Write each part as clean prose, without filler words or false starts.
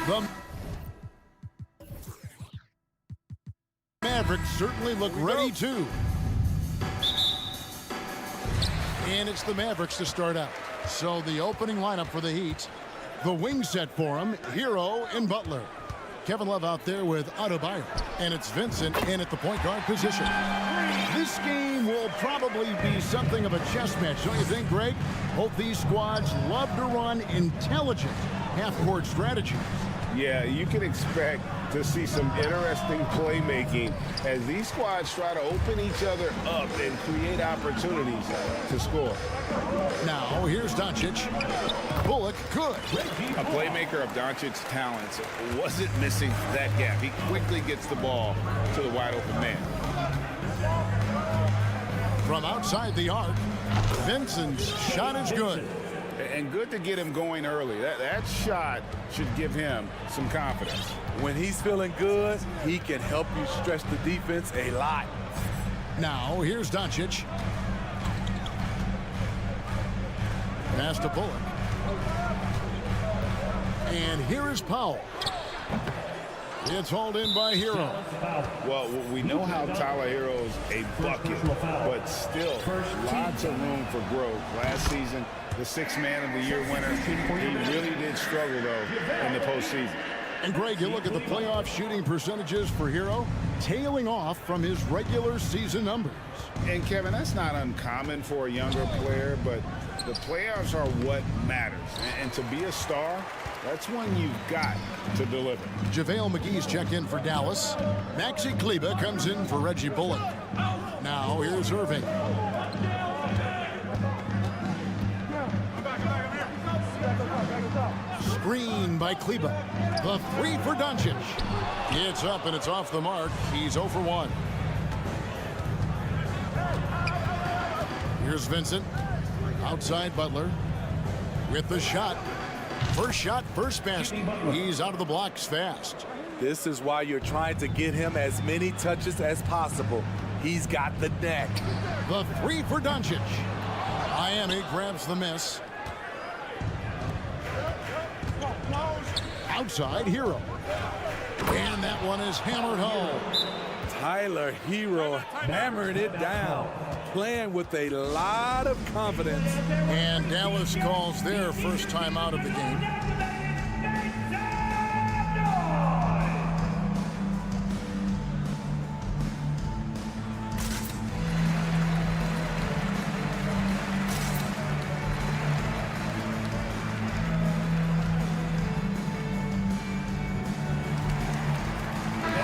The Mavericks certainly look ready too. And it's the Mavericks to start out. So the opening lineup for the Heat. The wing set for him, Hero and Butler. Kevin Love out there with Adebayo. And it's Vincent in at the point guard position. This game will probably be something of a chess match, don't you think, Greg? Both these squads love to run intelligent half-court strategies. Yeah, you can expect to see some interesting playmaking as these squads try to open each other up and create opportunities to score. Now, here's Doncic. Bullock, good. A playmaker of Doncic's talents wasn't missing that gap. He quickly gets the ball to the wide-open man. From outside the arc, Vincent's shot is good. And good to get him going early. That shot should give him some confidence. When he's feeling good, he can help you stretch the defense a lot. Now, here's Doncic. Pass to Bullock. And here is Powell. It's hauled in by Hero. Well, we know how Tyler Hero's a bucket, but still lots of room for growth. Last season, the sixth man of the year winner, he really did struggle, though, in the postseason. And, Greg, you look at the playoff shooting percentages for Hero, tailing off from his regular season numbers. And, Kevin, that's not uncommon for a younger player, but the playoffs are what matters. And to be a star, that's when you've got to deliver. JaVale McGee's checked in for Dallas. Maxi Kleber comes in for Reggie Bullock. Now, here's Irving. Screen by Kleber. The three for Doncic. It's up and it's off the mark. He's 0 for 1. Here's Vincent. Outside Butler. With the shot. First shot, first basket. He's out of the blocks fast. This is why you're trying to get him as many touches as possible. He's got the neck. The three for Doncic. Miami grabs the miss. Outside, Hero. And that one is hammered home. Tyler Hero hammered it down, playing with a lot of confidence. And Dallas calls their first time out of the game.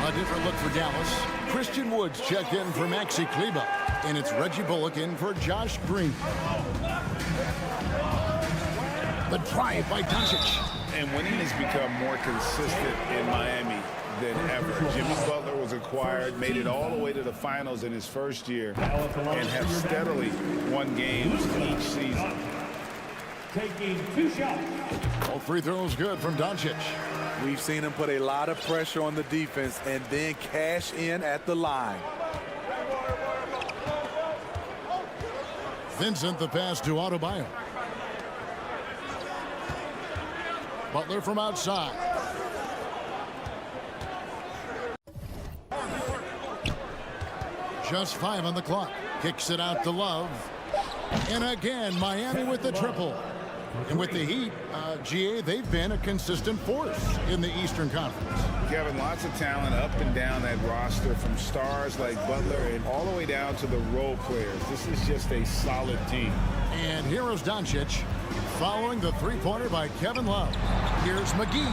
A different look for Dallas. Christian Woods checked in for Maxi Kleber. And it's Reggie Bullock in for Josh Green. The drive by Doncic. And winning has become more consistent in Miami than ever. Jimmy Butler was acquired, made it all the way to the finals in his first year, and have steadily won games each season. Taking 2 shots. All free throws good from Doncic. We've seen him put a lot of pressure on the defense and then cash in at the line. Vincent the pass to Adebayo. Butler from outside. Just 5 on the clock. Kicks it out to Love. And again, Miami with the triple. And with the Heat, GA, they've been a consistent force in the Eastern Conference. Kevin, lots of talent up and down that roster, from stars like Butler and all the way down to the role players. This is just a solid team. And here's Doncic following the three-pointer by Kevin Love. Here's McGee.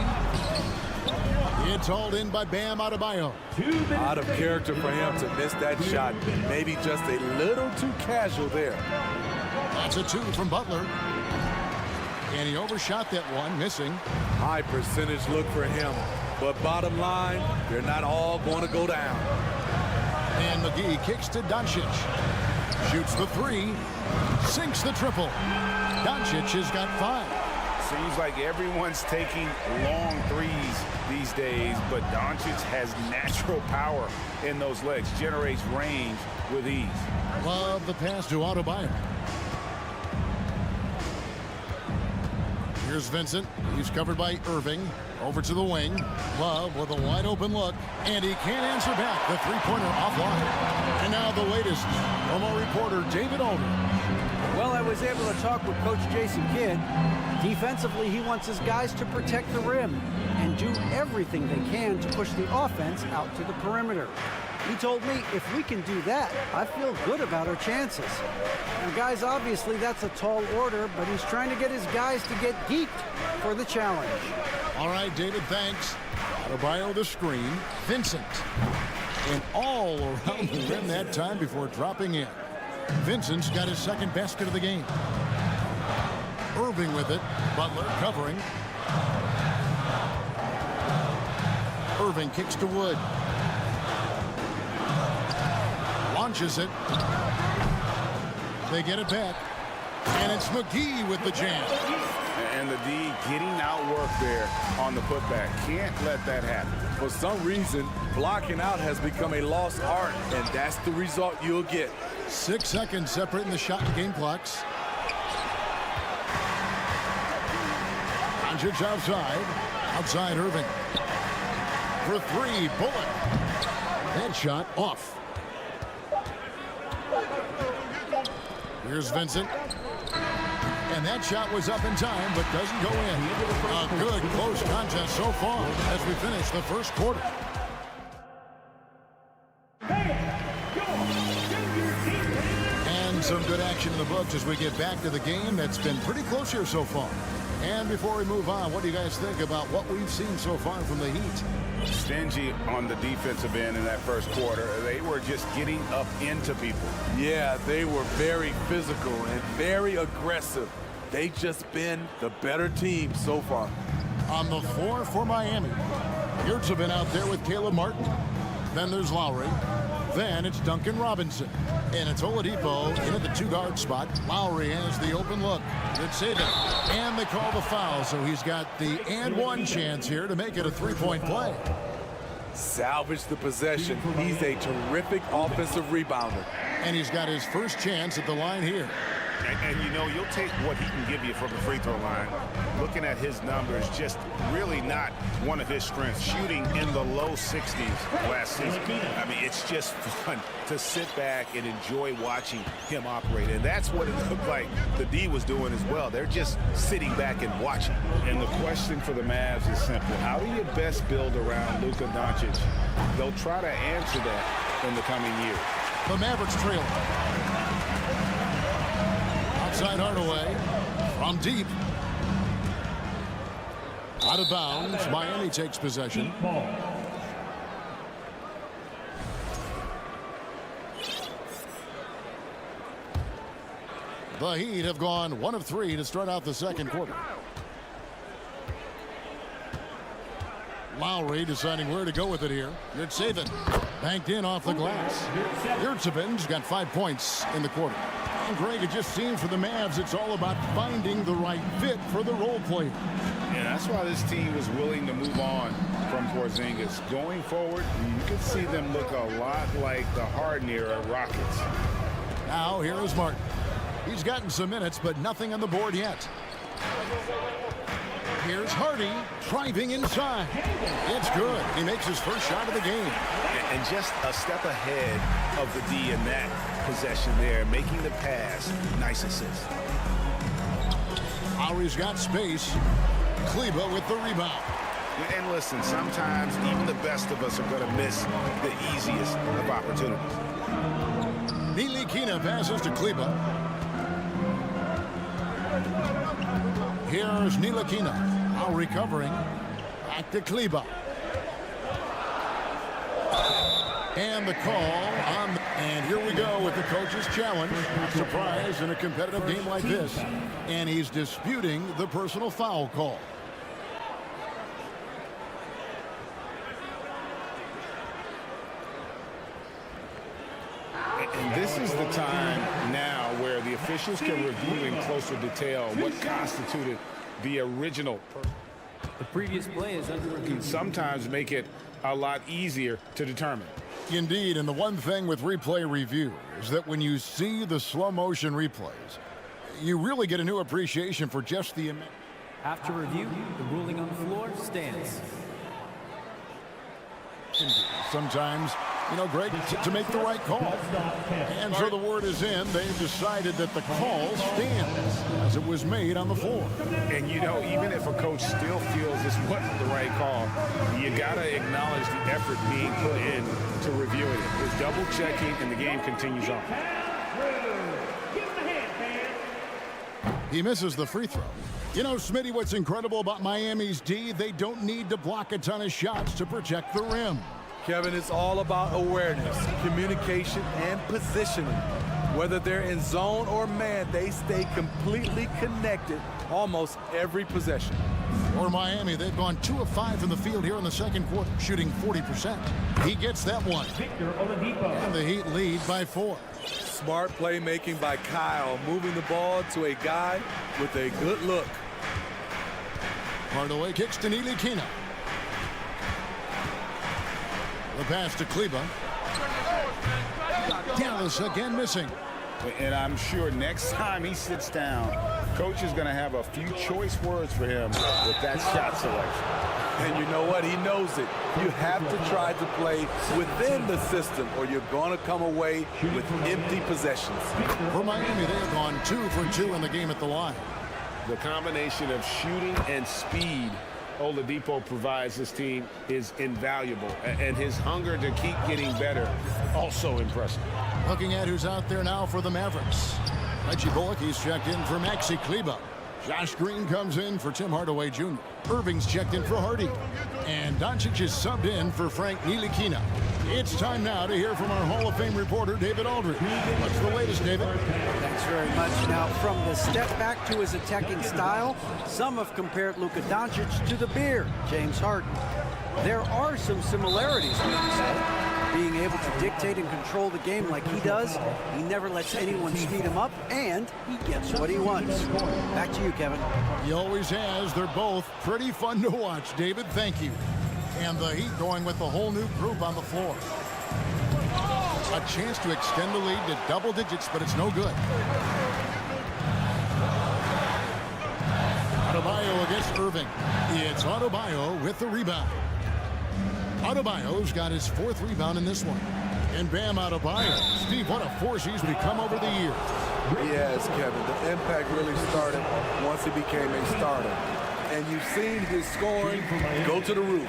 It's hauled in by Bam Adebayo. Out of character for him to miss that shot. Maybe just a little too casual there. That's a 2 from Butler. And he overshot that one, missing. High percentage look for him. But bottom line, they're not all going to go down. And McGee kicks to Doncic. Shoots the 3. Sinks the triple. Doncic has got 5. Seems like everyone's taking long threes these days, but Doncic has natural power in those legs. Generates range with ease. Love the pass to Adebayo. Here's Vincent. He's covered by Irving. Over to the wing. Love with a wide open look. And he can't answer back. The three-pointer offline. And now the latest from our reporter, David Aldridge. Well, I was able to talk with Coach Jason Kidd. Defensively, he wants his guys to protect the rim and do everything they can to push the offense out to the perimeter. He told me if we can do that, I feel good about our chances. Now, guys, obviously that's a tall order, but he's trying to get his guys to get geeked for the challenge. All right, David, thanks. Adebayo the screen. Vincent. And all around the rim that time before dropping in. Vincent's got his second basket of the game. Irving with it. Butler covering. Irving kicks to Wood. Launches it. They get it back. And it's McGee with the jam. And the D getting outworked there on the putback. Can't let that happen. For some reason, blocking out has become a lost art, and that's the result you'll get. 6 seconds separating the shot and game clocks. Doncic outside. Outside Irving. For three, Bullock. That shot off. Here's Vincent. And that shot was up in time, but doesn't go in. A good close contest so far as we finish the first quarter. And some good action in the books as we get back to the game that's been pretty close here so far. And before we move on, what do you guys think about what we've seen so far from the Heat? Stingy on the defensive end in that first quarter. They were just getting up into people. Yeah, they were very physical and very aggressive. They've just been the better team so far. On the floor for Miami, Yurt's been out there with Caleb Martin. Then there's Lowry. Then it's Duncan Robinson. And it's Oladipo in at the two-guard spot. Lowry has the open look. Good save it. And they call the foul, so he's got the and one chance here to make it a three-point play. Salvage the possession. He's a terrific offensive rebounder. And he's got his first chance at the line here. And you know, you'll take what he can give you from the free throw line. Looking at his numbers, just really not one of his strengths. Shooting in the low 60s last season. I mean, it's just fun to sit back and enjoy watching him operate. And that's what it looked like the D was doing as well. They're just sitting back and watching. And the question for the Mavs is simple. How do you best build around Luka Doncic? They'll try to answer that in the coming year. The Mavericks trail. Outside Hardaway from deep. Out of bounds. Miami takes possession. The Heat have gone 1 of 3 to start out the second quarter. Lowry deciding where to go with it here. Good saving. Banked in off the glass. Yurtseven's got 5 points in the quarter. And Greg, it just seems for the Mavs, it's all about finding the right fit for the role player. And that's why this team was willing to move on from Porzingis. Going forward, you can see them look a lot like the Harden-era Rockets. Now here is Martin. He's gotten some minutes, but nothing on the board yet. Here's Hardy driving inside. It's good. He makes his first shot of the game. And just a step ahead of the D in that possession there, making the pass. Nice assist. Lowry's got space. Kleba with the rebound. And listen, sometimes even the best of us are going to miss the easiest of opportunities. Ntilikina passes to Kleba. Here's Ntilikina. Now recovering. Back to Kleba. And the call on. And here we go with the coach's challenge. Surprise in a competitive game like this. And he's disputing the personal foul call. And this is the time now where the officials can review in closer detail what constituted the original. The previous play is under review. Can sometimes make it a lot easier to determine. Indeed, and the one thing with replay review is that when you see the slow motion replays, you really get a new appreciation for just the After review, the ruling on the floor stands. Sometimes, great to make the right call. And so the word is in. They've decided that the call stands as it was made on the floor. And, even if a coach still feels this wasn't the right call, you got to acknowledge the effort being put in to reviewing it. There's double checking, and the game continues on. He misses the free throw. Smitty, what's incredible about Miami's D, they don't need to block a ton of shots to protect the rim. Kevin, it's all about awareness, communication, and positioning. Whether they're in zone or man, they stay completely connected almost every possession. For Miami, they've gone 2 of 5 from the field here in the second quarter, shooting 40%. He gets that one. And the Heat lead by 4. Smart playmaking by Kyle, moving the ball to a guy with a good look. Hardaway kicks to Ntilikina. The pass to Kleber. Dallas again missing. And I'm sure next time he sits down, coach is going to have a few choice words for him with that shot selection. And you know what? He knows it. You have to try to play within the system or you're going to come away with empty possessions. For Miami, they have gone 2 for 2 in the game at the line. The combination of shooting and speed Oladipo provides this team is invaluable. And his hunger to keep getting better, also impressive. Looking at who's out there now for the Mavericks. Reggie Bullock, he's checked in for Maxi Kleber. Josh Green comes in for Tim Hardaway Jr. Irving's checked in for Hardy. And Doncic is subbed in for Frank Ntilikina. It's time now to hear from our Hall of Fame reporter, David Aldridge. What's the latest, David? Thanks very much. Now, from the step back to his attacking style, some have compared Luka Doncic to the Bear, James Harden. There are some similarities, we can say. Being able to dictate and control the game like he does, he never lets anyone speed him up, and he gets what he wants. Back to you, Kevin. He always has. They're both pretty fun to watch, David. Thank you. And the Heat going with the whole new group on the floor. A chance to extend the lead to double digits, but it's no good. Adebayo against Irving. It's Adebayo with the rebound. Adebayo's got his 4th rebound in this one. And Bam Adebayo. Steve, what a force he's become over the years. Yes, Kevin. The impact really started once he became a starter. And you've seen his scoring go to the roof.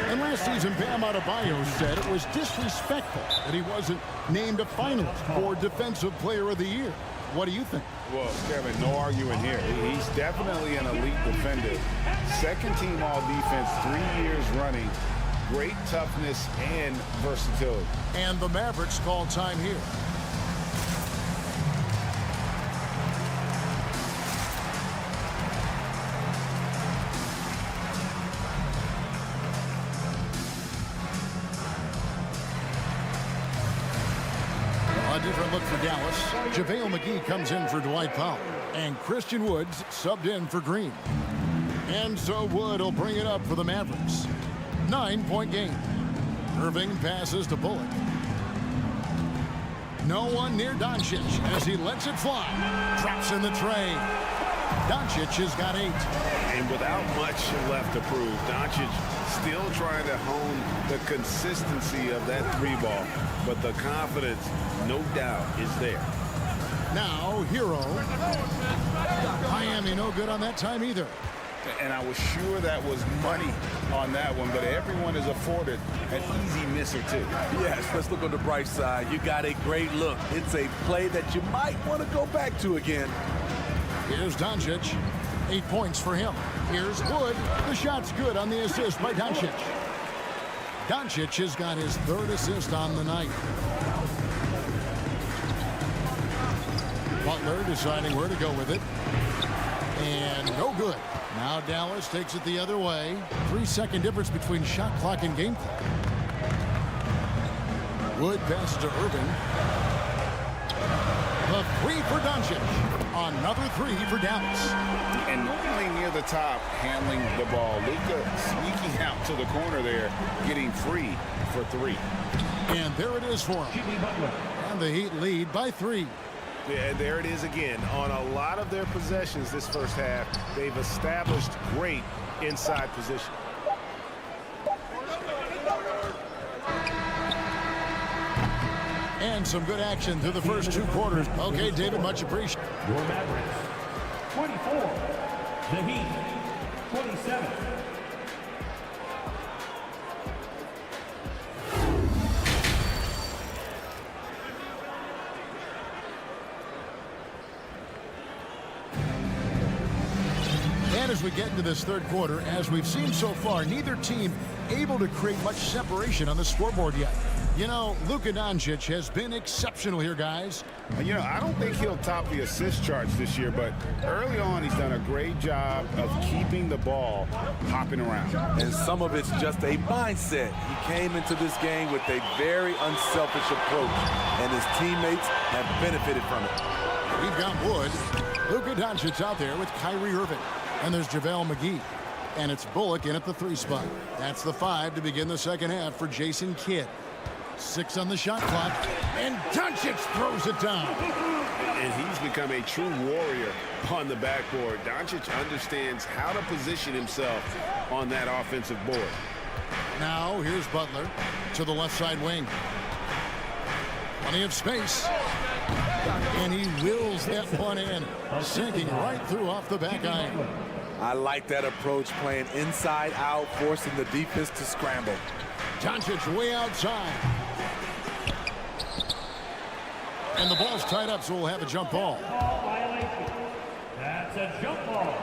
And last season, Bam Adebayo said it was disrespectful that he wasn't named a finalist for Defensive Player of the Year. What do you think? Well, Kevin, no arguing here. He's definitely an elite defender. Second team all-defense 3 years running. Great toughness and versatility. And the Mavericks call time here. A different look for Dallas. JaVale McGee comes in for Dwight Powell. And Christian Woods subbed in for Green. And so Wood will bring it up for the Mavericks. 9-point game. Irving passes to Bullock. No one near Doncic as he lets it fly. Drops in the tray. Doncic has got 8. And without much left to prove, Doncic still trying to hone the consistency of that 3-ball. But the confidence, no doubt, is there. Now, Hero. Miami no good on that time either. And I was sure that was money on that one, but everyone is afforded an easy miss or 2. Yes, let's look on the bright side. You got a great look. It's a play that you might want to go back to again. Here's Doncic. 8 points for him. Here's Wood. The shot's good on the assist by Doncic. Doncic has got his 3rd assist on the night. Butler deciding where to go with it. And no good. Now Dallas takes it the other way. 3-second difference between shot clock and game clock. Wood passes to Irving. The 3 for Doncic. Another 3 for Dallas. And normally near the top, handling the ball. Luka sneaking out to the corner there, getting free for 3. And there it is for him. And the Heat lead by 3. Yeah, there it is again. On a lot of their possessions this first half, they've established great inside position. And some good action through the first 2 quarters. Okay, David, much appreciated. Your Mavericks, 24. The Heat, 27. And as we get into this third quarter, as we've seen so far, neither team able to create much separation on the scoreboard yet. You know, Luka Doncic has been exceptional here, guys. You know, I don't think he'll top the assist charts this year, but early on he's done a great job of keeping the ball hopping around. And some of it's just a mindset. He came into this game with a very unselfish approach, and his teammates have benefited from it. We've got Wood. Luka Doncic out there with Kyrie Irving. And there's JaVale McGee. And it's Bullock in at the 3 spot. That's the 5 to begin the second half for Jason Kidd. 6 on the shot clock. And Doncic throws it down. And he's become a true warrior on the backboard. Doncic understands how to position himself on that offensive board. Now here's Butler to the left side wing. Plenty of space. And he wills that one in, sinking right through off the back iron. I like that approach, playing inside out, forcing the defense to scramble. Doncic way outside. And the ball's tied up, so we'll have a jump ball. Ball violation. That's a jump ball.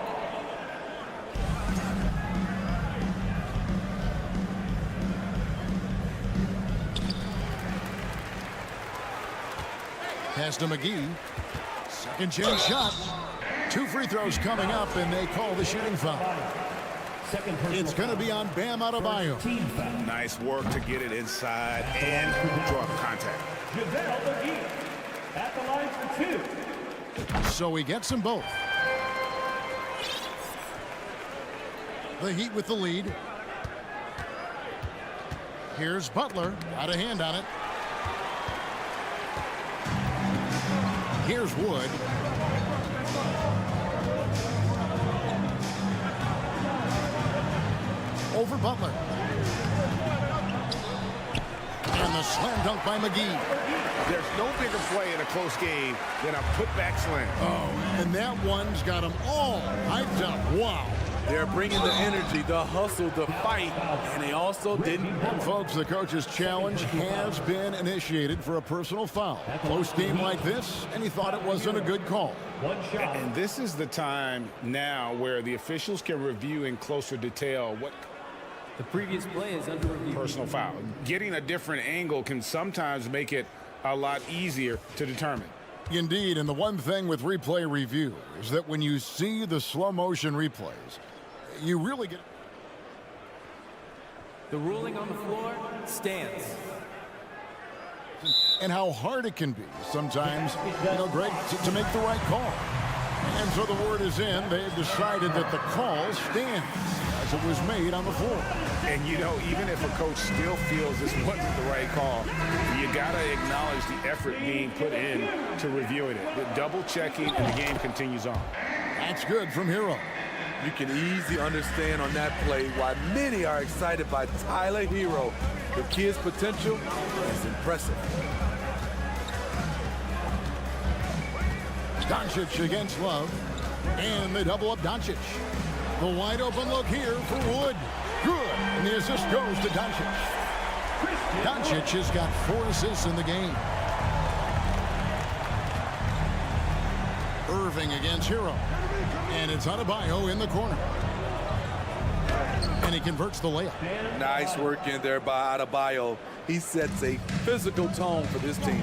Pass to McGee. Second chance shot. 2 free throws coming up, and they call the shooting foul. It's going to be on Bam Adebayo. Nice work to get it inside and draw contact. JaVale McGee at the line for 2. So he gets them both. The Heat with the lead. Here's Butler. Got a hand on it. Here's Wood. Over Butler. And the slam dunk by McGee. There's no bigger play in a close game than a putback slam. Oh, and that one's got them all hyped up. Wow. They're bringing the energy, the hustle, the fight, and they also didn't. And folks, the coach's challenge has been initiated for a personal foul. Close game like this, and he thought it wasn't a good call. One shot. And this is the time now where the officials can review in closer detail what The previous play is under review. personal foul. Getting a different angle can sometimes make it a lot easier to determine. Indeed, and the one thing with replay review is that when you see the slow motion replays, you really get... The ruling on the floor stands. And how hard it can be sometimes, Greg, to make the right call. And so the word is in. They've decided that the call stands as it was made on the floor. And, even if a coach still feels this wasn't the right call, you got to acknowledge the effort being put in to reviewing it. The double checking, and the game continues on. That's good from Hero. You can easily understand on that play why many are excited by Tyler Hero. The kid's potential is impressive. Doncic against Love. And they double up Doncic. The wide open look here for Wood. Good. And the assist goes to Doncic. Doncic has got 4 assists in the game. Irving against Hero. And it's Adebayo in the corner. And he converts the layup. Nice work in there by Adebayo. He sets a physical tone for this team.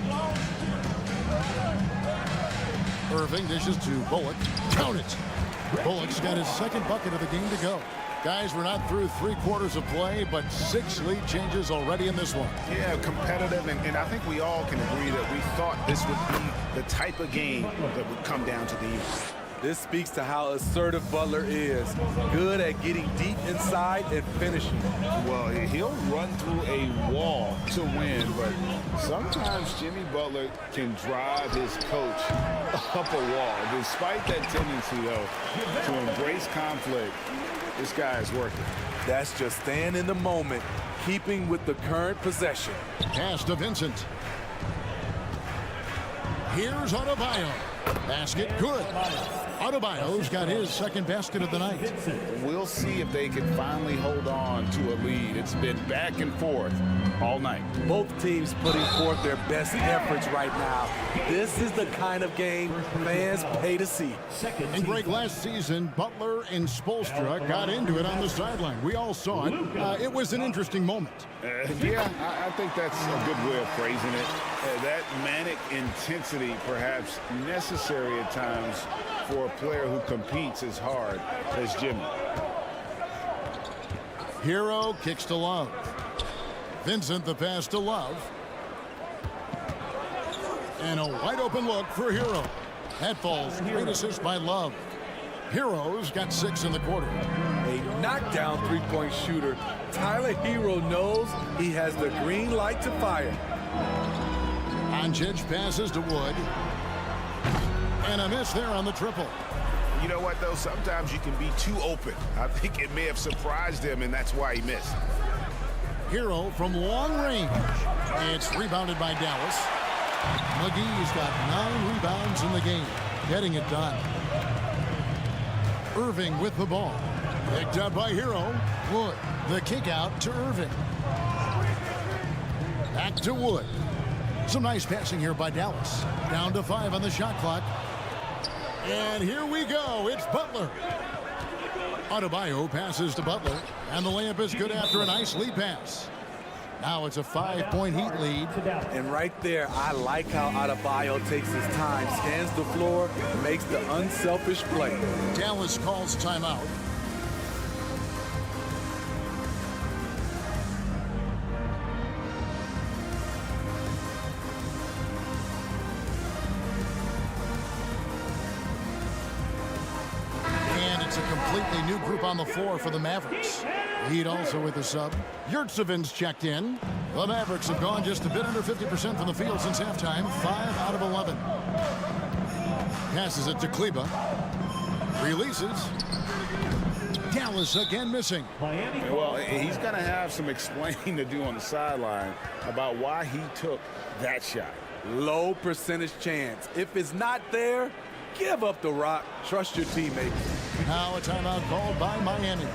Irving dishes to Bullock. Count it. Bullock's got his second bucket of the game to go. Guys, we're not through 3 quarters of play, but 6 lead changes already in this one. Yeah, competitive, and I think we all can agree that we thought this would be the type of game that would come down to the end. This speaks to how assertive Butler is. Good at getting deep inside and finishing. Well, he'll run through a wall to win, but sometimes Jimmy Butler can drive his coach up a wall. Despite that tendency, though, to embrace conflict, this guy is working. That's just staying in the moment, keeping with the current possession. Pass to Vincent. Here's Adebayo. Basket, good. Adebayo's got his second basket of the night. We'll see if they can finally hold on to a lead. It's been back and forth all night. Both teams putting forth their best efforts right now. This is the kind of game fans pay to see. And Greg, last season, Butler and Spoelstra got into it on the sideline. We all saw it. It was an interesting moment. Yeah, I think that's a good way of phrasing it. That manic intensity, perhaps necessary at times for a player who competes as hard as Jimmy. Hero kicks to Love. Vincent the pass to Love. And a wide open look for Hero. That falls. Great assist by Love. Hero's got 6 in the quarter. A knockdown three-point shooter. Tyler Hero knows he has the green light to fire. Doncic passes to Wood. And a miss there on the triple. You know what, though? Sometimes you can be too open. I think it may have surprised him, and that's why he missed. Hero from long range. It's rebounded by Dallas. McGee's got 9 rebounds in the game, getting it done. Irving with the ball. Picked up by Hero. Wood. The kick out to Irving. Back to Wood. Some nice passing here by Dallas. Down to 5 on the shot clock. And here we go. It's Butler. Adebayo passes to Butler. And the layup is good after a nice lead pass. Now it's a 5-point Heat lead. And right there, I like how Adebayo takes his time, scans the floor, and makes the unselfish play. Dallas calls timeout. And it's a completely new group on the floor for the Mavericks. Heat also with the sub. Yurtseven's checked in. The Mavericks have gone just a bit under 50% from the field since halftime. 5 out of 11. Passes it to Kleba. Releases. Dallas again missing. Well, he's going to have some explaining to do on the sideline about why he took that shot. Low percentage chance. If it's not there, give up the rock. Trust your teammates. Now a timeout called by Miami.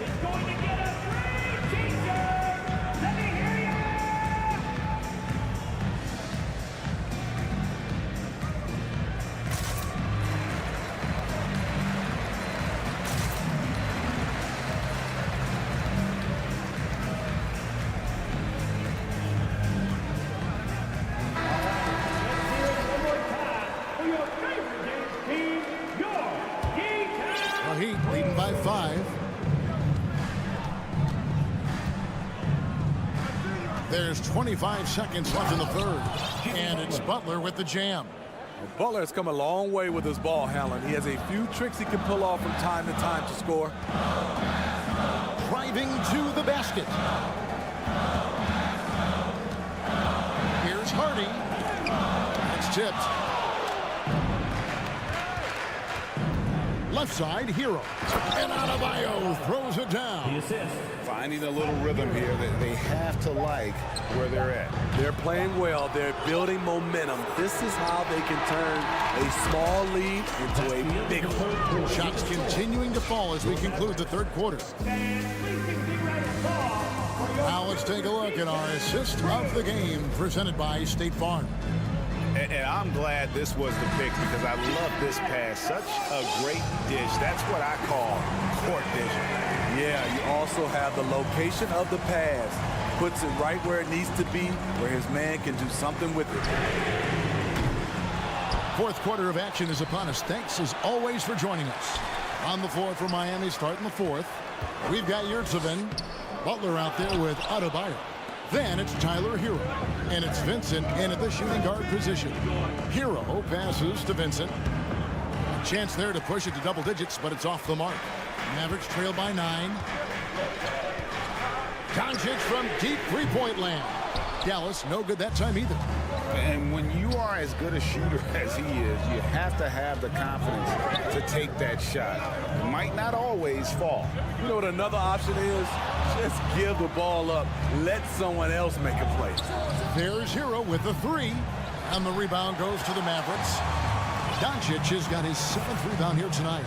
Heat leading by 5. There's 25 seconds left in the third. And it's Butler with the jam. Butler has come a long way with his ball handling. He has a few tricks he can pull off from time to time to score. Driving to the basket. Here's Hardy. It's tipped. Left side, Hero. And Adebayo throws it down. Finding a little rhythm here that they have to like where they're at. They're playing well. They're building momentum. This is how they can turn a small lead into a big one. Shots continuing to fall as we conclude the third quarter. Now let's take a look at our assist of the game presented by State Farm. And I'm glad this was the pick because I love this pass. Such a great dish. That's what I call court vision. Yeah, you also have the location of the pass. Puts it right where it needs to be, where his man can do something with it. Fourth quarter of action is upon us. Thanks as always for joining us. On the floor for Miami starting the fourth. We've got Yurtseven. Butler out there with Adebayo. Then it's Tyler Hero. And it's Vincent in at the shooting guard position. Hero passes to Vincent. Chance there to push it to double digits, but it's off the mark. Mavericks trail by 9. Doncic from deep three-point land. Dallas, no good that time either. And when you are as good a shooter as he is, you have to have the confidence to take that shot. It might not always fall. You know what another option is? Just give the ball up. Let someone else make a play. There's Hero with the 3. And the rebound goes to the Mavericks. Doncic has got his 7th rebound here tonight.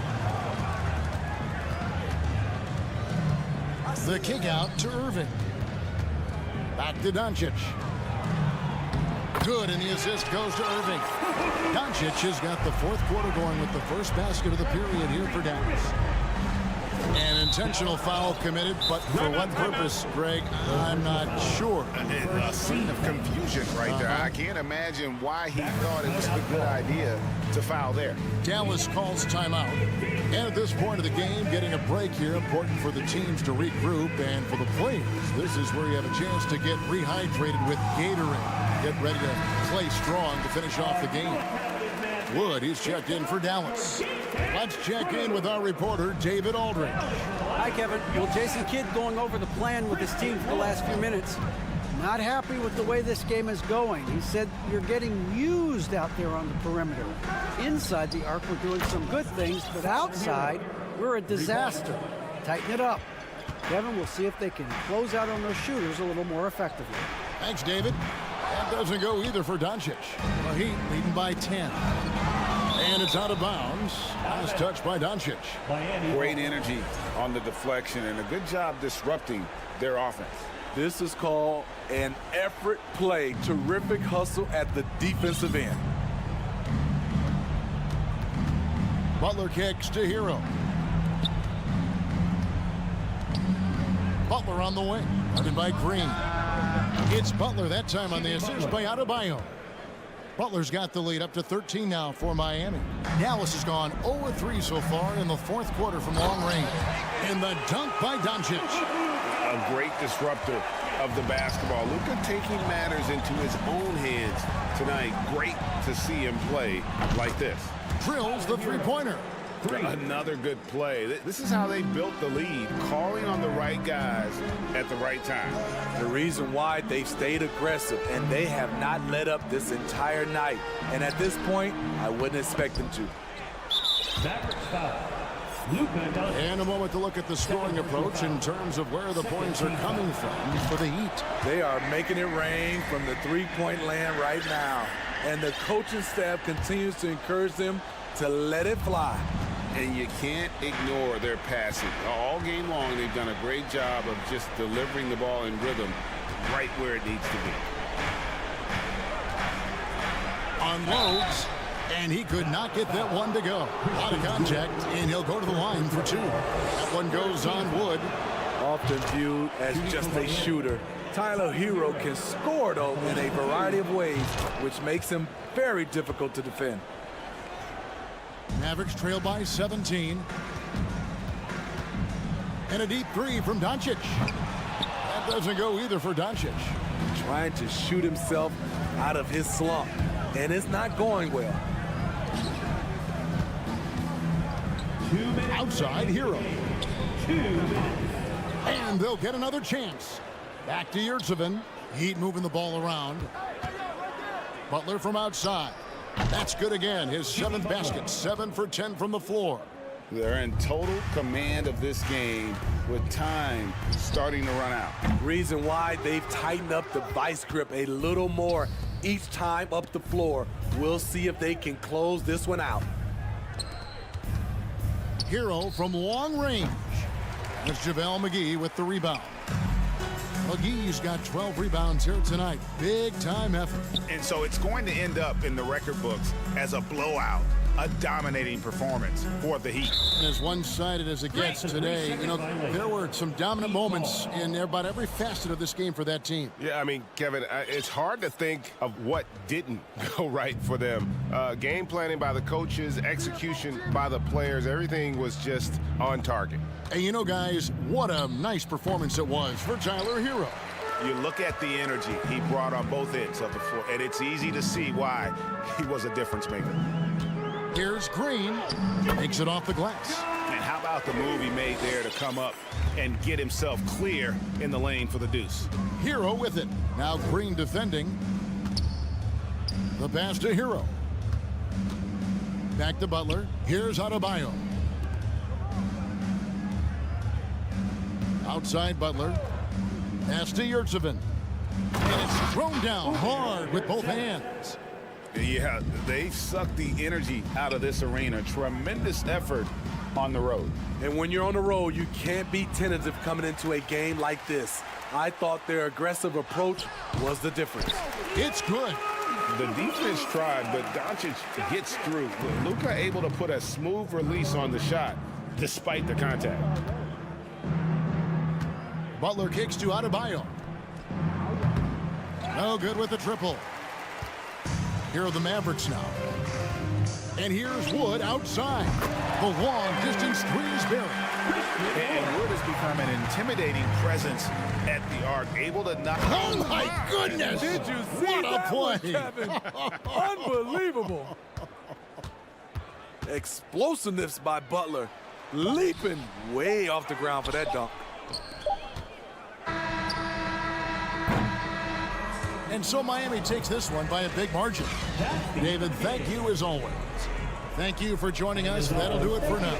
The kick out to Irving. Back to Doncic. Good, and the assist goes to Irving. Doncic has got the 4th quarter going with the first basket of the period here for Dallas. An intentional foul committed, but for what purpose, Greg, I'm not sure. A scene of confusion right there. I can't imagine why he thought it was a good idea to foul there. Dallas calls timeout. And at this point of the game, getting a break here, important for the teams to regroup, and for the players, this is where you have a chance to get rehydrated with Gatorade. Get ready to play strong to finish off the game. Wood, he's checked in for Dallas. Let's check in with our reporter, David Aldridge. Hi, Kevin. Well, Jason Kidd going over the plan with his team for the last few minutes. Not happy with the way this game is going. He said you're getting used out there on the perimeter. Inside the arc, we're doing some good things, but outside, we're a disaster. Tighten it up. Kevin, we'll see if they can close out on those shooters a little more effectively. Thanks, David. That doesn't go either for Doncic. The Heat leading by 10. And it's out of bounds. Last touch by Doncic. Great energy on the deflection and a good job disrupting their offense. This is called an effort play. Terrific hustle at the defensive end. Butler kicks to Hero. Butler on the wing. Guarded by Green. It's Butler that time on the assist by Adebayo. Butler's got the lead up to 13 now for Miami. Dallas has gone 0-3 so far in the 4th quarter from long range. And the dunk by Doncic. A great disruptor of the basketball. Luka taking matters into his own hands tonight. Great to see him play like this. Drills the three-pointer. Another good play. This is how they built the lead, calling on the right guys at the right time. The reason why they've stayed aggressive, and they have not let up this entire night. And at this point, I wouldn't expect them to. Mavericks foul. And a moment to look at the scoring approach in terms of where the points are coming from for the Heat. They are making it rain from the three-point land right now. And the coaching staff continues to encourage them to let it fly. And you can't ignore their passing. All game long, they've done a great job of just delivering the ball in rhythm right where it needs to be. Unloads, and he could not get that one to go. Out of contact, and he'll go to the line for 2. That one goes on Wood. Often viewed as just a shooter, Tyler Hero can score, though, in a variety of ways, which makes him very difficult to defend. Mavericks trail by 17. And a deep 3 from Doncic. That doesn't go either for Doncic. Trying to shoot himself out of his slump, and it's not going well. Outside Hero. And they'll get another chance. Back to Yurtseven. Heat moving the ball around. Butler from outside. That's good again. His 7th basket. 7 for 10 from the floor. They're in total command of this game with time starting to run out. Reason why they've tightened up the vice grip a little more each time up the floor. We'll see if they can close this one out. Hero from long range. It's JaVale McGee with the rebound. McGee's got 12 rebounds here tonight. Big time effort. And so it's going to end up in the record books as a blowout, a dominating performance for the Heat. And as one-sided as it gets today, you know, there were some dominant moments in about every facet of this game for that team. Yeah, I mean, Kevin, it's hard to think of what didn't go right for them. Game planning by the coaches, execution by the players, everything was just on target. And you know, guys, what a nice performance it was for Tyler Hero. You look at the energy he brought on both ends of the floor, and it's easy to see why he was a difference maker. Here's Green. Takes it off the glass. And how about the move he made there to come up and get himself clear in the lane for the deuce? Hero with it. Now Green defending. The pass to Hero. Back to Butler. Here's Adebayo. Outside Butler. Pass to Yurtseven. And it's thrown down hard with both hands. Yeah, they sucked the energy out of this arena. Tremendous effort on the road. And when you're on the road, you can't be tentative coming into a game like this. I thought their aggressive approach was the difference. It's good. The defense tried, but Doncic gets through. Luka able to put a smooth release on the shot despite the contact. Butler kicks to Adebayo. No good with the triple. Here are the Mavericks now. And here's Wood outside. The long distance three is buried. And Wood has become an intimidating presence at the arc, able to knock. Oh my goodness! Did you see what a that one, play? Kevin? Unbelievable. Explosiveness by Butler. Leaping way off the ground for that dunk. And so Miami takes this one by a big margin. David, thank you as always. Thank you for joining us. That'll do it for now.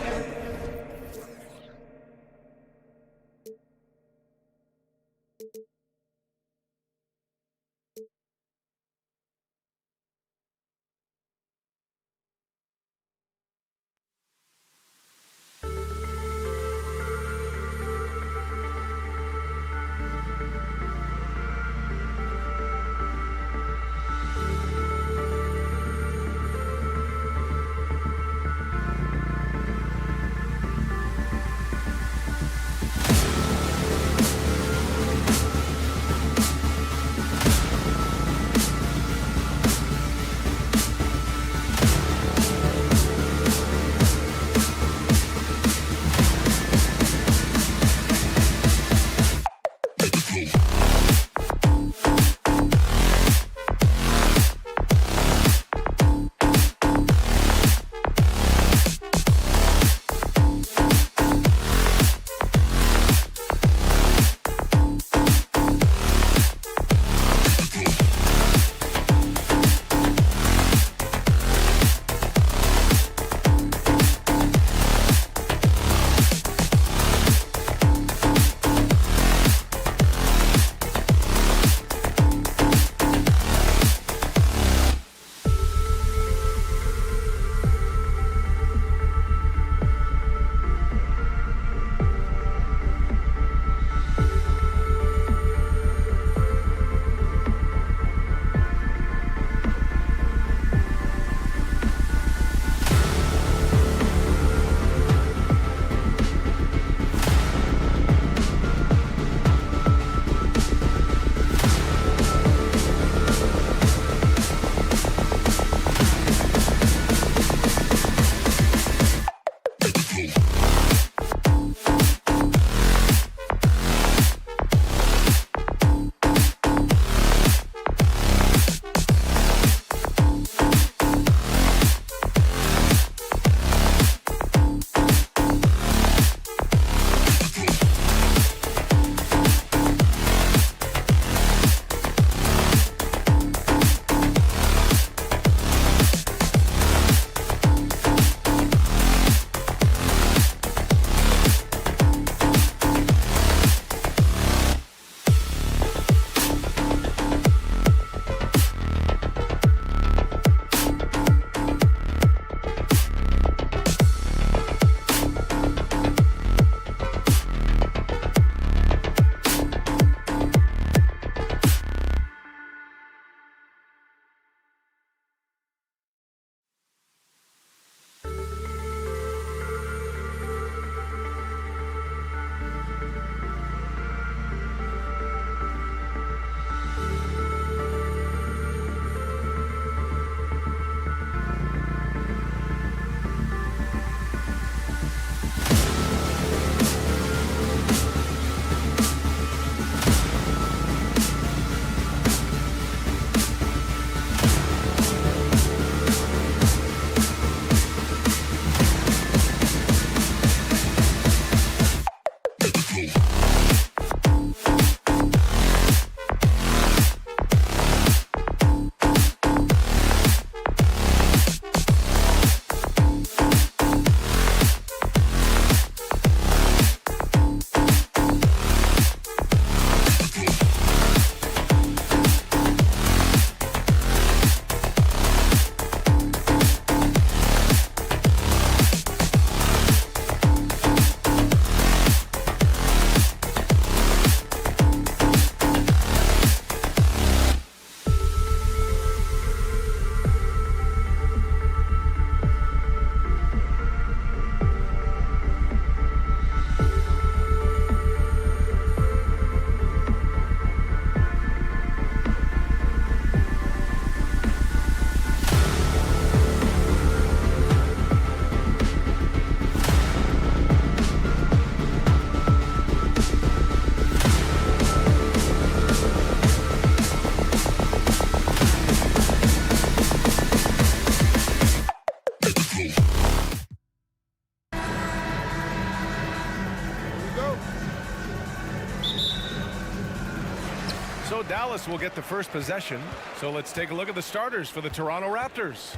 Dallas will get the first possession. So let's take a look at the starters for the Toronto Raptors.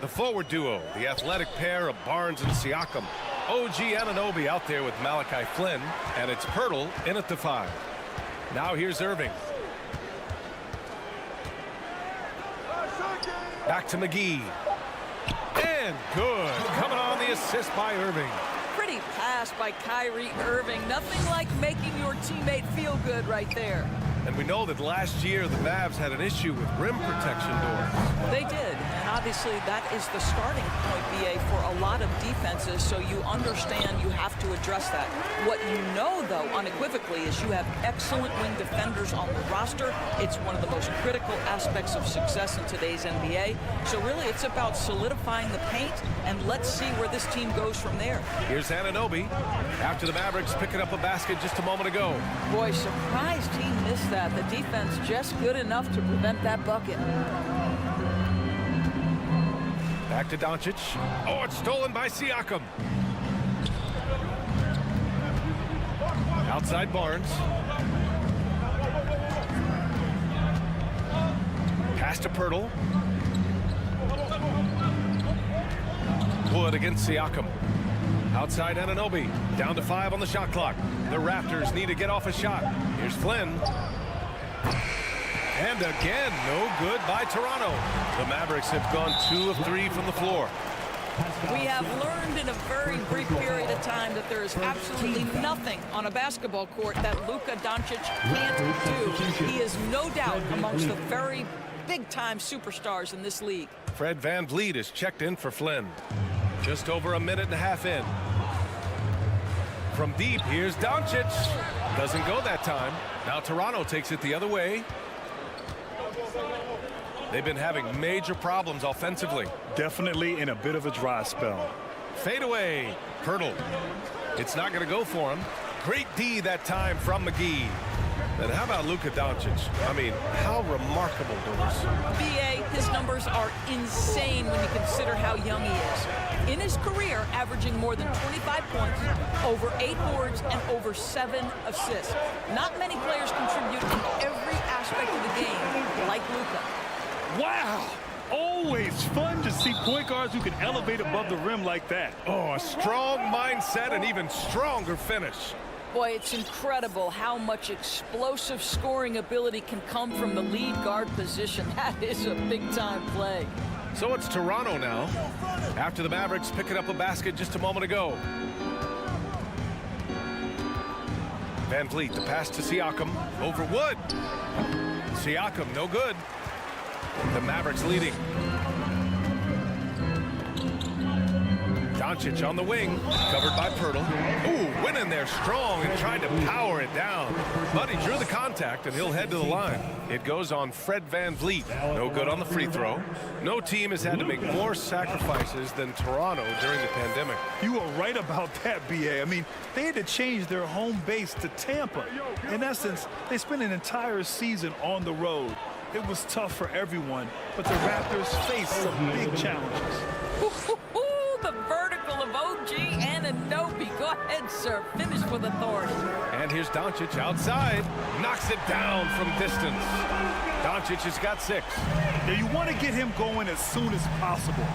The forward duo, the athletic pair of Barnes and Siakam. OG Anunoby out there with Malachi Flynn, and it's Pirtle in at the 5. Now here's Irving. Back to McGee. And good. Coming on the assist by Irving. Pretty pass by Kyrie Irving. Nothing like making your teammate feel good right there. And we know that last year the Mavs had an issue with rim protection doors. They did, and obviously that is the starting point, BA, for a lot of defenses, so you understand you have to address that. What you know, though, unequivocally, is you have excellent wing defenders on the roster. It's one of the most critical aspects of success in today's NBA. So really, it's about solidifying the paint, and let's see where this team goes from there. Here's Anunoby after the Mavericks picking up a basket just a moment ago. Boy, surprised he missed that. The defense just good enough to prevent that bucket. Back to Doncic. Oh, it's stolen by Siakam. Outside Barnes. Pass to Pirtle. Wood against Siakam. Outside Anunoby. Down to 5 on the shot clock. The Raptors need to get off a shot. Here's Flynn. And again, no good by Toronto. The Mavericks have gone 2 of 3 from the floor. We have learned in a very brief period of time that there is absolutely nothing on a basketball court that Luka Doncic can't do. He is no doubt amongst the very big-time superstars in this league. Fred VanVleet is checked in for Flynn. Just over a minute and a half in. From deep, here's Doncic. Doesn't go that time. Now Toronto takes it the other way. They've been having major problems offensively. Definitely in a bit of a dry spell. Fade away. Pirtle. It's not going to go for him. Great D that time from McGee. And how about Luka Doncic? I mean, how remarkable, Doris. BA, his numbers are insane when you consider how young he is. In his career, averaging more than 25 points, over 8 boards, and over 7 assists. Not many players contribute in every aspect of the game like Luka. Wow! Always fun to see point guards who can elevate above the rim like that. Oh, a strong mindset and even stronger finish. Boy, it's incredible how much explosive scoring ability can come from the lead guard position. That is a big-time play. So it's Toronto now, after the Mavericks picking up a basket just a moment ago. VanVleet, the pass to Siakam, over Wood. Siakam, no good. The Mavericks leading. Doncic on the wing, covered by Pirtle. Ooh, went in there strong and tried to power it down. But he drew the contact, and he'll head to the line. It goes on Fred VanVleet. No good on the free throw. No team has had to make more sacrifices than Toronto during the pandemic. You are right about that, BA. I mean, they had to change their home base to Tampa. In essence, they spent an entire season on the road. It was tough for everyone, but the Raptors faced some big challenges. The vertical of OG Anunoby. Go ahead, sir. Finish with authority. And here's Doncic outside. Knocks it down from distance. Doncic has got 6. Now you want to get him going as soon as possible.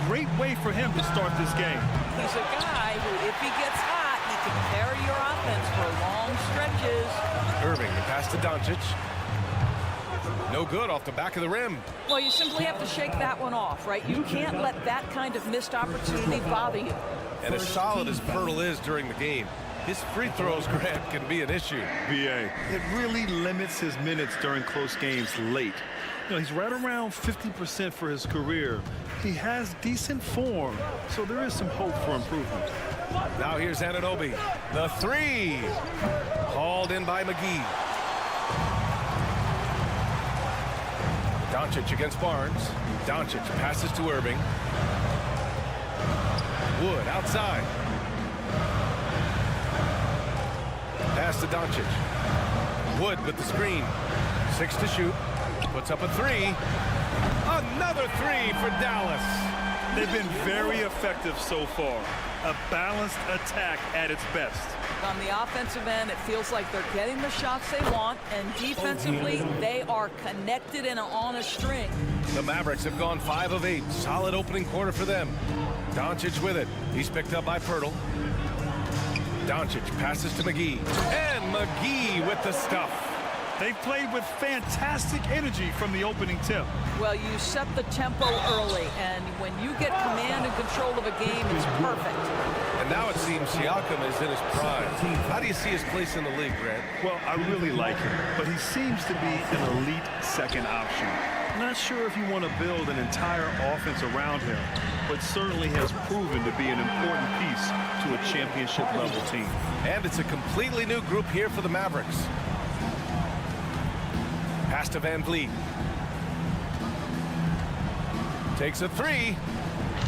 Great way for him to start this game. He's a guy who, if he gets hot, he can carry your offense for long stretches. Irving, the pass to Doncic. No good off the back of the rim. Well, you simply have to shake that one off, right? You can't let that kind of missed opportunity bother you. And as solid as Pirtle is during the game, his free throws, Grant, can be an issue. BA, it really limits his minutes during close games late. You know, he's right around 50% for his career. He has decent form, so there is some hope for improvement. Now here's Anunoby. The 3. Hauled in by McGee. Doncic against Barnes. Doncic passes to Irving. Wood outside. Pass to Doncic. Wood with the screen. 6 to shoot. Puts up a 3. Another 3 for Dallas. They've been very effective so far. A balanced attack at its best. On the offensive end, it feels like they're getting the shots they want, and defensively, they are connected and on a string. The Mavericks have gone 5 of 8. Solid opening quarter for them. Doncic with it. He's picked up by Pirtle. Doncic passes to McGee. And McGee with the stuff. They've played with fantastic energy from the opening tip. Well, you set the tempo early, and when you get command and control of a game, it's perfect. And now it seems Siakam is in his prime. How do you see his place in the league, Grant? Well, I really like him, but he seems to be an elite second option. Not sure if you want to build an entire offense around him, but certainly has proven to be an important piece to a championship-level team. And it's a completely new group here for the Mavericks. Pass to Van Vliet. Takes a three.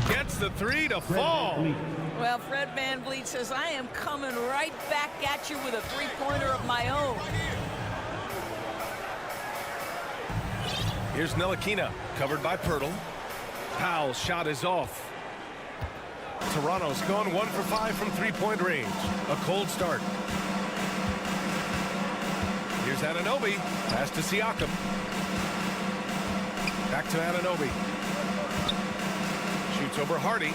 Gets the three to fall. Well, Fred Van Vliet says, I am coming right back at you with a three-pointer of my own. Here's Ntilikina, covered by Pirtle. Powell's shot is off. Toronto's gone 1 for 5 from three-point range. A cold start. Here's Anunoby. Pass to Siakam. Back to Anunoby. Shoots over Hardy.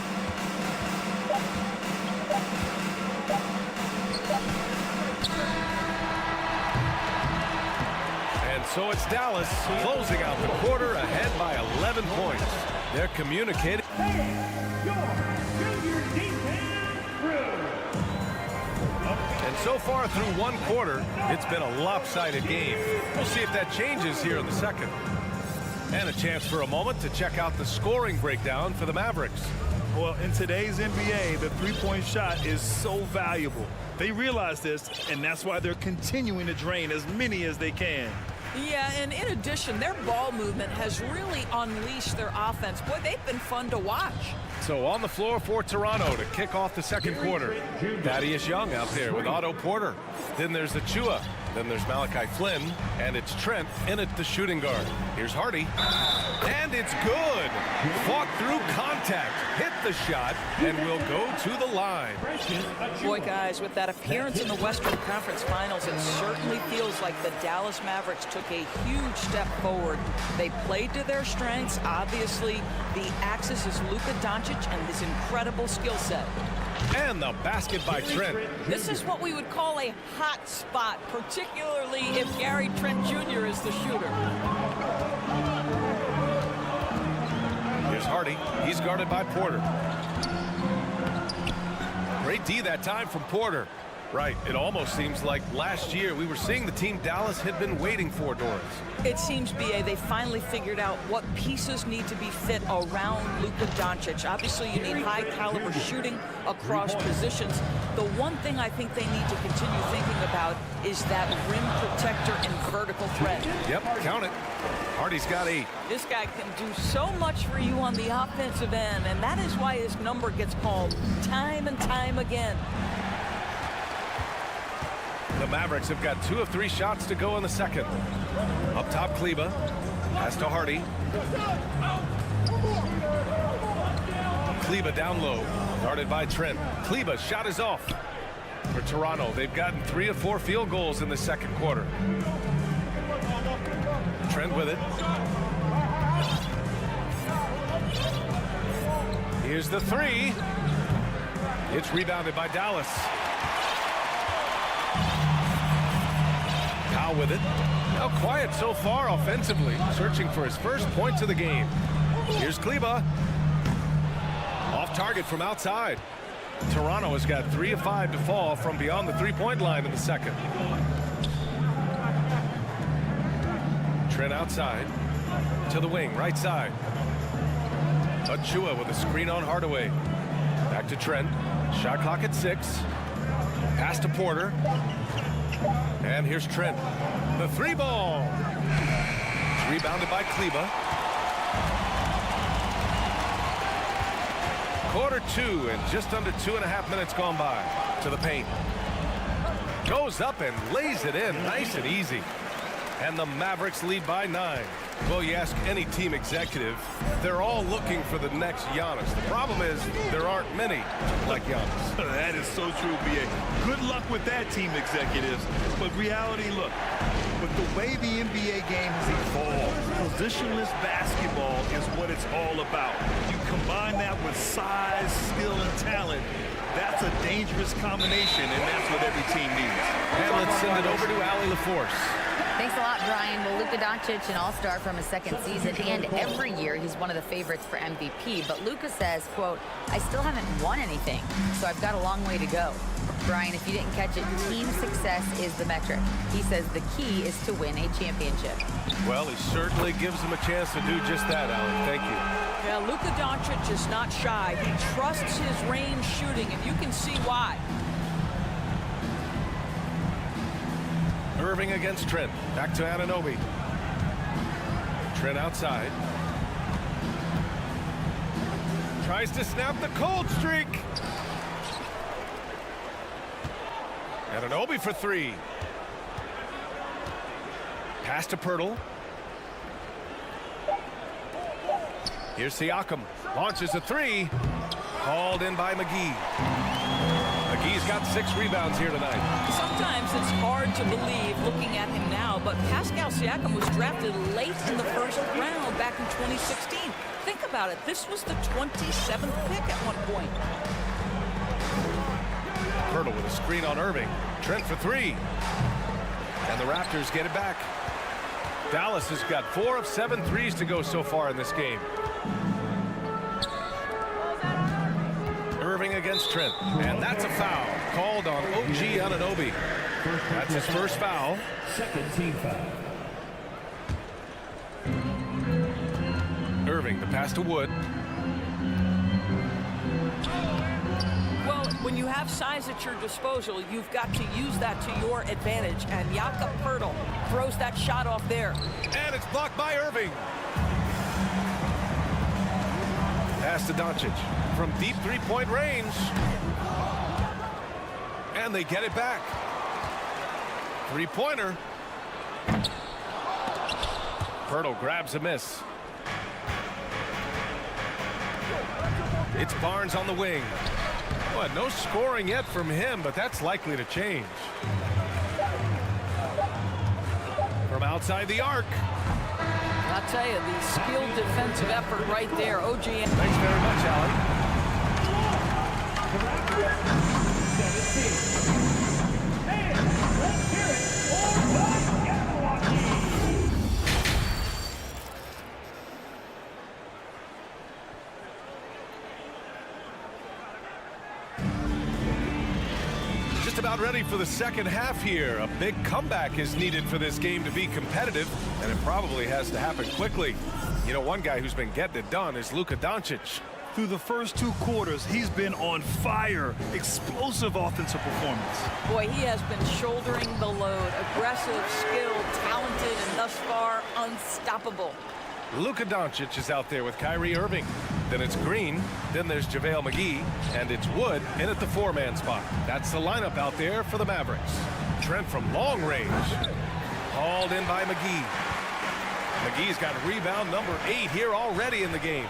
And so it's Dallas closing out the quarter ahead by 11 points. They're communicating. And so far through one quarter, it's been a lopsided game. We'll see if that changes here in the second. And a chance for a moment to check out the scoring breakdown for the Mavericks. Well, in today's NBA, the three-point shot is so valuable. They realize this, and that's why they're continuing to drain as many as they can. Yeah, and in addition, their ball movement has really unleashed their offense. Boy, they've been fun to watch. So on the floor for Toronto to kick off the second quarter. Thaddeus Young out there with Otto Porter. Then there's Achua. Then there's Malachi Flynn. And it's Trent in at the shooting guard. Here's Hardy. And it's good. Fought through contact. Hit the shot. And will go to the line. Boy, guys, with that appearance in the Western Conference Finals, it certainly feels like the Dallas Mavericks took a huge step forward. They played to their strengths. Obviously, the axis is Luka Doncic and his incredible skill set. And the basket by Trent. This is what we would call a hot spot, particularly if Gary Trent Jr. is the shooter. Here's Hardy. He's guarded by Porter. Great D that time from Porter. Right, it almost seems like last year we were seeing the team Dallas had been waiting for, Doris. It seems, B.A., they finally figured out what pieces need to be fit around Luka Doncic. Obviously, you need high-caliber shooting across positions. The one thing I think they need to continue thinking about is that rim protector and vertical threat. Yep, count it. Hardy's got 8. This guy can do so much for you on the offensive end, and that is why his number gets called time and time again. The Mavericks have got 2 of 3 shots to go in the second. Up top, Kleber. Pass to Hardy. Kleber down low. Guarded by Trent. Kleber's shot is off. For Toronto, they've gotten 3 of 4 field goals in the second quarter. Trent with it. Here's the 3. It's rebounded by Dallas. Powell with it. Now quiet so far offensively, searching for his first points of the game. Here's Kleber. Off target from outside. Toronto has got 3 of 5 to fall from beyond the three-point line in the second. Trent outside to the wing, right side. Achua with a screen on Hardaway. Back to Trent. Shot clock at 6. Pass to Porter. And here's Trent. The 3 ball. It's rebounded by Kleber. Quarter 2 and just under 2.5 minutes gone by. To the paint. Goes up and lays it in nice and easy. And the Mavericks lead by 9. Well, you ask any team executive, they're all looking for the next Giannis. The problem is there aren't many like Giannis. That is so true, B.A. Good luck with that, team executives. But reality, look, with the way the NBA game has evolved, positionless basketball is what it's all about. You combine that with size, skill, and talent, that's a dangerous combination, and that's what every team needs. And let's send it over to Allie LaForce. Thanks a lot, Brian. Well, Luka Doncic, an all-star from his second season, and every year he's one of the favorites for MVP. But Luka says, quote, I still haven't won anything, so I've got a long way to go. Brian, if you didn't catch it, team success is the metric. He says the key is to win a championship. Well, he certainly gives him a chance to do just that, Allie. Thank you. Yeah, Luka Doncic is not shy. He trusts his range shooting, and you can see why. Irving against Trent. Back to Anunoby. Trent outside. Tries to snap the cold streak. Anunoby for three. Pass to Pirtle. Here's Siakam. Launches a three. Called in by McGee. McGee's got 6 rebounds here tonight. Sometimes it's hard to believe looking at him now, but Pascal Siakam was drafted late in the first round back in 2016. Think about it. This was the 27th pick at one point. Pirtle with a screen on Irving. Trent for three. And the Raptors get it back. Dallas has got 4 of 7 threes to go so far in this game. Irving against Trent, and that's a foul called on OG Anunoby. That's his first foul. Second team foul. Irving, the pass to Wood. Well, when you have size at your disposal, you've got to use that to your advantage, and Jakob Poeltl throws that shot off there. And it's blocked by Irving. Pass to Doncic from deep three-point range. And they get it back. Three-pointer. Poeltl grabs a miss. It's Barnes on the wing. Well, no scoring yet from him, but that's likely to change. From outside the arc. I'll tell you, the skilled defensive effort right there. OG. Thanks very much, Allie. Let's hear it for Milwaukee. Just about ready for the second half here. A big comeback is needed for this game to be competitive, and it probably has to happen quickly. You know, one guy who's been getting it done is Luka Doncic. Through the first 2 quarters, he's been on fire. Explosive offensive performance. Boy, he has been shouldering the load. Aggressive, skilled, talented, and thus far unstoppable. Luka Doncic is out there with Kyrie Irving. Then it's Green. Then there's JaVale McGee. And it's Wood in at the 4-man spot. That's the lineup out there for the Mavericks. Trent from long range. Hauled in by McGee. McGee's got rebound number 8 here already in the game.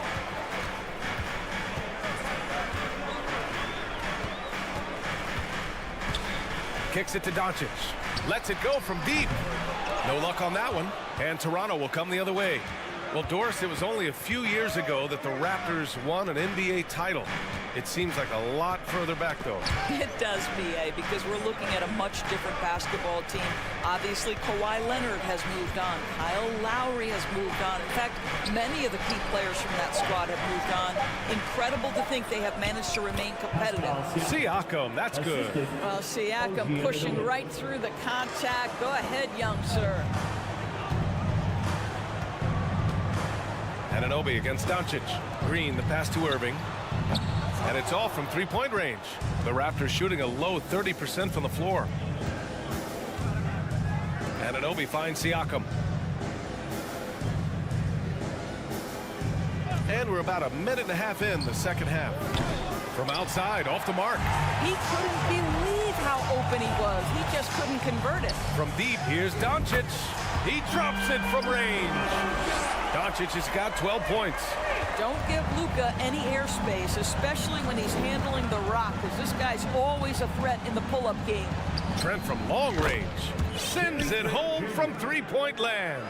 Kicks it to Doncic. Lets it go from deep. No luck on that one. And Toronto will come the other way. Well, Doris, it was only a few years ago that the Raptors won an NBA title. It seems like a lot further back, though. It does, B.A., because we're looking at a much different basketball team. Obviously, Kawhi Leonard has moved on. Kyle Lowry has moved on. In fact, many of the key players from that squad have moved on. Incredible to think they have managed to remain competitive. Siakam, that's good. Well, Siakam pushing right through the contact. Go ahead, young sir. Anunoby against Doncic. Green, the pass to Irving. And it's all from three-point range. The Raptors shooting a low 30% from the floor. Anunoby finds Siakam. And we're about a minute and a half in the second half. From outside, off the mark. He couldn't believe how open he was. He just couldn't convert it. From deep, here's Doncic. He drops it from range. Doncic has got 12 points. Don't give Luka any airspace, especially when he's handling the rock, because this guy's always a threat in the pull-up game. Trent from long range sends it home from three-point land.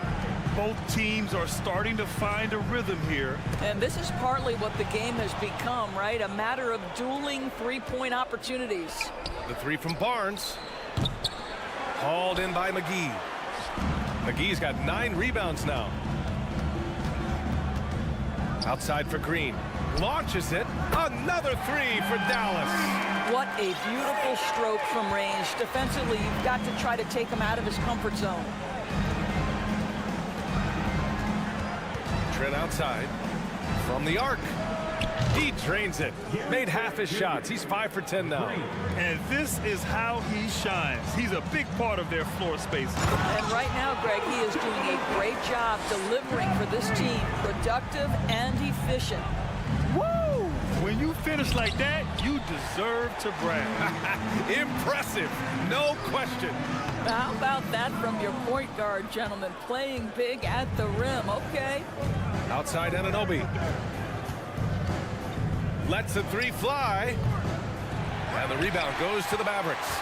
Both teams are starting to find a rhythm here. And this is partly what the game has become, right? A matter of dueling three-point opportunities. The three from Barnes. Hauled in by McGee. McGee's got 9 rebounds now. Outside for Green. Launches it. Another three for Dallas. What a beautiful stroke from range. Defensively, you've got to try to take him out of his comfort zone. Trent outside. From the arc. He drains it. Made half his shots. He's 5 for 10 now. And this is how he shines. He's a big part of their floor space. And right now, Greg, he is doing a great job delivering for this team. Productive and efficient. Woo! When you finish like that, you deserve to brag. Impressive. No question. How about that from your point guard, gentlemen? Playing big at the rim. Okay. Outside Anunoby. Lets the three fly. And the rebound goes to the Mavericks.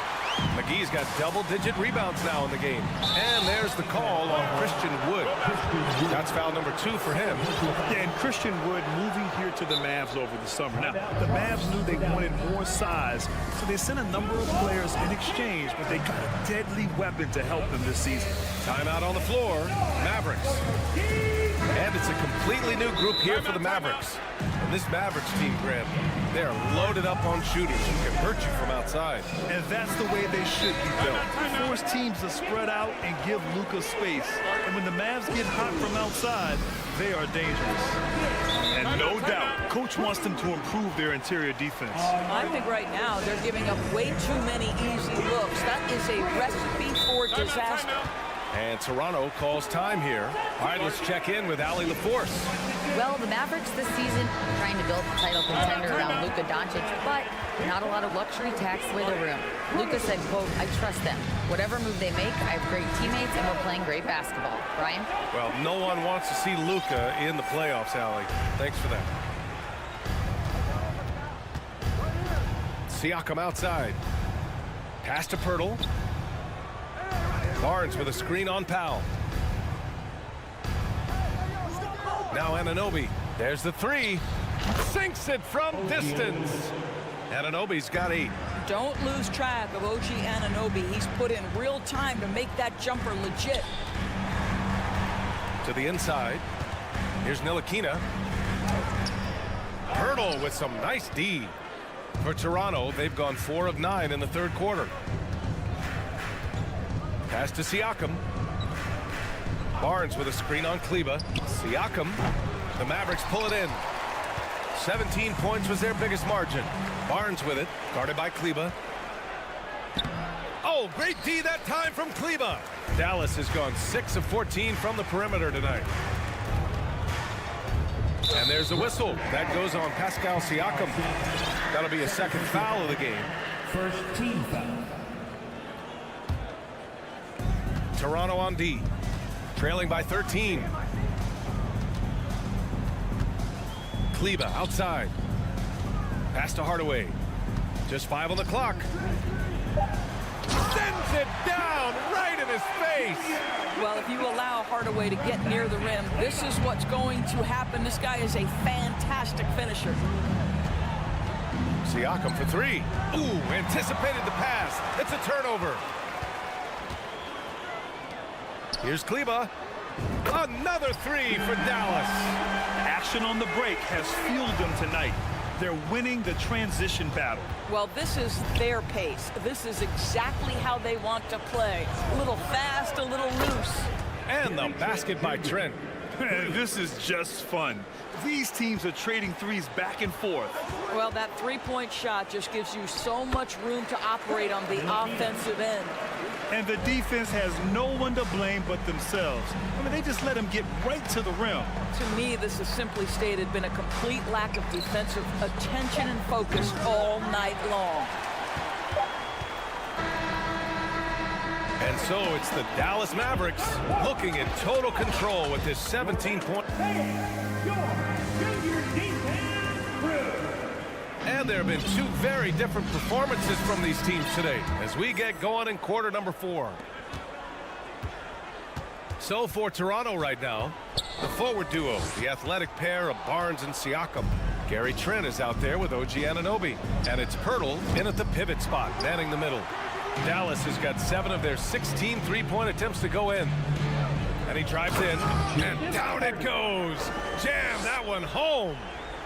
McGee's got double-digit rebounds now in the game. And there's the call on Christian Wood. That's foul number 2 for him. Yeah, and Christian Wood moving here to the Mavs over the summer. Now, the Mavs knew they wanted more size, so they sent a number of players in exchange, but they got a deadly weapon to help them this season. Timeout on the floor. Mavericks. And it's a completely new group here for the Mavericks. And this Mavericks team, Grant, they're loaded up on shooters who can hurt you from outside. And that's the way they should be built. Force teams to spread out and give Luka space. And when the Mavs get hot from outside, they are dangerous. And no doubt, Coach wants them to improve their interior defense. I think right now they're giving up way too many easy looks. That is a recipe for disaster. And Toronto calls time here. All right, let's check in with Allie LaForce. Well, the Mavericks this season trying to build a title contender around Luka Doncic, but not a lot of luxury tax with the room. Luka said, quote, I trust them. Whatever move they make, I have great teammates and we're playing great basketball. Brian? Well, no one wants to see Luka in the playoffs, Allie. Thanks for that. Siakam outside. Pass to Pirtle. Barnes with a screen on Powell. Now Anunoby. There's the three. Sinks it from distance. Anunoby's got 8. Don't lose track of OG Anunoby. He's put in real time to make that jumper legit. To the inside. Here's Ntilikina. Pirtle with some nice D. For Toronto, they've gone 4 of 9 in the third quarter. Pass to Siakam. Barnes with a screen on Kleba. Siakam. The Mavericks pull it in. 17 points was their biggest margin. Barnes with it. Guarded by Kleba. Oh, great D that time from Kleba. Dallas has gone 6 of 14 from the perimeter tonight. And there's a whistle. That goes on Pascal Siakam. That'll be a second foul of the game. First team foul. Toronto on D, trailing by 13. Kleba outside. Pass to Hardaway. Just 5 on the clock. Sends it down right in his face. Well, if you allow Hardaway to get near the rim, this is what's going to happen. This guy is a fantastic finisher. Siakam for 3. Ooh, anticipated the pass. It's a turnover. Here's Kleba. Another 3 for Dallas. Action on the break has fueled them tonight. They're winning the transition battle. Well, this is their pace. This is exactly how they want to play. A little fast, a little loose. And the basket by Trent. This is just fun. These teams are trading threes back and forth. Well, that three-point shot just gives you so much room to operate on the offensive end. And the defense has no one to blame but themselves. I mean, they just let them get right to the rim. To me, this has simply stated been a complete lack of defensive attention and focus all night long. And so it's the Dallas Mavericks looking in total control with this 17-point. And there have been two very different performances from these teams today as we get going in quarter number 4. So for Toronto right now, the forward duo, the athletic pair of Barnes and Siakam. Gary Trent is out there with OG Anunoby. And it's Pirtle in at the pivot spot, manning the middle. Dallas has got 7 of their 16 three-point attempts to go in. And he drives in, and down it goes. Jam that one home.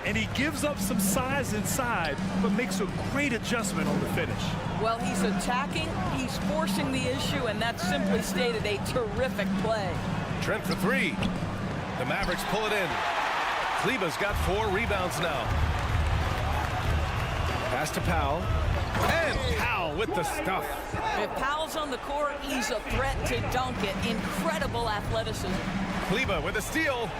And he gives up some size inside, but makes a great adjustment on the finish. Well, he's attacking, he's forcing the issue, and that's simply stated a terrific play. Trent for 3. The Mavericks pull it in. Kleba's got 4 rebounds now. Pass to Powell. And Powell with the stuff. If Powell's on the court, he's a threat to dunk it. Incredible athleticism. Kleba with a steal.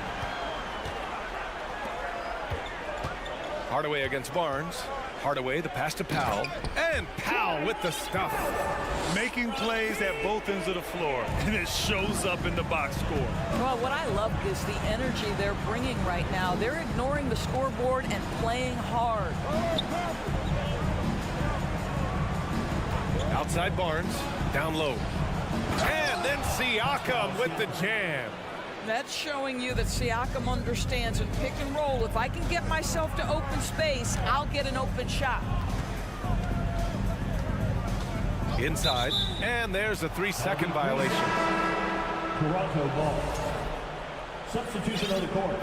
Hardaway against Barnes. Hardaway, the pass to Powell. And Powell with the stuff. Making plays at both ends of the floor, and it shows up in the box score. Well, what I love is the energy they're bringing right now. They're ignoring the scoreboard and playing hard. Outside Barnes, down low. And then Siakam with the jam. That's showing you that Siakam understands in pick and roll. If I can get myself to open space, I'll get an open shot. Inside, and there's a 3-second violation. Toronto ball. Substitution on the court.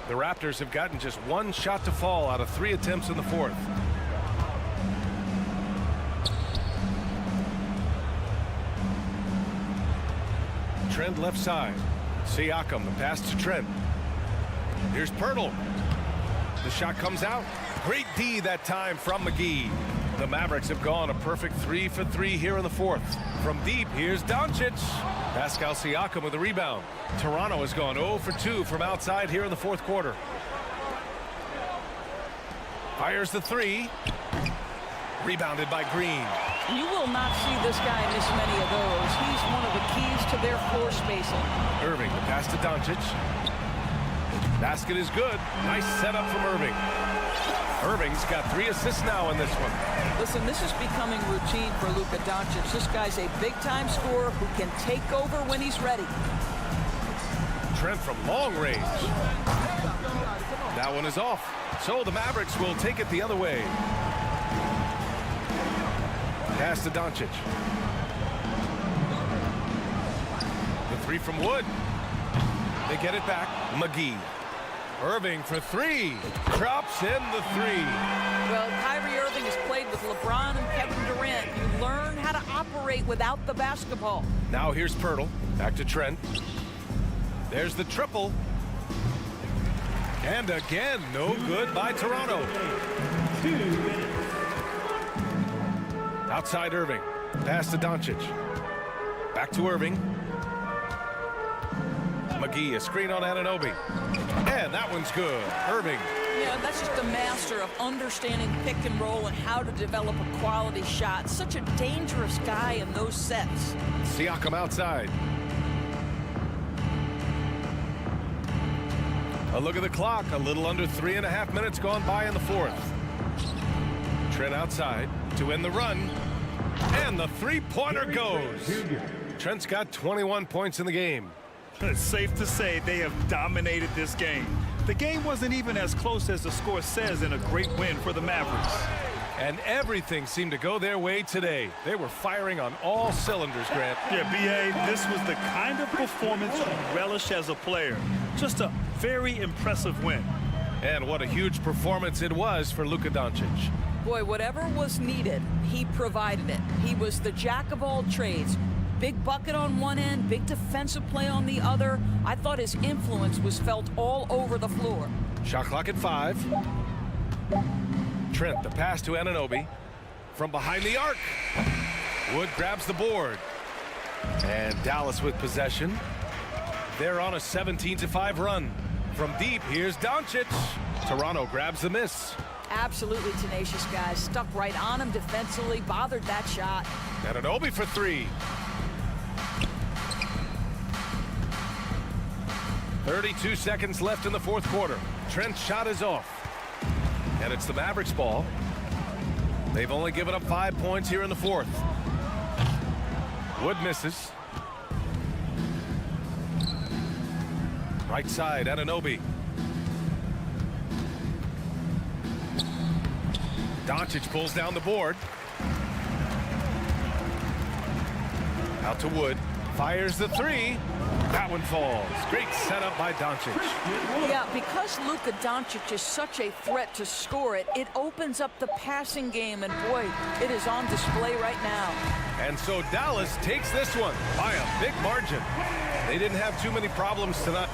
The Raptors have gotten just 1 shot to fall out of 3 attempts in the 4th. Trent left side. Siakam, the pass to Trent. Here's Pirtle. The shot comes out. Great D that time from McGee. The Mavericks have gone a perfect 3 for 3 here in the 4th. From deep, here's Doncic. Pascal Siakam with a rebound. Toronto has gone 0 for 2 from outside here in the 4th quarter. Fires the 3. Rebounded by Green. You will not see this guy miss many of those. He's one of the keys to their floor spacing. Irving, the pass to Doncic. Basket is good. Nice setup from Irving. Irving's got 3 assists now in this one. Listen, this is becoming routine for Luka Doncic. This guy's a big-time scorer who can take over when he's ready. Trent from long range. That one is off. So the Mavericks will take it the other way. Pass to Doncic. The 3 from Wood. They get it back. McGee. Irving for 3. Drops in the 3. Well, Kyrie Irving has played with LeBron and Kevin Durant. You learn how to operate without the basketball. Now here's Pirtle. Back to Trent. There's the triple. And again, no good by Toronto. 2 minutes. Outside Irving. Pass to Doncic. Back to Irving. McGee, a screen on Anunoby. And that one's good. Irving. Yeah, that's just a master of understanding pick and roll and how to develop a quality shot. Such a dangerous guy in those sets. Siakam outside. A look at the clock. A little under 3.5 minutes gone by in the 4th. Trent outside to end the run. And the 3-pointer goes. Trent's got 21 points in the game. It's safe to say they have dominated this game. The game wasn't even as close as the score says in a great win for the Mavericks. And everything seemed to go their way today. They were firing on all cylinders, Grant. Yeah, B.A., this was the kind of performance you relish as a player. Just a very impressive win. And what a huge performance it was for Luka Doncic. Boy, whatever was needed, he provided it. He was the jack of all trades. Big bucket on one end, big defensive play on the other. I thought his influence was felt all over the floor. Shot clock at 5. Trent, the pass to Anunoby. From behind the arc. Wood grabs the board. And Dallas with possession. They're on a 17-5 run. From deep, here's Doncic. Toronto grabs the miss. Absolutely tenacious guys. Stuck right on him defensively, bothered that shot. Anunoby for three. 32 seconds left in the fourth quarter. Trent's shot is off. And it's the Mavericks ball. They've only given up 5 points here in the fourth. Wood misses. Right side, Anunoby. Doncic pulls down the board. Out to Wood. Fires the three. That one falls. Great setup by Doncic. Yeah, because Luka Doncic is such a threat to score it, it opens up the passing game, and boy, it is on display right now. And so Dallas takes this one by a big margin. They didn't have too many problems tonight.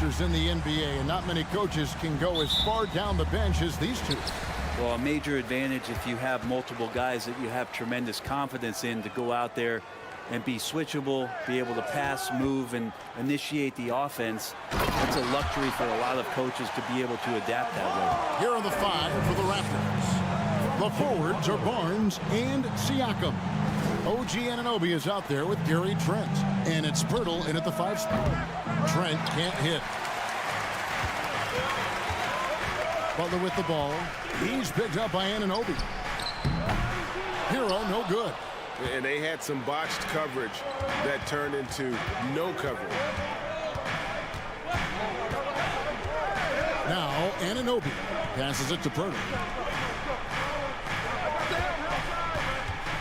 youngsters in the NBA, and not many coaches can go as far down the bench as these two. Well, a major advantage if you have multiple guys that you have tremendous confidence in to go out there and be switchable, be able to pass, move, and initiate the offense. It's a luxury for a lot of coaches to be able to adapt that way. Here are the 5 for the Raptors. The forwards are Barnes and Siakam. OG Anunoby is out there with Gary Trent. And it's Pirtle in at the 5 spot. Trent can't hit. Butler with the ball. He's picked up by Anunoby. Hero, no good. And they had some botched coverage that turned into no coverage. Now Anunoby passes it to Pirtle.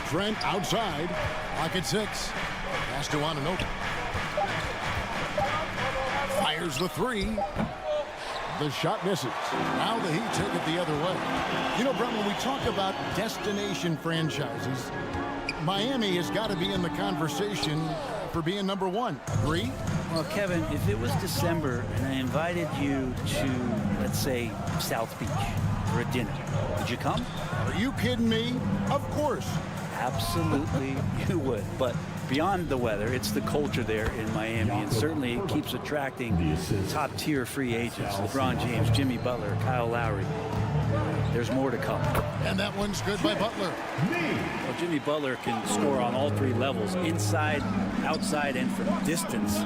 Trent outside. Pocket 6. Pass to Anunoby. Fires the 3. The shot misses. Now the Heat take it the other way. You know, Brett, when we talk about destination franchises, Miami has got to be in the conversation for being number 1. Agree? Well, Kevin, if it was December and I invited you to, let's say, South Beach for a dinner, would you come? Are you kidding me? Of course. Absolutely, you would. But beyond the weather, it's the culture there in Miami, and certainly it keeps attracting top-tier free agents. LeBron James, Jimmy Butler, Kyle Lowry. There's more to come. And that one's good by Butler. Well, Jimmy Butler can score on all 3 levels, inside, outside, and from distance.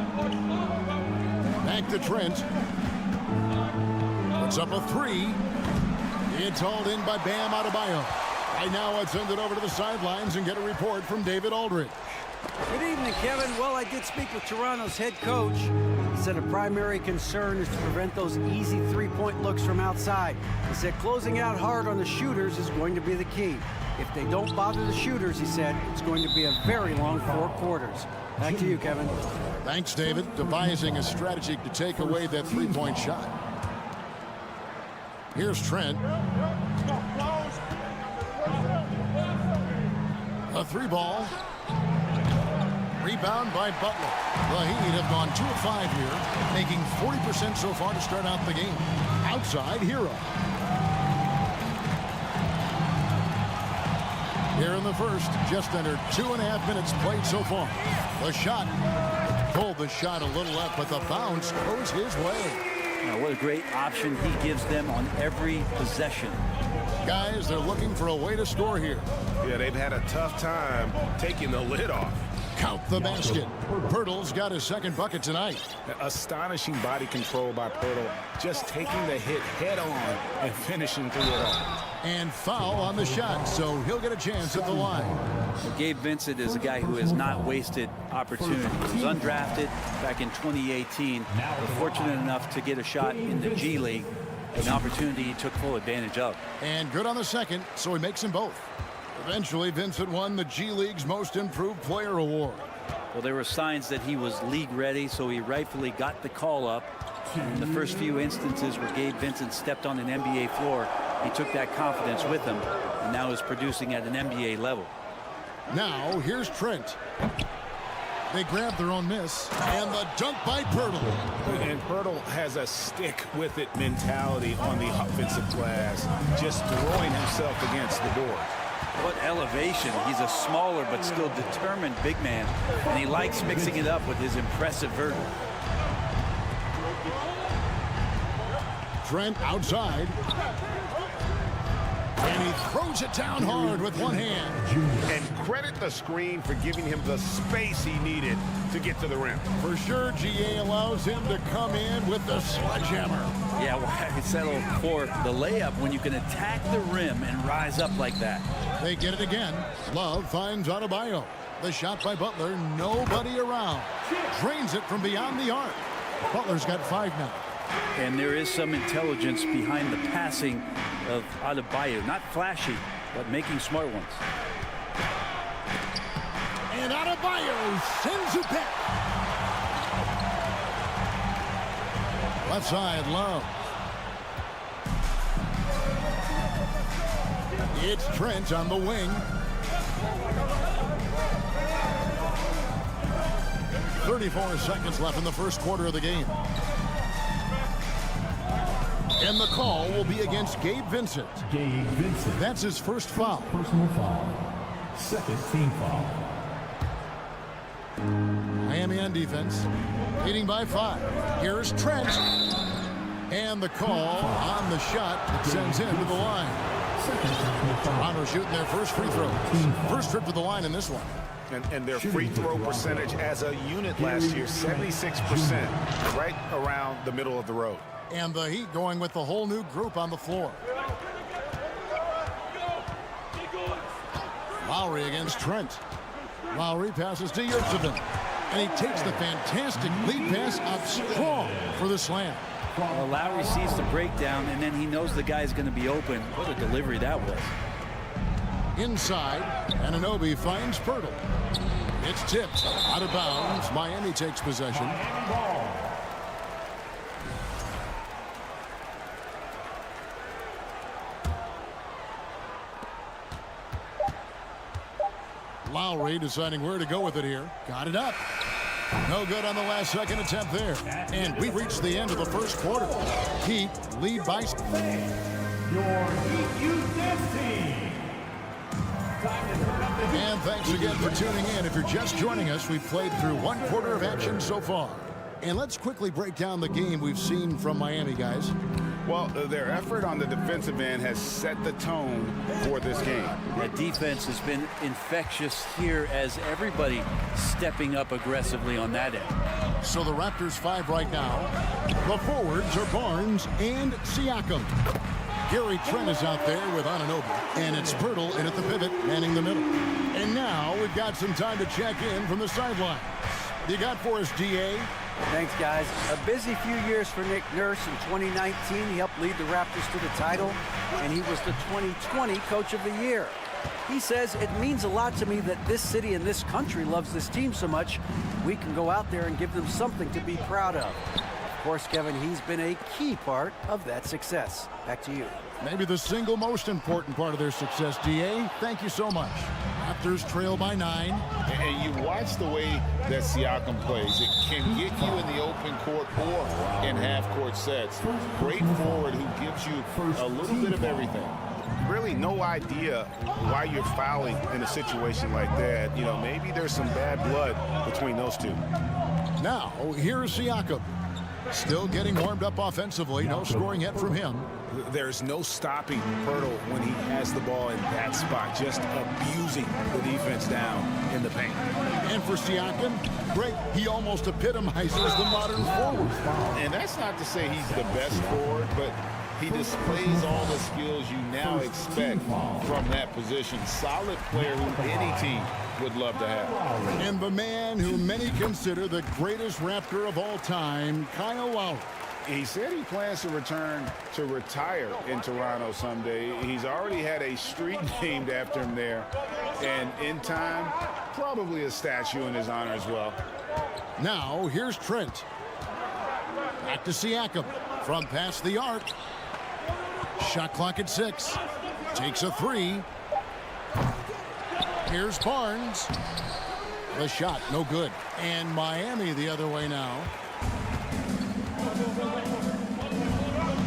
Back to Trent. Puts up a 3. It's hauled in by Bam Adebayo. Right now, let's send it over to the sidelines and get a report from David Aldridge. Good evening, Kevin. Well, I did speak with Toronto's head coach. He said a primary concern is to prevent those easy 3-point looks from outside. He said closing out hard on the shooters is going to be the key. If they don't bother the shooters, he said, it's going to be a very long 4 quarters. Back to you, Kevin. Thanks, David. Devising a strategy to take away that 3-point shot. Here's Trent. A 3 ball. Rebound by Butler. The Heat have gone 2 of 5 here, making 40% so far to start out the game. Outside, Hero. Here in the first, just under 2.5 minutes played so far. The shot. Pulled the shot a little up, but the bounce goes his way. Now, what a great option he gives them on every possession. Guys, they're looking for a way to score here. Yeah, they've had a tough time taking the lid off. Count the basket. Pirtle's got his 2nd bucket tonight. Astonishing body control by Pirtle, just taking the hit head on and finishing through it all. And foul on the shot, so he'll get a chance at the line. Well, Gabe Vincent is a guy who has not wasted opportunity. He was undrafted back in 2018, but fortunate enough to get a shot in the G League, an opportunity he took full advantage of. And good on the 2nd, so he makes them both. Eventually, Vincent won the G League's Most Improved Player Award. Well, there were signs that he was league ready, so he rightfully got the call up. In the first few instances where Gabe Vincent stepped on an NBA floor, he took that confidence with him and now is producing at an NBA level. Now, here's Trent. They grab their own miss, and the dunk by Pirtle. And Pirtle has a stick-with-it mentality on the offensive glass, just throwing himself against the door. What elevation. He's a smaller but still determined big man, and he likes mixing it up with his impressive vert. Trent outside. And he throws it down hard with one hand. And credit the screen for giving him the space he needed to get to the rim. For sure, GA allows him to come in with the sledgehammer. Yeah, why settle for the layup when you can attack the rim and rise up like that? They get it again. Love finds Adebayo. The shot by Butler, nobody around. Drains it from beyond the arc. Butler's got 5 now. And there is some intelligence behind the passing of Adebayo. Not flashy, but making smart ones. And Adebayo sends it back. Left side, Love. It's Trent on the wing. 34 seconds left in the first quarter of the game. And the call will be against Gabe Vincent. Gabe Vincent. That's his first foul. Personal foul. Second team foul. Miami on defense, leading by 5. Here's Trent. And the call on the shot that sends him to the line. Toronto shooting their first free throw. First trip to the line in this one. And their free throw percentage as a unit last year, 76%, right around the middle of the road. And the Heat going with the whole new group on the floor. Lowry against Trent. Lowry passes to Yurtseven. And he takes the fantastic lead pass up strong for the slam. Well, Lowry sees the breakdown, and then he knows the guy's going to be open. What a delivery that was. Inside, Anunoby finds Pirtle. It's tipped out of bounds. Miami takes possession. Lowry deciding where to go with it here. Got it up. No good on the last second attempt there. And we've reached the end of the first quarter. Heat lead by... Your Heat Youth Dance Team. And thanks again for tuning in. If you're just joining us, we've played through one quarter of action so far. And let's quickly break down the game we've seen from Miami, guys. Well, their effort on the defensive end has set the tone for this game. The defense has been infectious here as everybody stepping up aggressively on that end. So the Raptors 5 right now. The forwards are Barnes and Siakam. Gary Trent is out there with Anunoby. And it's Pirtle in at the pivot, manning the middle. And now we've got some time to check in from the sideline. You got for us, DA? Thanks, guys. A busy few years for Nick Nurse. In 2019, he helped lead the Raptors to the title, and he was the 2020 Coach of the Year. He says, it means a lot to me that this city and this country loves this team so much, we can go out there and give them something to be proud of. Of course, Kevin, he's been a key part of that success. Back to you. Maybe the single most important part of their success, DA. Thank you so much. Raptors trail by 9. And you watch the way that Siakam plays. It can get you in the open court or in half-court sets. Great forward who gives you a little bit of everything. Really no idea why you're fouling in a situation like that. You know, maybe there's some bad blood between those two. Now, here's Siakam. Still getting warmed up offensively. No scoring yet from him. There's no stopping Pirtle when he has the ball in that spot, just abusing the defense down in the paint. And for Siakam, great, he almost epitomizes the modern forward. And that's not to say he's the best forward, but he displays all the skills you now expect from that position. Solid player who any team would love to have. And the man who many consider the greatest Raptor of all time, Kyle Lowry. He said he plans to return to retire in Toronto someday. He's already had a street named after him there. And in time, probably a statue in his honor as well. Now, here's Trent. Back to Siakam from past the arc. Shot clock at 6. Takes a 3. Here's Barnes. The shot, no good. And Miami the other way now.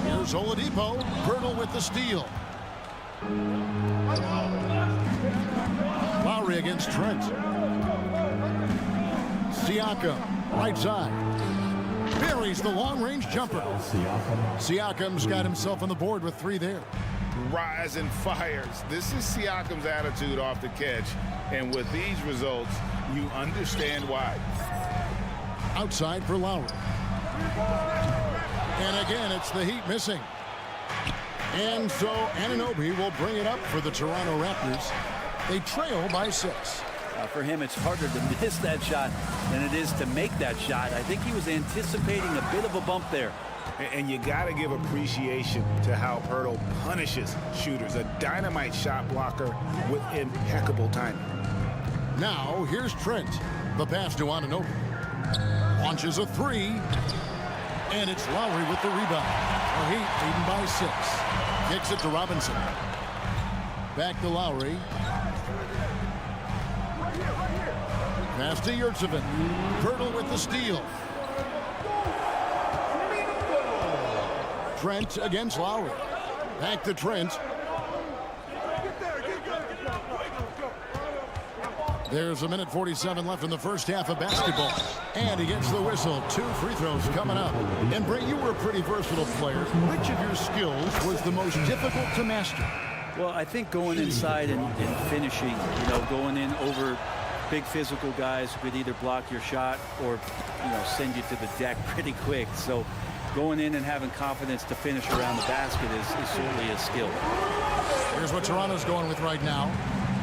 Here's Oladipo. Pirtle with the steal. Lowry against Trent. Siakam, right side. Buries the long-range jumper. Siakam's got himself on the board with 3 there. Rise and fires. This is Siakam's attitude off the catch. And with these results, you understand why. Outside for Lowry. And again, it's the Heat missing. And so Anunoby will bring it up for the Toronto Raptors. They trail by 6. For him, it's harder to miss that shot than it is to make that shot. I think he was anticipating a bit of a bump there. And you got to give appreciation to how Pirtle punishes shooters. A dynamite shot blocker with impeccable timing. Now, here's Trent. The pass to Anunoby. Launches a 3. And it's Lowry with the rebound. The Heat leading by 6. Kicks it to Robinson. Back to Lowry. Pass to Yurtseven. Pirtle with the steal. Trent against Lowry. Back to Trent. There's a minute 47 left in the first half of basketball. And he gets the whistle. 2 free throws coming up. And Brett, you were a pretty versatile player. Which of your skills was the most difficult to master? Well, I think going inside and finishing, going in over big physical guys who could either block your shot or, send you to the deck pretty quick. So going in and having confidence to finish around the basket is certainly a skill. Here's what Toronto's going with right now.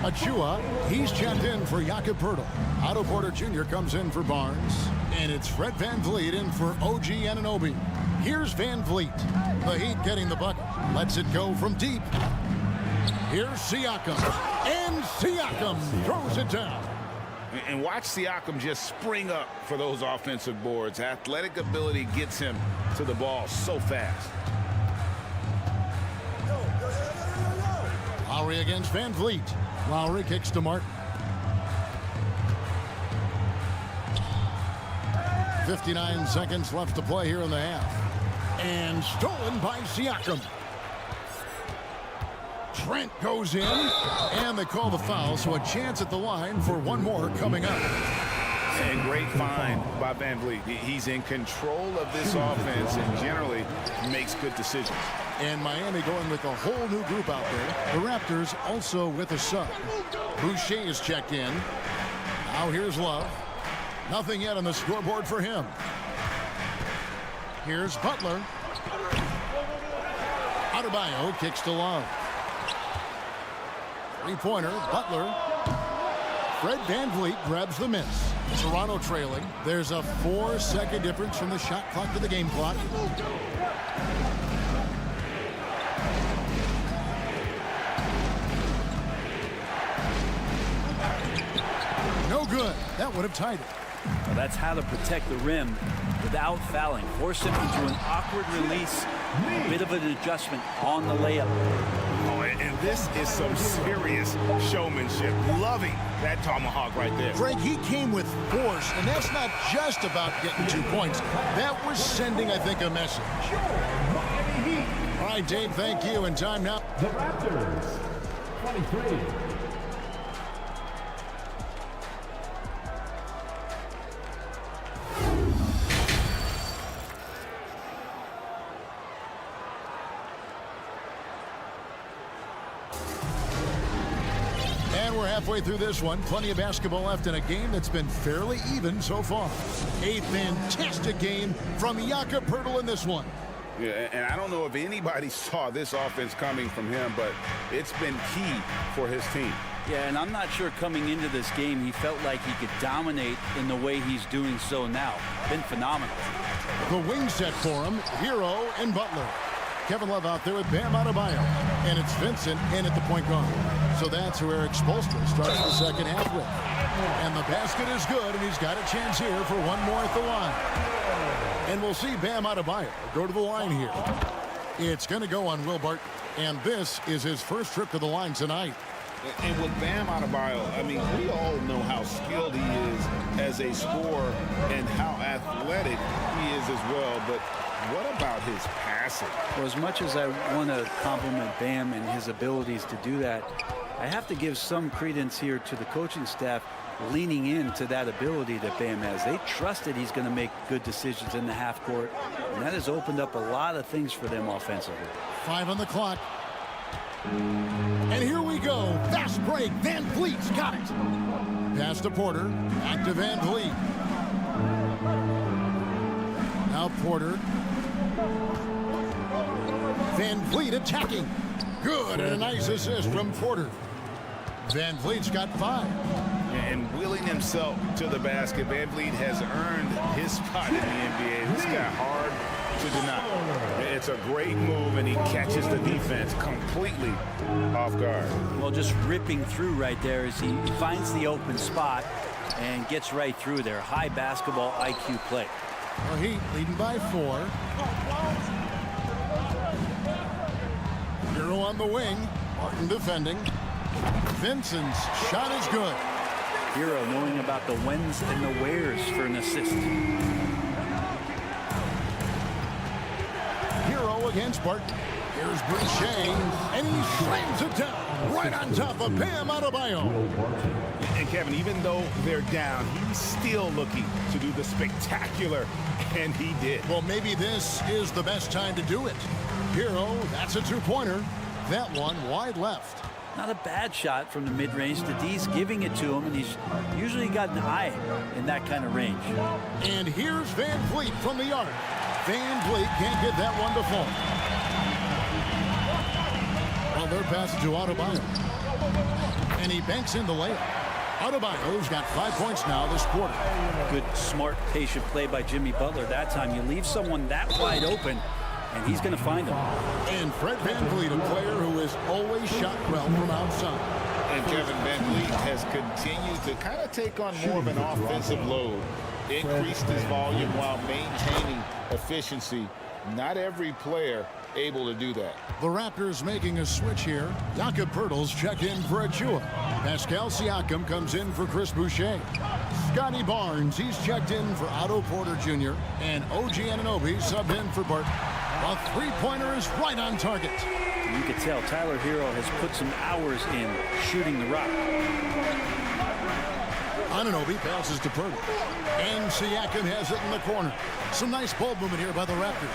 Achua, he's checked in for Jakob Poeltl. Otto Porter Jr. comes in for Barnes. And it's Fred VanVleet in for OG Anunoby. Here's VanVleet. The Heat getting the bucket. Lets it go from deep. Here's Siakam. And Siakam throws it down. And watch Siakam just spring up for those offensive boards. Athletic ability gets him to the ball so fast. Lowry against VanVleet. Lowry kicks to Martin. 59 seconds left to play here in the half. And stolen by Siakam. Trent goes in, and they call the foul, so a chance at the line for one more coming up. And great find by VanVleet. He's in control of this offense and generally makes good decisions. And Miami going with a whole new group out there. The Raptors also with a sub. Boucher is checked in. Now here's Love. Nothing yet on the scoreboard for him. Here's Butler. Adebayo kicks to Love. Three-pointer, Butler. Fred VanVleet grabs the miss. Toronto trailing. There's a 4-second difference from the shot clock to the game clock. No good. That would have tied it. Well, that's how to protect the rim without fouling. Force him into an awkward release. A bit of an adjustment on the layup. Oh, and this is some serious showmanship. Loving that tomahawk right there. Greg, he came with force, and that's not just about getting 2 points. That was sending, I think, a message. All right, Dave, thank you. And time now. The Raptors, 23. Halfway through this one, plenty of basketball left in a game that's been fairly even so far. A fantastic game from Jakob Poeltl in this one. Yeah, and I don't know if anybody saw this offense coming from him, but it's been key for his team. Yeah, and I'm not sure coming into this game he felt like he could dominate in the way he's doing so now. Been phenomenal. The wing set for him, Hero and Butler. Kevin Love out there with Bam Adebayo. And it's Vincent in at the point guard. So that's who Eric Spoelstra starts the second half with. And the basket is good, and he's got a chance here for one more at the line. And we'll see Bam Adebayo go to the line here. It's going to go on Will Barton. And this is his first trip to the line tonight. And with Bam Adebayo, I mean, we all know how skilled he is as a scorer and how athletic he is as well. But what about his passing? Well, as much as I want to compliment Bam and his abilities to do that, I have to give some credence here to the coaching staff leaning into that ability that Bam has. They trusted he's going to make good decisions in the half court, and that has opened up a lot of things for them offensively. 5 on the clock. And here we go. Fast break. VanVleet's got it. Pass to Porter. Back to VanVleet. Now Porter. VanVleet attacking. Good, and a nice assist from Porter. VanVleet's got 5. And wheeling himself to the basket, VanVleet has earned his spot in the NBA. This guy hard to deny. It's a great move, and he catches the defense completely off guard. Well, just ripping through right there as he finds the open spot and gets right through there. High basketball IQ play. Well, Heat leading by 4. Hero on the wing. Martin defending. Vincent's shot is good. Hero knowing about the whens and the wheres for an assist. Hero against Barton. Here's Boucher, and he slams it down right on top of Bam Adebayo. And Kevin, even though they're down, he's still looking to do the spectacular, and he did. Well, maybe this is the best time to do it. Hero, that's a two-pointer. That one wide left. Not a bad shot from the mid-range. The D's giving it to him, and he's usually got an eye in that kind of range. And here's Van Vliet from the arc. Van Vliet can't get that one to fall. Well, they're passing to Adebayo. And he banks in the layup. Adebayo's got 5 points now this quarter. Good, smart, patient play by Jimmy Butler. That time you leave someone that wide open, and he's going to find him. And Fred Van Vliet, a player who has always shot well from outside. And Kevin, Van Vliet has continued to kind of take on more of an offensive load. Increased his volume while maintaining efficiency. Not every player able to do that. The Raptors making a switch here. Jakob Poeltl's check in for Achua. Pascal Siakam comes in for Chris Boucher. Scotty Barnes, he's checked in for Otto Porter Jr. And OG Anunoby subbed in for Barton. A three-pointer is right on target. You can tell Tyler Hero has put some hours in shooting the rock. Anunoby passes to Poeltl. And Siakam has it in the corner. Some nice ball movement here by the Raptors.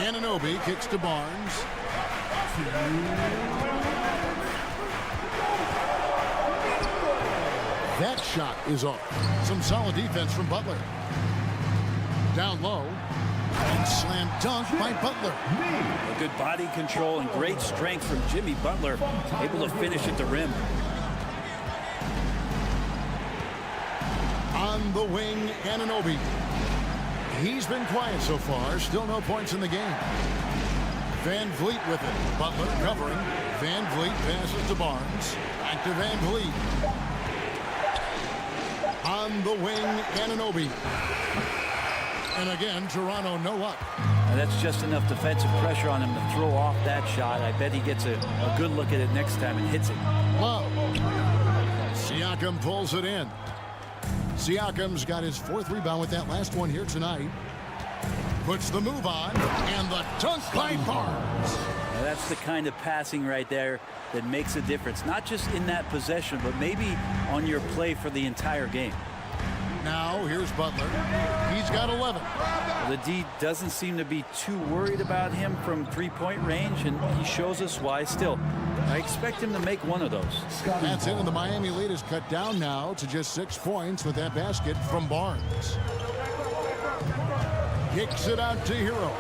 Anunoby kicks to Barnes. That shot is off. Some solid defense from Butler. Down low. And slam dunk by Butler. A good body control and great strength from Jimmy Butler. Able to finish at the rim. On the wing, Anunoby. He's been quiet so far. Still no points in the game. Van Vliet with it. Butler covering. Van Vliet passes to Barnes. Back to Van Vliet. On the wing, Anunoby. And again, Toronto no luck. And that's just enough defensive pressure on him to throw off that shot. I bet he gets a good look at it next time and hits it. Low. Siakam pulls it in. Siakam's got his fourth rebound with that last one here tonight. Puts the move on, and the dunk by Barnes. Now that's the kind of passing right there that makes a difference. Not just in that possession, but maybe on your play for the entire game. Now, here's Butler. He's got 11. The D doesn't seem to be too worried about him from three-point range, and he shows us why still. I expect him to make one of those. That's it, and the Miami lead is cut down now to just 6 points with that basket from Barnes. Kicks it out to Hero.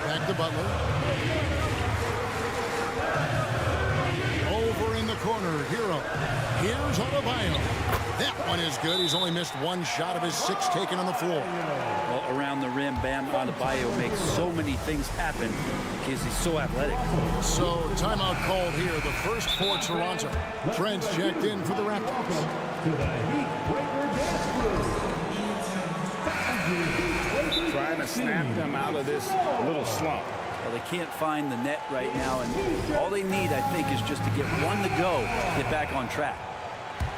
Back to Butler. Over in the corner, Hero. Here's Adebayo. That one is good. He's only missed one shot of his 6 taken on the floor. Well, around the rim, Bam Adebayo makes so many things happen because he's so athletic. So, timeout called here. The first for Toronto. Trent's checked in for the Raptors. Trying to snap them out of this little slump. Well, they can't find the net right now, and all they need, I think, is just to get one to go, get back on track.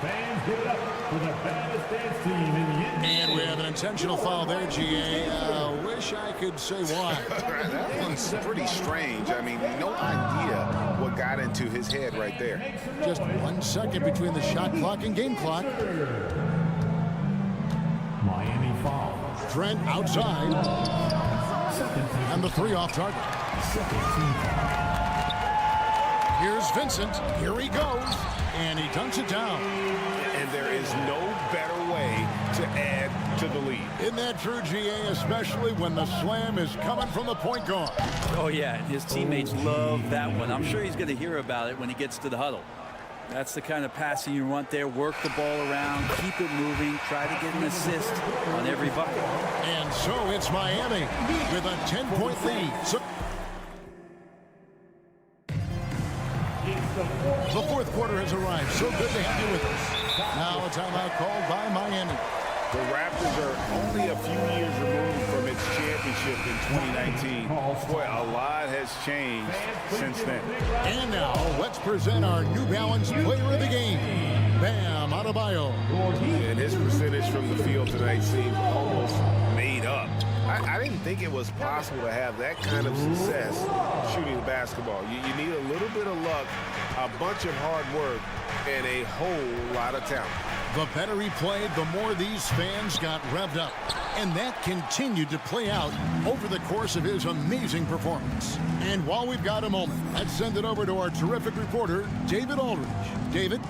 Fans, give it up for the baddest dance team in the NBA. And we have an intentional foul there, GA. Wish I could say why. That one's pretty strange. I mean, no idea what got into his head right there. Just 1 second between the shot clock and game clock. Miami foul. Trent outside. And the 3 off target. Here's Vincent. Here he goes. And he dunks it down. And there is no better way to add to the lead. Isn't that true, GA? Especially when the slam is coming from the point guard. Oh, yeah. His teammates love that one. I'm sure he's going to hear about it when he gets to the huddle. That's the kind of passing you want there. Work the ball around, keep it moving, try to get an assist on every bucket. And so it's Miami with a 10-point lead. So the fourth quarter has arrived. So good to have you with us. Now a timeout called by Miami. The Raptors are only a few years removed from its championship in 2019. Boy, a lot has changed since then. And now let's present our New Balance player of the game, Bam Adebayo. And his percentage from the field tonight seems almost made up. I didn't think it was possible to have that kind of success shooting the basketball. You need a little bit of luck, a bunch of hard work, and a whole lot of talent. The better he played, the more these fans got revved up. And that continued to play out over the course of his amazing performance. And while we've got a moment, let's send it over to our terrific reporter, David Aldridge. David?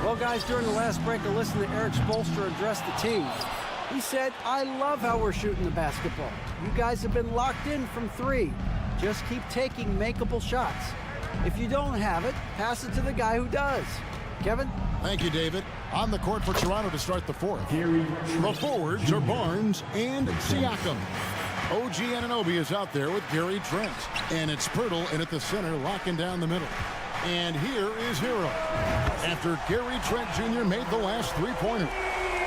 Well, guys, during the last break, I listened to Eric Spoelstra address the team. He said, I love how we're shooting the basketball. You guys have been locked in from 3. Just keep taking makeable shots. If you don't have it, pass it to the guy who does. Kevin? Thank you, David. On the court for Toronto to start the fourth. The forwards are Barnes and Siakam. OG Anunoby is out there with Gary Trent. And it's Pirtle in at the center, locking down the middle. And here is Hero. After Gary Trent Jr. made the last three-pointer.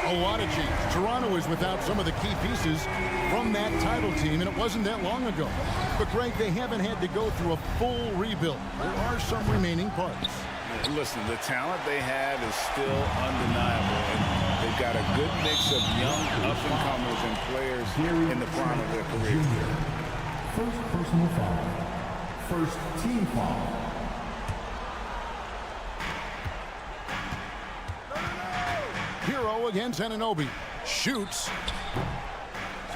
A lot of change. Toronto is without some of the key pieces from that title team, and it wasn't that long ago. But, Greg, they haven't had to go through a full rebuild. There are some remaining parts. Listen, the talent they have is still undeniable. And they've got a good mix of young up-and-comers and players in the prime of their careers. First personal foul. First team foul. Hero against Anunoby. Shoots.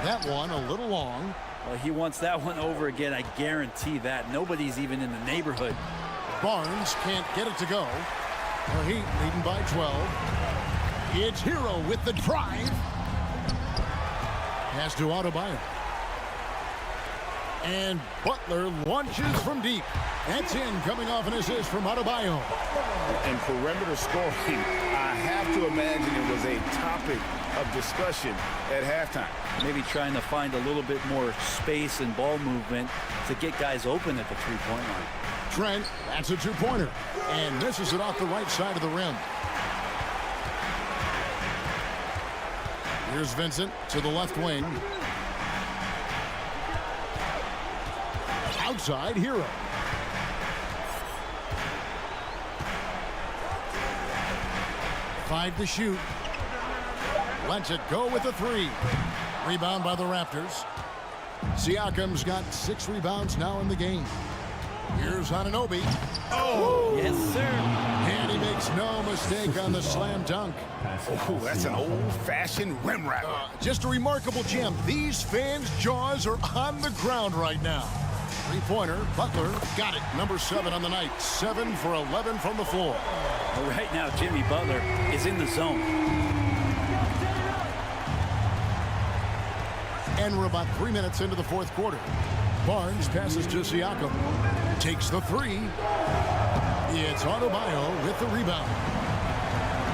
That one a little long. Well, he wants that one over again. I guarantee that. Nobody's even in the neighborhood. Barnes can't get it to go. The Heat leading by 12. It's Hero with the drive. Pass to Adebayo. And Butler launches from deep. That's in, coming off an assist from Adebayo. And perimeter scoring, I have to imagine it was a topic of discussion at halftime. Maybe trying to find a little bit more space and ball movement to get guys open at the three-point line. Trent, that's a two-pointer, and misses it off the right side of the rim. Here's Vincent to the left wing. Outside, Hero. Five to shoot. Lets it go with a 3. Rebound by the Raptors. Siakam's got 6 rebounds now in the game. Here's Anunoby. Oh! Yes, sir. And he makes no mistake on the slam dunk. Oh, that's an old-fashioned rim wrap. Just a remarkable gem. These fans' jaws are on the ground right now. Three-pointer. Butler got it. Number 7 on the night. 7 for 11 from the floor. Well, right now, Jimmy Butler is in the zone. And we're about 3 minutes into the fourth quarter. Barnes passes to Siakam. Takes the 3. It's Adebayo with the rebound.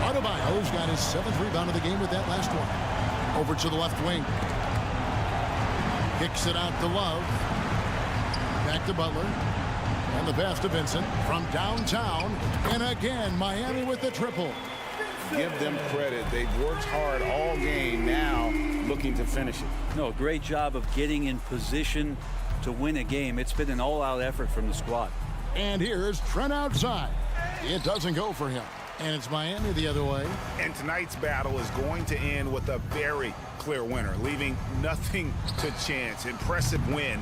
Adebayo's got his 7th rebound of the game with that last one. Over to the left wing. Kicks it out to Love. Back to Butler. And the pass to Vincent from downtown. And again, Miami with the triple. Give them credit. They've worked hard all game, now looking to finish it. No, great job of getting in position to win a game. It's been an all-out effort from the squad. And here's Trent outside. It doesn't go for him. And it's Miami the other way. And tonight's battle is going to end with a very clear winner, leaving nothing to chance. Impressive win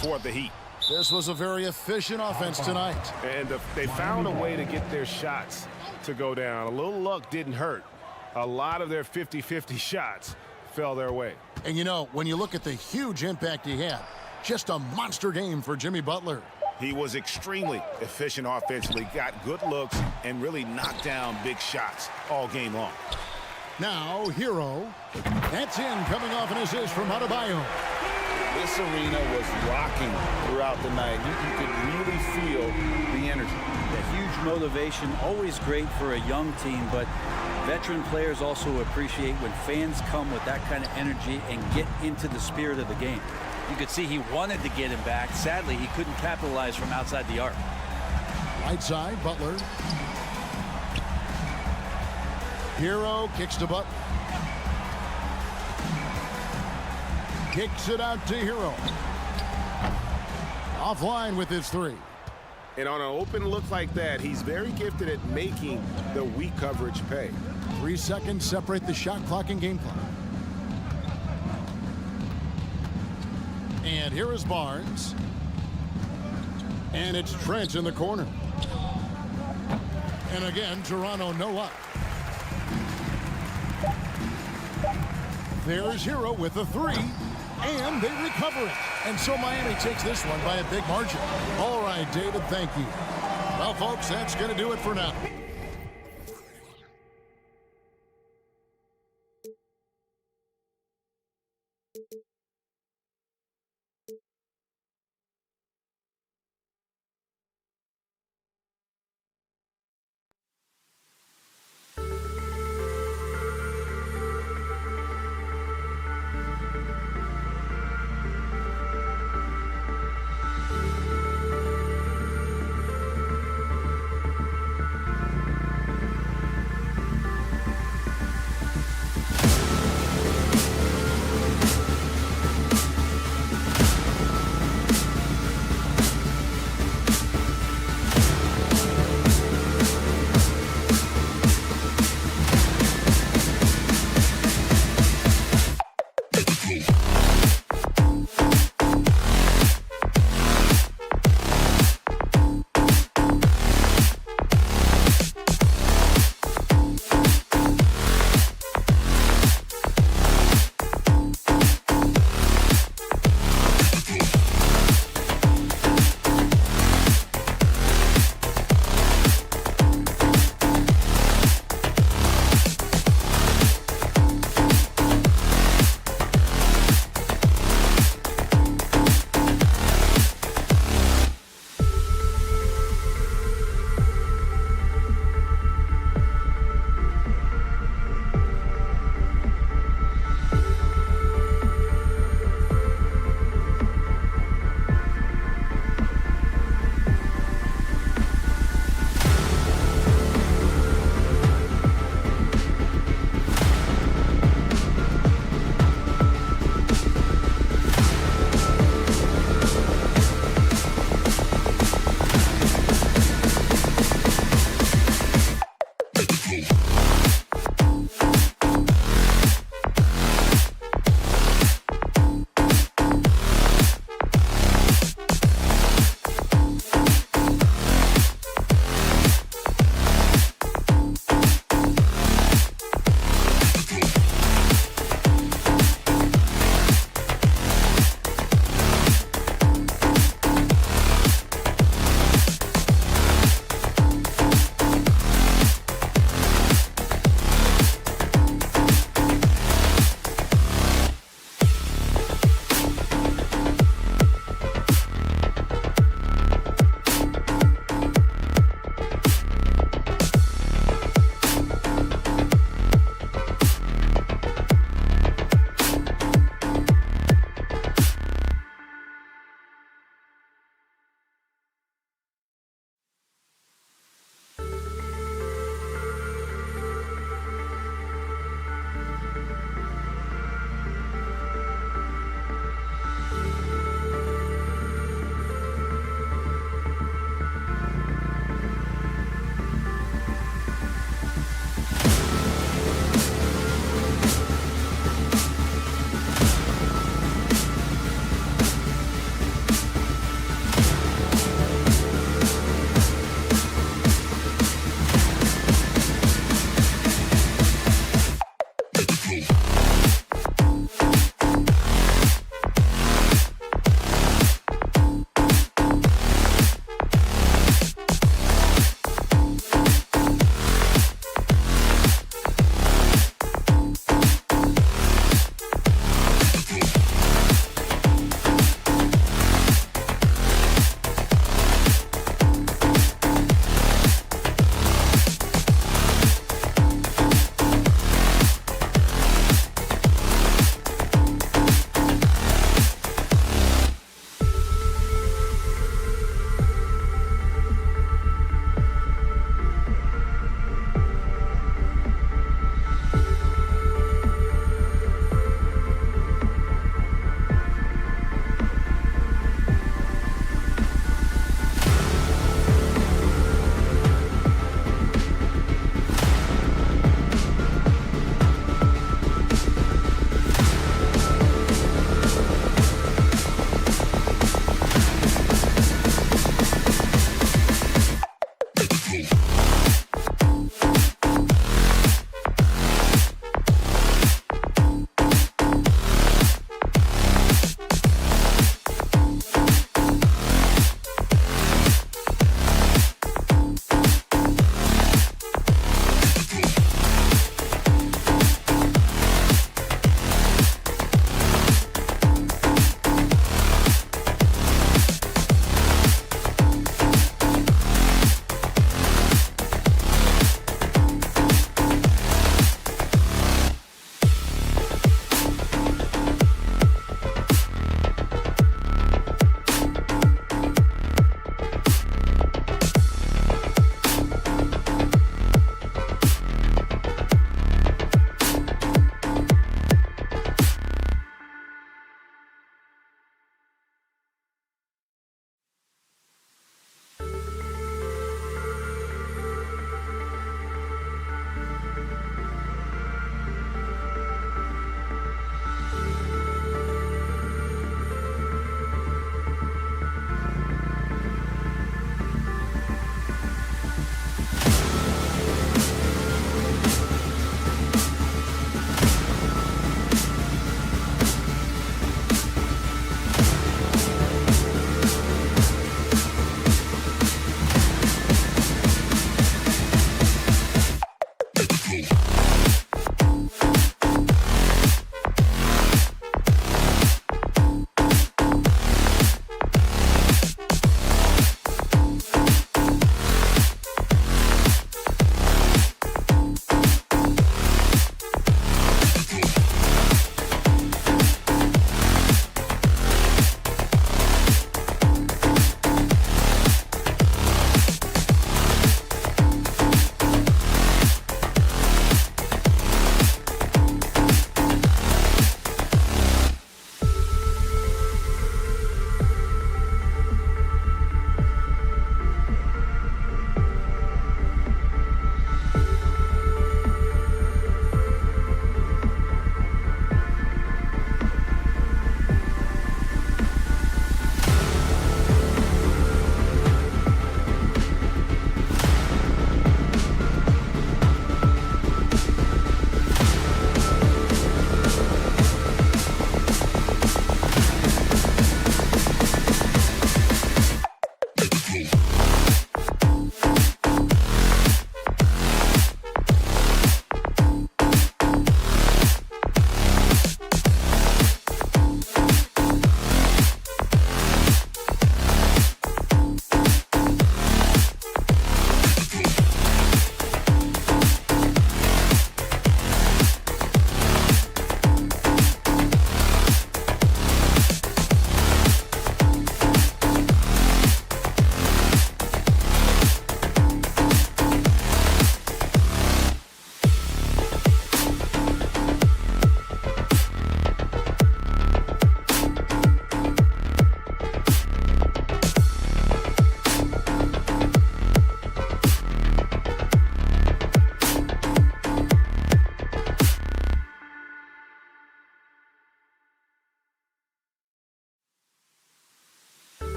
for the Heat. This was a very efficient offense tonight. And they found a way to get their shots to go down. A little luck didn't hurt. A lot of their 50-50 shots fell their way. And you know, when you look at the huge impact he had, just a monster game for Jimmy Butler. He was extremely efficient offensively, got good looks, and really knocked down big shots all game long. Now, Hero. That's in, coming off an assist from Adebayo. This arena was rocking throughout the night. You could really feel the energy. A huge motivation, always great for a young team, but veteran players also appreciate when fans come with that kind of energy and get into the spirit of the game. You could see he wanted to get him back. Sadly, he couldn't capitalize from outside the arc. Right side, Butler. Hero kicks to Butler. Kicks it out to Hero. Offline with his 3. And on an open look like that, he's very gifted at making the weak coverage pay. 3 seconds separate the shot clock and game clock. And here is Barnes. And it's Trent in the corner. And again, Toronto no up. There's Hero with a three. And they recover it. And so Miami takes this one by a big margin. All right, David, thank you. Well, folks, that's going to do it for now.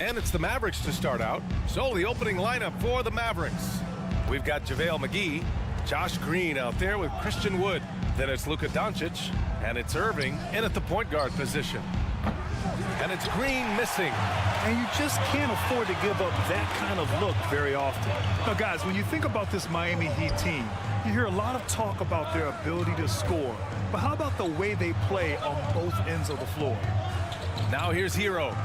And it's the Mavericks to start out. So the opening lineup for the Mavericks. We've got JaVale McGee, Josh Green out there with Christian Wood. Then it's Luka Doncic, and it's Irving in at the point guard position. And it's Green missing. And you just can't afford to give up that kind of look very often. Now, guys, when you think about this Miami Heat team, you hear a lot of talk about their ability to score. But how about the way they play on both ends of the floor? Now here's Hero.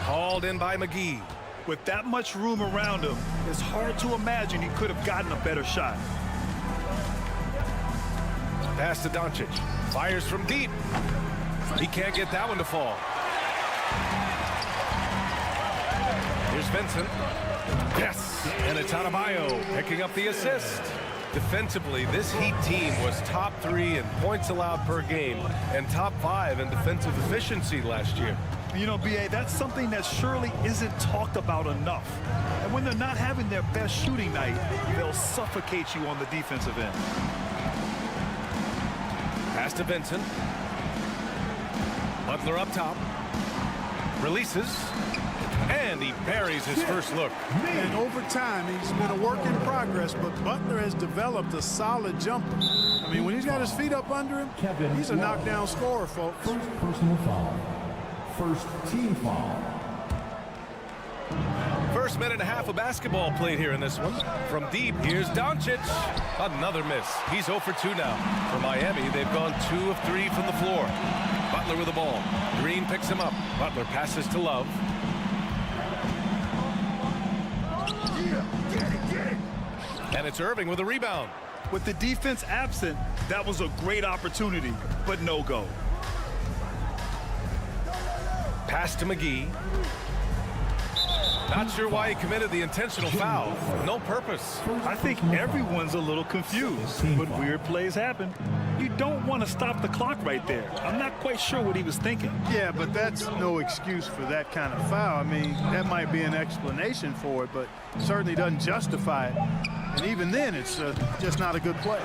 Hauled in by McGee. With that much room around him, it's hard to imagine he could have gotten a better shot. Pass to Doncic. Fires from deep. He can't get that one to fall. Here's Vincent. Yes! And it's Adebayo picking up the assist. Defensively, this Heat team was top 3 in points allowed per game and top 5 in defensive efficiency last year. You know, B.A., that's something that surely isn't talked about enough. And when they're not having their best shooting night, they'll suffocate you on the defensive end. Pass to Vincent. Butler up top. Releases. And he buries his first look. And over time, he's been a work in progress, but Butler has developed a solid jumper. I mean, when he's got his feet up under him, he's a knockdown scorer, folks. First personal foul. First team foul. First minute and a half of basketball played here in this one. From deep, here's Doncic. Another miss. He's 0 for 2 now. For Miami, they've gone 2 of 3 from the floor. Butler with the ball. Green picks him up. Butler passes to Love. And it's Irving with a rebound. With the defense absent, that was a great opportunity, but no go. Pass to McGee. Not sure why he committed the intentional foul. No purpose. I think everyone's a little confused, but weird plays happen. You don't want to stop the clock right there. I'm not quite sure what he was thinking. Yeah, but that's no excuse for that kind of foul. I mean, that might be an explanation for it, but certainly doesn't justify it. And even then, it's just not a good play.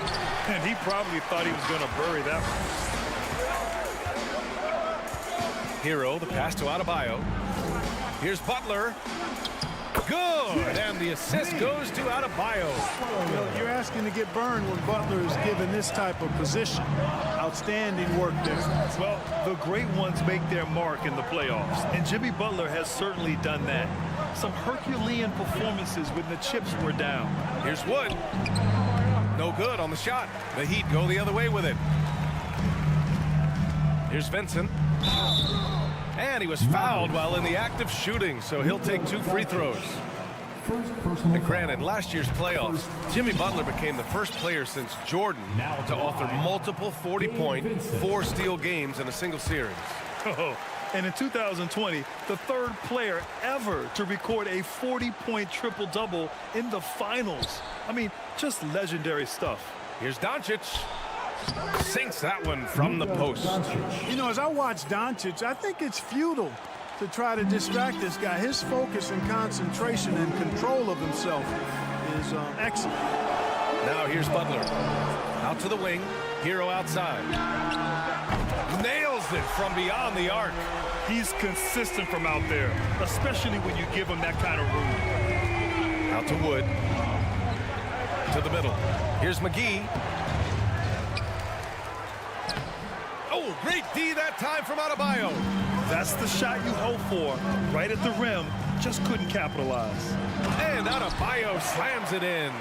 And he probably thought he was going to bury that one. Hero, the pass to Adebayo. Here's Butler. Good, and the assist goes to Adebayo. You're asking to get burned when Butler is given this type of position. Outstanding work there. Well, the great ones make their mark in the playoffs, and Jimmy Butler has certainly done that. Some Herculean performances when the chips were down. Here's Wood. No good on the shot. The Heat go the other way with it. Here's Vincent. And he was fouled while in the act of shooting, so he'll take 2 free throws. And granted, last year's playoffs, Jimmy Butler became the first player since Jordan to author multiple 40-point, 4-steal games in a single series. Oh, and in 2020, the third player ever to record a 40-point triple-double in the finals. I mean, just legendary stuff. Here's Doncic. Sinks that one from the post. You know, as I watch Doncic, I think it's futile to try to distract this guy. His focus and concentration and control of himself is excellent. Now here's Butler. Out to the wing. Hero outside. Nails it from beyond the arc. He's consistent from out there, especially when you give him that kind of room. Out to Wood. To the middle. Here's McGee. Oh, great D that time from Adebayo. That's the shot you hope for. Right at the rim, just couldn't capitalize. And Adebayo slams it in.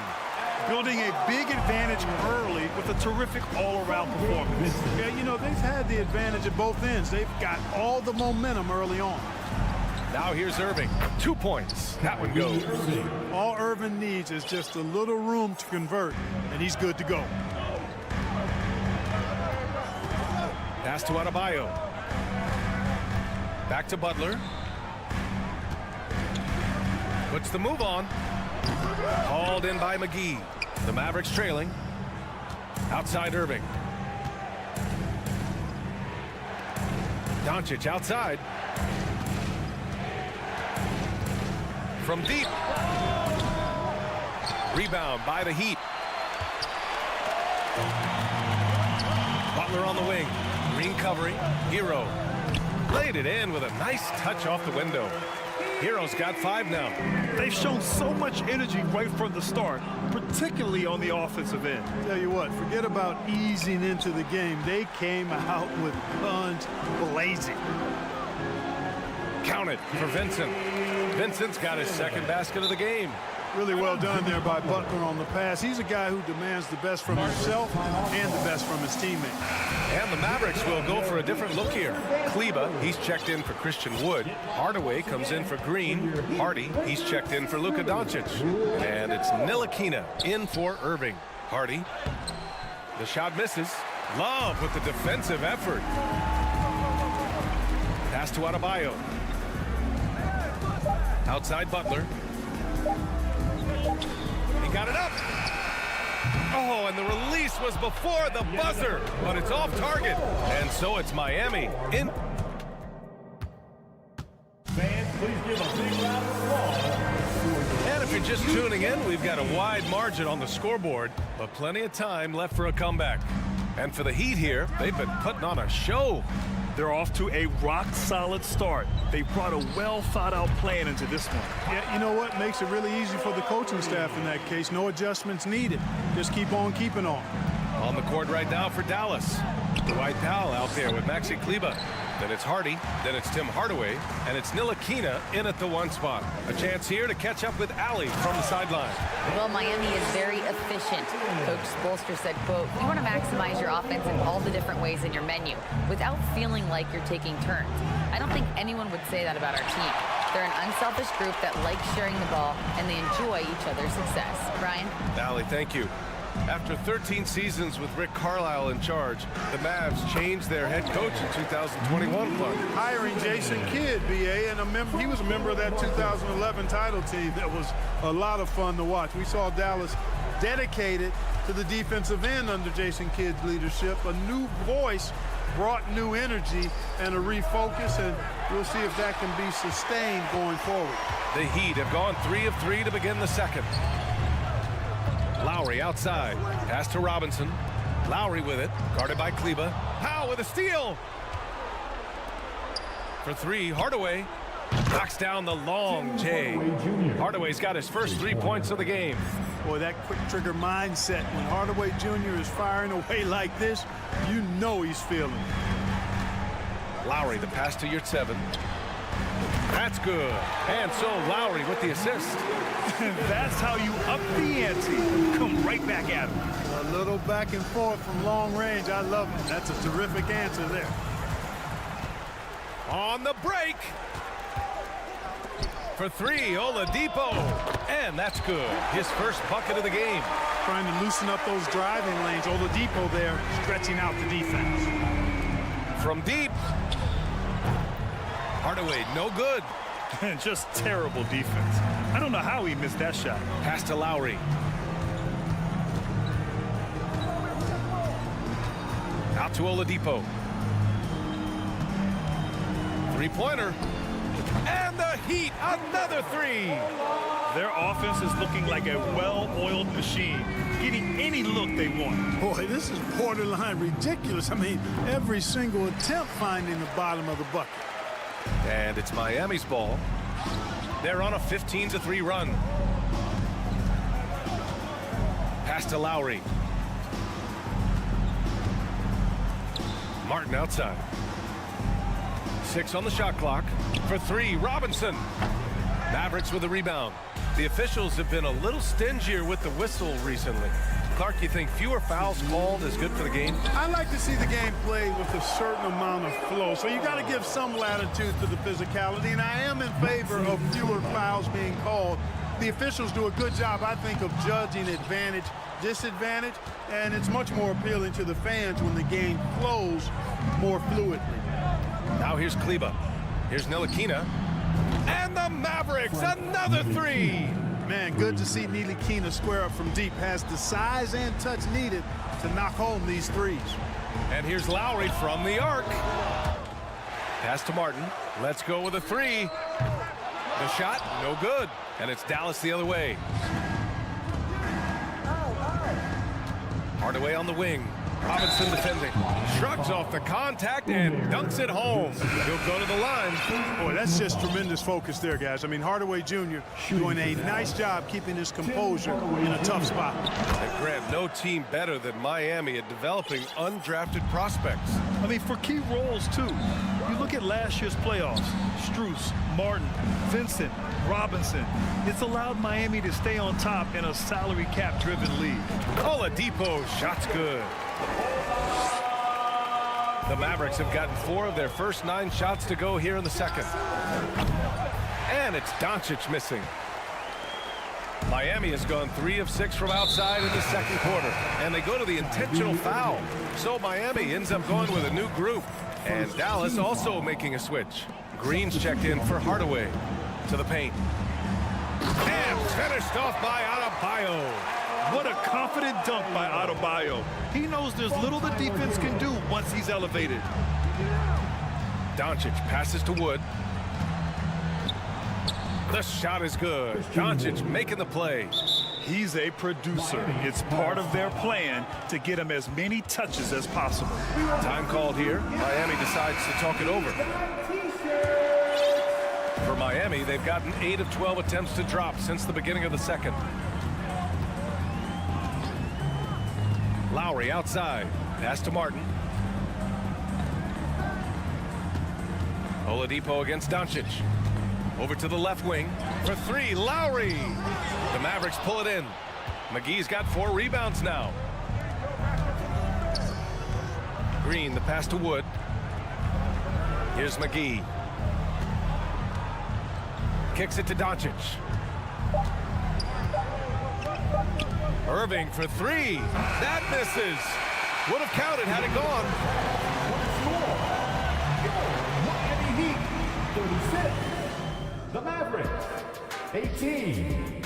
Building a big advantage early with a terrific all-around performance. Yeah, you know, they've had the advantage at both ends. They've got all the momentum early on. Now here's Irving. 2 points. That one goes. All Irving needs is just a little room to convert, and he's good to go. Pass to Adebayo. Back to Butler. Puts the move on. Hauled in by McGee. The Mavericks trailing. Outside Irving. Doncic outside. From deep. Rebound by the Heat. Butler on the wing. Green covering. Hero. Laid it in with a nice touch off the window. Hero's got 5 now. They've shown so much energy right from the start, particularly on the offensive end. Tell you what, forget about easing into the game. They came out with guns blazing. Counted for Vincent. Vincent's got his second basket of the game. Really well done there by Butler on the pass. He's a guy who demands the best from himself and the best from his teammates. And the Mavericks will go for a different look here. Kleba, he's checked in for Christian Wood. Hardaway comes in for Green. Hardy, he's checked in for Luka Doncic. And it's Ntilikina in for Irving. Hardy, the shot misses. Love with the defensive effort. Pass to Adebayo. Outside Butler. He got it up. Oh, and the release was before the buzzer, but it's off target. And so it's Miami in. Fans, please give a big round of applause. And if you're just tuning in, we've got a wide margin on the scoreboard, but plenty of time left for a comeback. And for the Heat here, they've been putting on a show. They're off to a rock-solid start. They brought a well-thought-out plan into this one. Yeah, you know what? Makes it really easy for the coaching staff in that case. No adjustments needed. Just keep on keeping on. On the court right now for Dallas. Dwight Powell out there with Maxi Kleba. Then it's Hardy, then it's Tim Hardaway, and it's Ntilikina in at the 1 spot. A chance here to catch up with Allie from the sideline. Well, Miami is very efficient. Coach Spoelstra said, quote, "You want to maximize your offense in all the different ways in your menu without feeling like you're taking turns." I don't think anyone would say that about our team. They're an unselfish group that likes sharing the ball, and they enjoy each other's success. Brian? Allie, thank you. After 13 seasons with Rick Carlisle in charge, the Mavs changed their head coach in 2021. Hiring Jason Kidd, BA, and he was a member of that 2011 title team. That was a lot of fun to watch. We saw Dallas dedicated to the defensive end under Jason Kidd's leadership. A new voice brought new energy and a refocus, and we'll see if that can be sustained going forward. The Heat have gone 3 of 3 to begin the second. Lowry outside. Pass to Robinson. Lowry with it. Guarded by Kleba. Powell with a steal. For 3, Hardaway. Knocks down the long J. Hardaway's got his first 3 points of the game. Boy, that quick trigger mindset. When Hardaway Jr. is firing away like this, you know he's feeling it. Lowry, the pass to Yurtseven. That's good. And so Lowry with the assist. That's how you up the ante. Come right back at him. A little back and forth from long range. I love it. That's a terrific answer there. On the break. For 3, Oladipo. And that's good. His first bucket of the game. Trying to loosen up those driving lanes. Oladipo there stretching out the defense. From deep. Hardaway, no good. Just terrible defense. I don't know how he missed that shot. Pass to Lowry. Out to Oladipo. 3-pointer. And the Heat, another 3. Their offense is looking like a well-oiled machine, getting any look they want. Boy, this is borderline ridiculous. I mean, every single attempt finding the bottom of the bucket. And it's Miami's ball. They're on a 15-3 run. Pass to Lowry. Martin outside. 6 on the shot clock. For 3, Robinson. Mavericks with a rebound. The officials have been a little stingier with the whistle recently. Clark, you think fewer fouls called is good for the game? I like to see the game played with a certain amount of flow. So you got to give some latitude to the physicality, and I am in favor of fewer fouls being called. The officials do a good job, I think, of judging advantage, disadvantage, and it's much more appealing to the fans when the game flows more fluidly. Now here's Kleba. Here's Ntilikina. And the Mavericks, another 3. Man, good to see Ntilikina square up from deep. Has the size and touch needed to knock home these 3s. And here's Lowry from the arc. Pass to Martin. Let's go with a 3. The shot, no good. And it's Dallas the other way. Hardaway on the wing. Robinson defending. Shrugs off the contact and dunks it home. He'll go to the line. Boy, that's just tremendous focus there, guys. I mean, Hardaway Jr. doing a nice job keeping his composure in a tough spot. And Grant, no team better than Miami at developing undrafted prospects. I mean, for key roles, too. You look at last year's playoffs. Strus, Martin, Vincent, Robinson. It's allowed Miami to stay on top in a salary cap-driven league. Oladipo, shot's good. The Mavericks have gotten 4 of their first 9 shots to go here in the second. And it's Doncic missing. Miami has gone 3 of 6 from outside in the second quarter. And they go to the intentional foul. So Miami ends up going with a new group. And Dallas also making a switch. Green's checked in for Hardaway. To the paint. And finished off by Adebayo. What a confident dunk by Adebayo. He knows there's little the defense can do once he's elevated. Doncic passes to Wood. The shot is good. Doncic making the play. He's a producer. It's part of their plan to get him as many touches as possible. Time called here. Miami decides to talk it over. For Miami, they've gotten 8 of 12 attempts to drop since the beginning of the second. Lowry outside. Pass to Martin. Oladipo against Doncic. Over to the left wing for 3. Lowry. The Mavericks pull it in. McGee's got 4 rebounds now. Green, the pass to Wood. Here's McGee. Kicks it to Doncic. Irving for 3. That misses. Would have counted had it gone. Miami Heat, 36. The Mavericks, 18.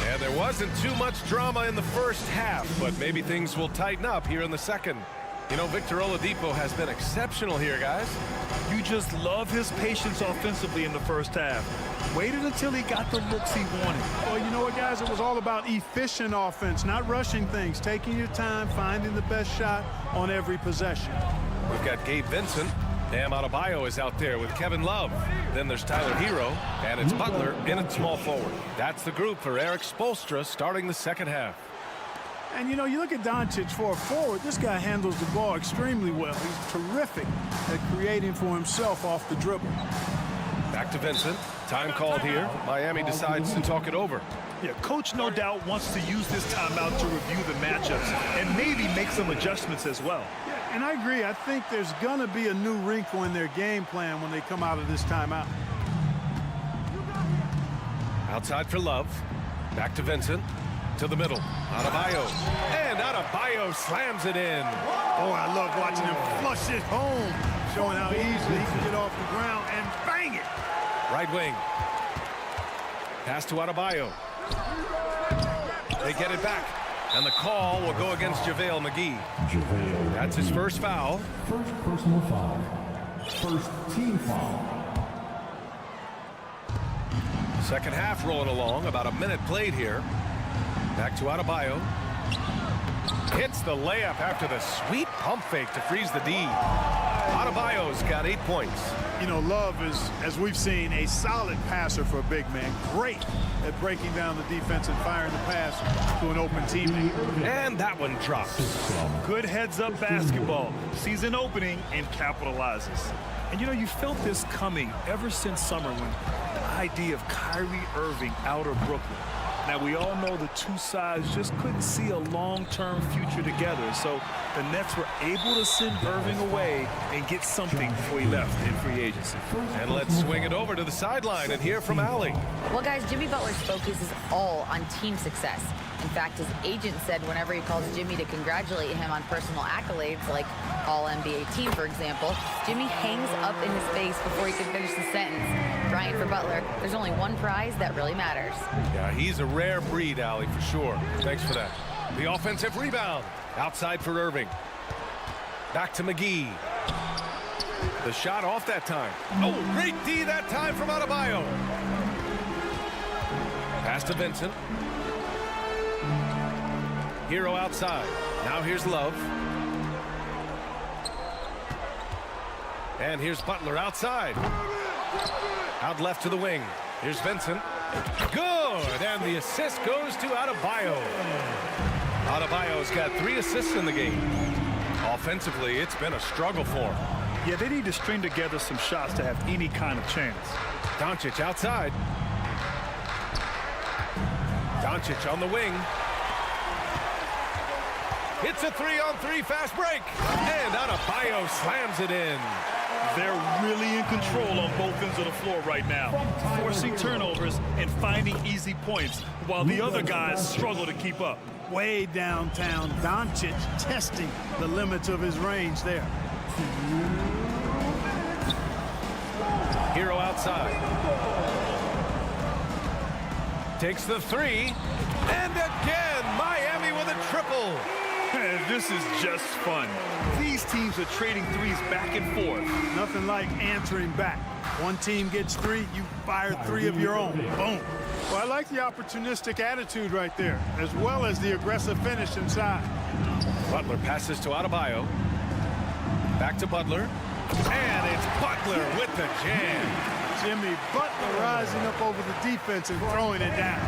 Yeah, there wasn't too much drama in the first half, but maybe things will tighten up here in the second. You know, Victor Oladipo has been exceptional here, guys. You just love his patience offensively in the first half. Waited until he got the looks he wanted. Well, you know what, guys? It was all about efficient offense, not rushing things, taking your time, finding the best shot on every possession. We've got Gabe Vincent. Bam Adebayo is out there with Kevin Love. Then there's Tyler Hero, and it's Butler in at small forward. That's the group for Eric Spoelstra starting the second half. And, you know, you look at Doncic for a forward, this guy handles the ball extremely well. He's terrific at creating for himself off the dribble. Back to Vincent. Time called here. Miami decides to talk it over. Yeah, coach no doubt wants to use this timeout to review the matchups and maybe make some adjustments as well. Yeah, and I agree. I think there's going to be a new wrinkle in their game plan when they come out of this timeout. Outside for Love. Back to Vincent. To the middle. Adebayo. And Adebayo slams it in. Oh, I love watching him flush it home, showing how easily he can get off the ground and bang it. Right wing. Pass to Adebayo. They get it back. And the call will go against JaVale McGee. That's his first foul. First personal foul. First team foul. Second half rolling along. About a minute played here. Back to Adebayo. Hits the layup after the sweet pump fake to freeze the D. Adebayo's got 8 points. You know, Love is, as we've seen, a solid passer for a big man. Great at breaking down the defense and firing the pass to an open teammate. And that one drops. Good heads-up basketball. Season opening and capitalizes. And, you know, you felt this coming ever since summer when the idea of Kyrie Irving out of Brooklyn. Now, we all know the two sides just couldn't see a long-term future together, so the Nets were able to send Irving away and get something before he left in free agency. And let's swing it over to the sideline and hear from Allie. Well, guys, Jimmy Butler's focus is all on team success. In fact, his agent said whenever he calls Jimmy to congratulate him on personal accolades, like All-NBA team, for example, Jimmy hangs up in his face before he can finish the sentence. Brian, for Butler, there's only one prize that really matters. Yeah, he's a rare breed, Allie, for sure. Thanks for that. The offensive rebound. Outside for Irving. Back to McGee. The shot off that time. Oh, great D that time from Adebayo. Pass to Vincent. Hero outside. Now here's Love. And here's Butler outside. Out left to the wing. Here's Vincent. Good. And the assist goes to Adebayo. Adebayo's got 3 assists in the game. Offensively, it's been a struggle for him. Yeah, they need to string together some shots to have any kind of chance. Doncic outside. Doncic on the wing. It's a 3-on-3 fast break. And Adebayo slams it in. They're really in control on both ends of the floor right now, forcing turnovers and finding easy points while the other guys struggle to keep up. Way downtown, Doncic testing the limits of his range there. Hero outside. Takes the 3. And again, Miami with a triple. This is just fun. These teams are trading threes back and forth. Nothing like answering back. One team gets 3, you fire 3 of your own. Boom. Well, I like the opportunistic attitude right there, as well as the aggressive finish inside. Butler passes to Adebayo. Back to Butler. And it's Butler with the jam. Jimmy Butler rising up over the defense and throwing it down.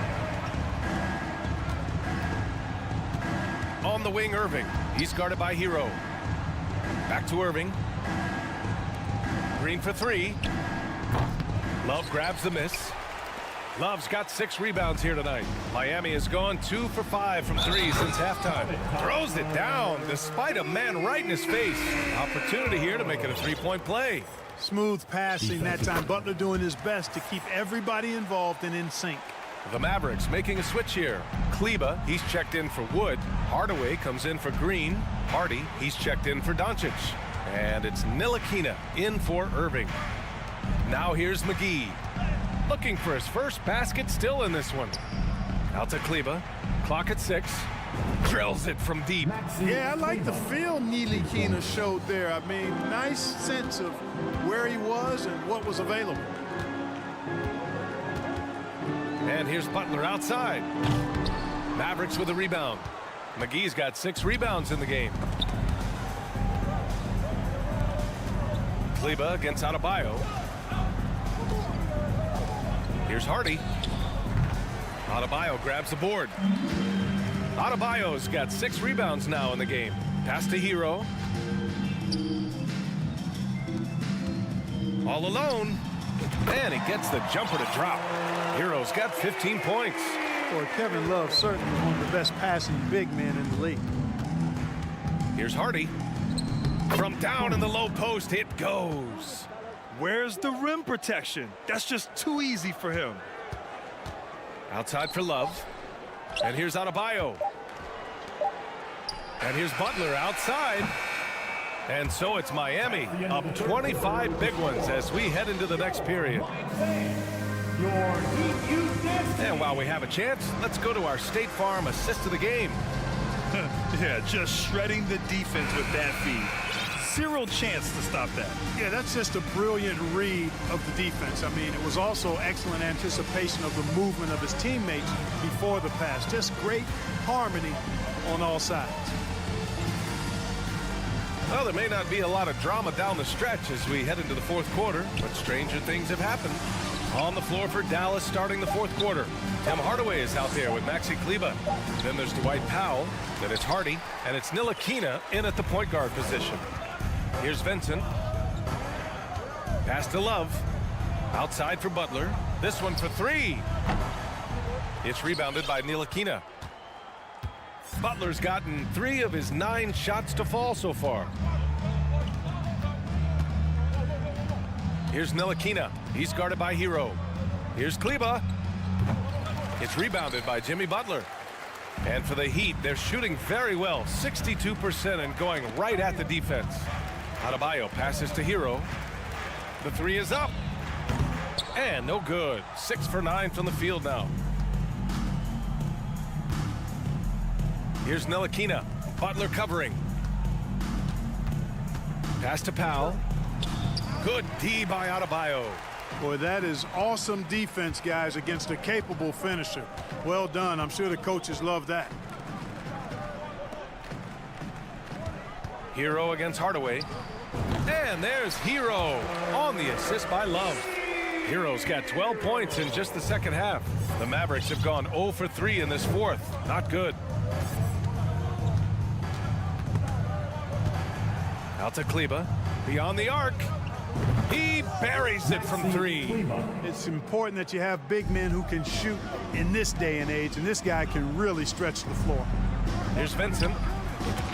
On the wing, Irving. He's guarded by Hero. Back to Irving. Green for 3. Love grabs the miss. Love's got 6 rebounds here tonight. Miami has gone 2 for 5 from 3 since halftime. Throws it down despite a man right in his face. Opportunity here to make it a 3-point play. Smooth passing that time. Butler doing his best to keep everybody involved and in sync. The Mavericks making a switch here. Kleba, he's checked in for Wood. Hardaway comes in for Green. Hardy, he's checked in for Doncic. And it's Ntilikina in for Irving. Now here's McGee. Looking for his first basket, still in this one. Out to Kleba. Clock at 6. Drills it from deep. Yeah, I like the feel Ntilikina showed there. I mean, nice sense of where he was and what was available. And here's Butler outside. Mavericks with a rebound. McGee's got 6 rebounds in the game. Kleba against Adebayo. Here's Hardy. Adebayo grabs the board. Adebayo's got 6 rebounds now in the game. Pass to Hero. All alone. And he gets the jumper to drop. Hero's got 15 points. Boy, Kevin Love certainly one of the best passing big men in the league. Here's Hardy. From down in the low post, it goes. Where's the rim protection? That's just too easy for him. Outside for Love. And here's Adebayo. And here's Butler outside. And so it's Miami up 25 big ones as we head into the next period. And while we have a chance, let's go to our State Farm assist of the game. Yeah, just shredding the defense with that feed. 0 chance to stop that. Yeah, that's just a brilliant read of the defense. I mean, it was also excellent anticipation of the movement of his teammates before the pass. Just great harmony on all sides. Well, there may not be a lot of drama down the stretch as we head into the 4th quarter, but stranger things have happened. On the floor for Dallas starting the 4th quarter. Tim Hardaway is out there with Maxi Kleba. Then there's Dwight Powell. Then it's Hardy. And it's Ntilikina in at the point guard position. Here's Vincent. Pass to Love. Outside for Butler. This one for 3. It's rebounded by Ntilikina. Butler's gotten 3 of his 9 shots to fall so far. Here's Ntilikina. He's guarded by Hero. Here's Kleba. It's rebounded by Jimmy Butler. And for the Heat, they're shooting very well, 62% and going right at the defense. Adebayo passes to Hero. The 3 is up. And no good. 6 for 9 from the field now. Here's Ntilikina. Butler covering. Pass to Powell. Good D by Adebayo. Boy, that is awesome defense, guys, against a capable finisher. Well done. I'm sure the coaches love that. Hero against Hardaway. And there's Hero on the assist by Love. Hero's got 12 points in just the second half. The Mavericks have gone 0 for 3 in this fourth. Not good. Out to Kleba. Beyond the arc. He buries it from 3. It's important that you have big men who can shoot in this day and age, and this guy can really stretch the floor. Here's Vincent.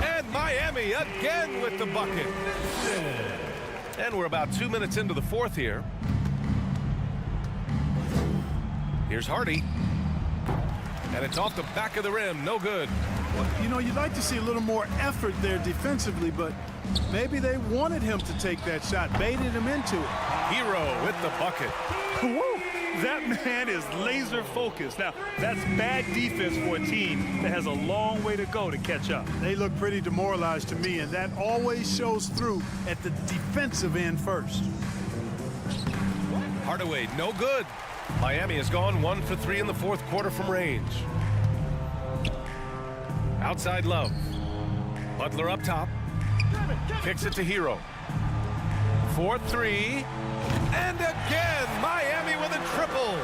And Miami again with the bucket. And we're about 2 minutes into the fourth here. Here's Hardy. And it's off the back of the rim. No good. Well, you know, you'd like to see a little more effort there defensively, but maybe they wanted him to take that shot, baited him into it. Hero with the bucket. Woo! That man is laser focused. Now, that's bad defense for a team that has a long way to go to catch up. They look pretty demoralized to me, and that always shows through at the defensive end first. Hardaway, no good. Miami has gone 1 for 3 in the fourth quarter from range. Outside Love. Butler up top. Kicks it to Hero. 4-3. And again, Miami with a triple.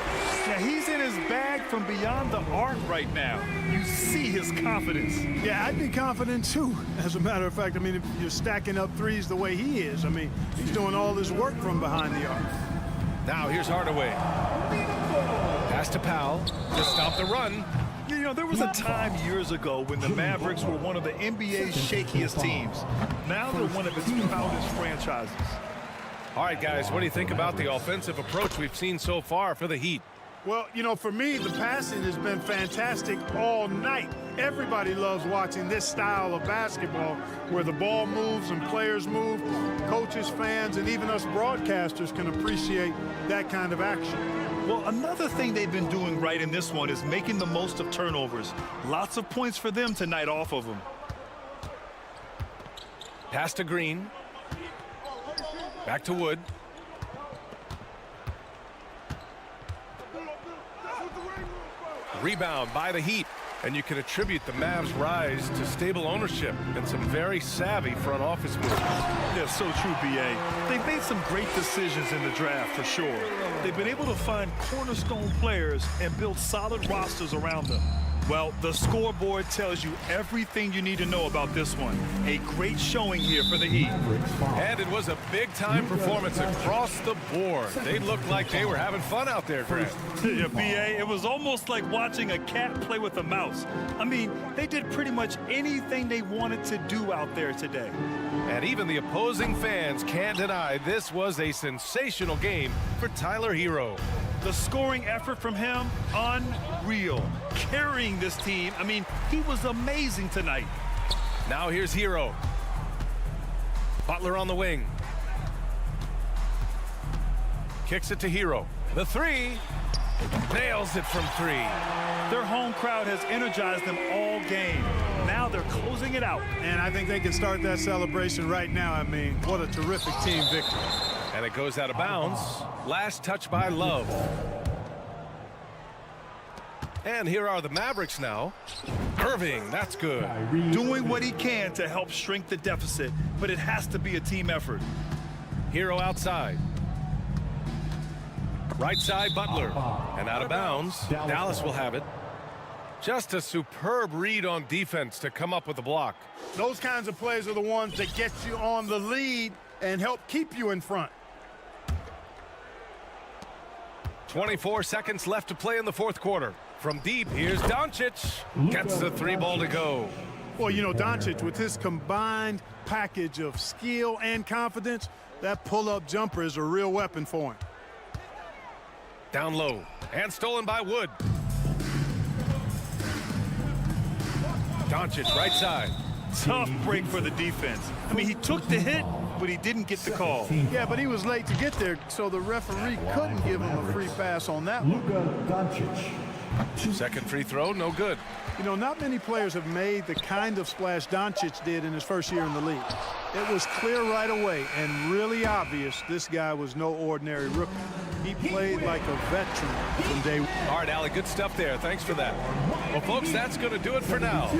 Yeah, he's in his bag from beyond the arc right now. You see his confidence. Yeah, I'd be confident too. As a matter of fact, I mean, if you're stacking up threes the way he is, I mean, he's doing all this work from behind the arc. Now here's Hardaway. Pass to Powell to stop the run. You know, there was a time years ago when the Mavericks were one of the NBA's shakiest teams. Now they're one of its proudest franchises. All right, guys, what do you think about the offensive approach we've seen so far for the Heat? Well, you know, for me, the passing has been fantastic all night. Everybody loves watching this style of basketball where the ball moves and players move. Coaches, fans, and even us broadcasters can appreciate that kind of action. Well, another thing they've been doing right in this one is making the most of turnovers. Lots of points for them tonight off of them. Pass to Green. Back to Wood. Rebound by the Heat. And you can attribute the Mavs' rise to stable ownership and some very savvy front office moves. That's so true, B.A. They've made some great decisions in the draft, for sure. They've been able to find cornerstone players and build solid rosters around them. Well, the scoreboard tells you everything you need to know about this one. A great showing here for the Heat. And it was a big-time performance across the board. They looked like they were having fun out there, Grant. Yeah, B.A., it was almost like watching a cat play with a mouse. I mean, they did pretty much anything they wanted to do out there today. And even the opposing fans can't deny this was a sensational game for Tyler Hero. The scoring effort from him, unreal. Carrying this team, I mean, he was amazing tonight. Now here's Hero. Butler on the wing. Kicks it to Hero. The three. Nails it from 3. Their home crowd has energized them all game. Now they're closing it out. And I think they can start that celebration right now. I mean, what a terrific team victory. And it goes out of bounds. Last touch by Love. And here are the Mavericks now. Irving, that's good. Doing what he can to help shrink the deficit, but it has to be a team effort. Hero outside. Right side, Butler. And out of bounds. Dallas will have it. Just a superb read on defense to come up with the block. Those kinds of plays are the ones that get you on the lead and help keep you in front. 24 seconds left to play in the fourth quarter. From deep, here's Doncic. Gets the 3 ball to go. Well, you know, Doncic, with his combined package of skill and confidence, that pull-up jumper is a real weapon for him. Down low. And stolen by Wood. Doncic, right side. Tough break for the defense. I mean, he took the hit, but he didn't get the call. Yeah, but he was late to get there, so the referee couldn't give him a free pass on that one. Second free throw, no good. You know, not many players have made the kind of splash Doncic did in his first year in the league. It was clear right away and really obvious this guy was no ordinary rookie. He played like a veteran from day one. All right, Allie, good stuff there. Thanks for that. Well, folks, that's going to do it for now.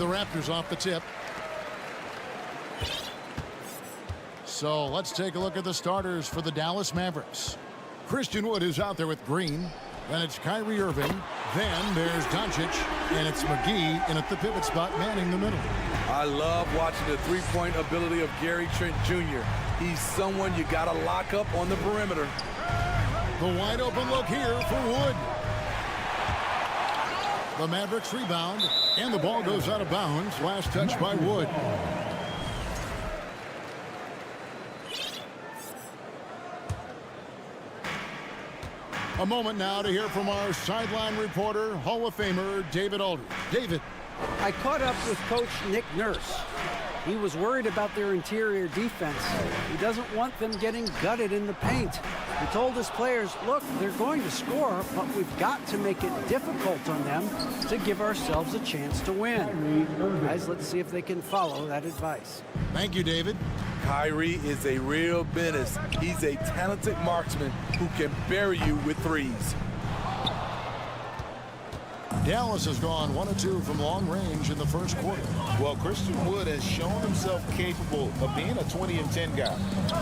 the Raptors off the tip. So let's take a look at the starters for the Dallas Mavericks. Christian Wood is out there with Green. Then it's Kyrie Irving. Then there's Doncic. And it's McGee in at the pivot spot, manning the middle. I love watching the three-point ability of Gary Trent Jr. He's someone you got to lock up on the perimeter. The wide open look here for Wood. The Mavericks rebound, and the ball goes out of bounds. Last touch by Wood. A moment now to hear from our sideline reporter, Hall of Famer David Aldridge. David. I caught up with Coach Nick Nurse. He was worried about their interior defense. He doesn't want them getting gutted in the paint. He told his players, look, they're going to score, but we've got to make it difficult on them to give ourselves a chance to win. Guys, let's see if they can follow that advice. Thank you, David. Kyrie is a real menace. He's a talented marksman who can bury you with threes. Dallas has gone 1 of 2 from long range in the first quarter. Well, Christian Wood has shown himself capable of being a 20 and 10 guy,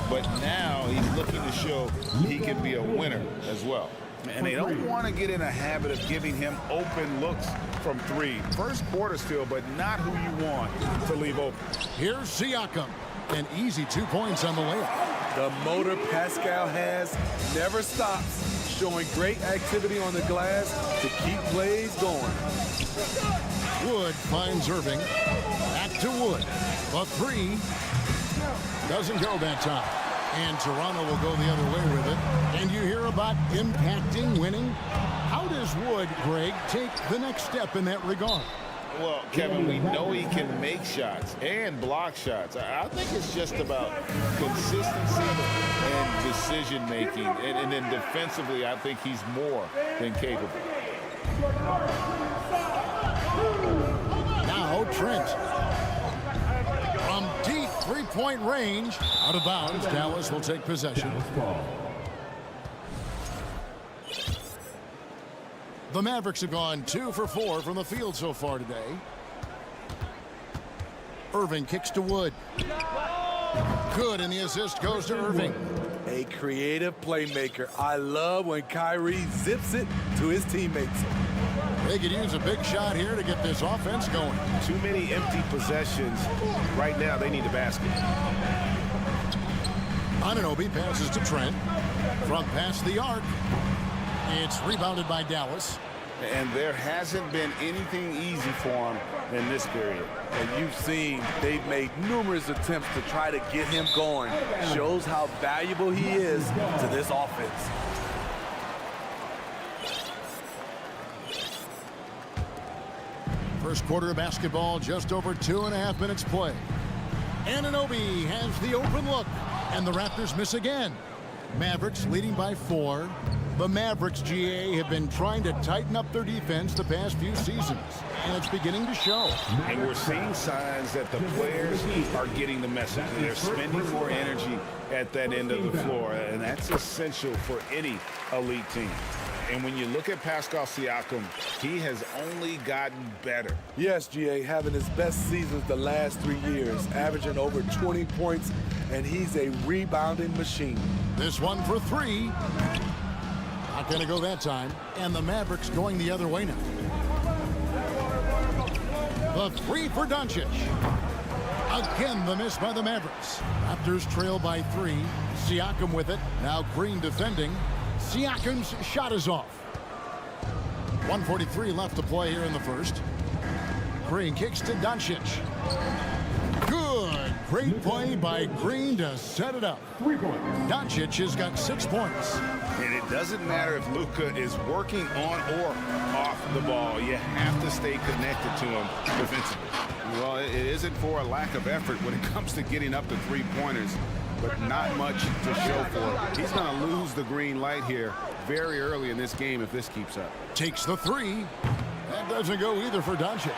but now he's looking to show he can be a winner as well. And they don't want to get in a habit of giving him open looks from three. First quarter still, but not who you want to leave open. Here's Siakam. An easy 2 points on the layup. The motor Pascal has never stops, showing great activity on the glass to keep plays going. Wood finds Irving. Back to Wood. A three. Doesn't go that time. And Toronto will go the other way with it. And you hear about impacting winning. How does Wood, Greg, take the next step in that regard? Well, Kevin, we know he can make shots and block shots. I think it's just about consistency and decision-making. And then defensively, I think he's more than capable. Now Trent. From deep three-point range. Out of bounds. Dallas will take possession. The Mavericks have gone 2 for 4 from the field so far today. Irving kicks to Wood. Good, and the assist goes to Irving. A creative playmaker. I love when Kyrie zips it to his teammates. They could use a big shot here to get this offense going. Too many empty possessions. Right now, they need a basket. Anunoby passes to Trent. From past the arc. It's rebounded by Dallas. And there hasn't been anything easy for him in this period. And you've seen they've made numerous attempts to try to get him going. Shows how valuable he is to this offense. First quarter of basketball, just over 2.5 minutes play. Anunoby has the open look, and the Raptors miss again. Mavericks leading by 4. The Mavericks, GA, have been trying to tighten up their defense the past few seasons, and it's beginning to show. And we're seeing signs that the players are getting the message. They're spending more energy at that end of the floor, and that's essential for any elite team. And when you look at Pascal Siakam, he has only gotten better. Yes, GA, having his best seasons the last 3 years, averaging over 20 points, and he's a rebounding machine. This one for 3. Not going to go that time. And the Mavericks going the other way now. The 3 for Doncic. Again, the miss by the Mavericks. Raptors trail by 3. Siakam with it. Now Green defending. Siakam's shot is off. 1:43 left to play here in the first. Green kicks to Doncic. Good. Great play by Green to set it up. Doncic has got 6 points. And it doesn't matter if Luka is working on or off the ball. You have to stay connected to him defensively. Well, it isn't for a lack of effort when it comes to getting up to three-pointers, but not much to show for it. He's going to lose the green light here very early in this game if this keeps up. Takes the 3. That doesn't go either for Doncic.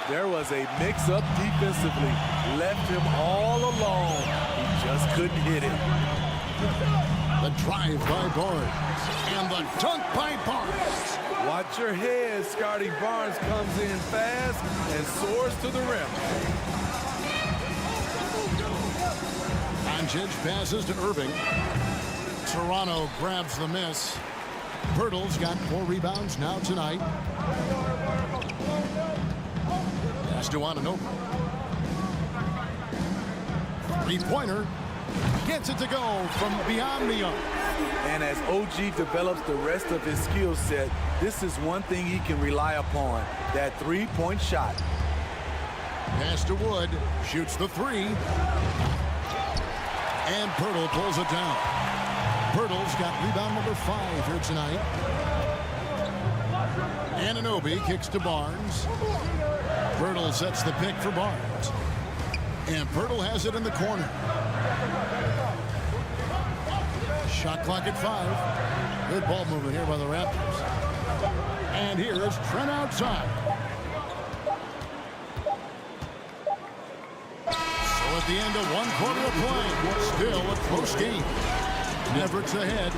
There was a mix-up defensively. Left him all alone. He just couldn't hit it. The drive by Barnes. And the dunk by Barnes. Watch your head. Scotty Barnes comes in fast and soars to the rim. Doncic passes to Irving. Toronto grabs the miss. Pirtle's got 4 rebounds now tonight. Pass to Anunoby. Three-pointer. Gets it to go from beyond the arc. And as OG develops the rest of his skill set, this is one thing he can rely upon, that three-point shot. Pass to Wood. Shoots the 3. And Pirtle pulls it down. Pirtle's got rebound number 5 here tonight. Anunoby kicks to Barnes. Pirtle sets the pick for Barnes. And Pirtle has it in the corner. Shot clock at 5. Good ball movement here by the Raptors. And here's Trent outside. So at the end of 1 quarter of play, still a close game. Mavericks ahead.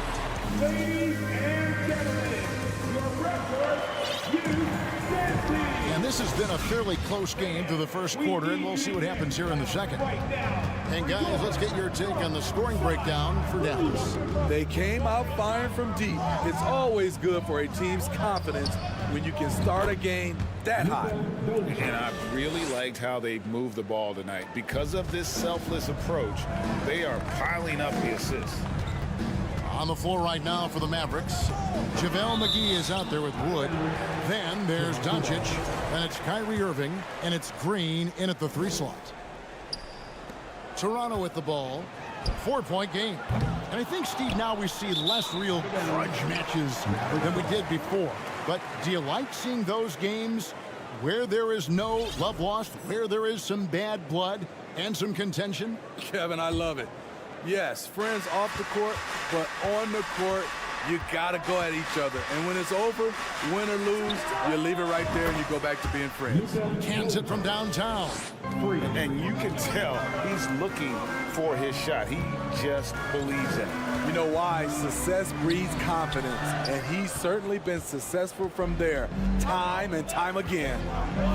Ladies and gentlemen, your record, And this has been a fairly close game through the first quarter, and we'll see what happens here in the second. And guys, let's get your take on the scoring breakdown for Dallas. They came out firing from deep. It's always good for a team's confidence when you can start a game that high. And I really liked how they moved the ball tonight. Because of this selfless approach, they are piling up the assists. On the floor right now for the Mavericks, JaVale McGee is out there with Wood. Then there's Doncic, and it's Kyrie Irving, and it's Green in at the 3 slot. Toronto with the ball, 4-point game. And I think, Steve, now we see less real grudge matches than we did before. But do you like seeing those games where there is no love lost, where there is some bad blood and some contention? Kevin, I love it. Yes, friends off the court, but on the court, you got to go at each other. And when it's over, win or lose, you leave it right there and you go back to being friends. Cans it from downtown. And you can tell he's looking for his shot. He just believes in it. You know why? Success breeds confidence, and he's certainly been successful from there, time and time again.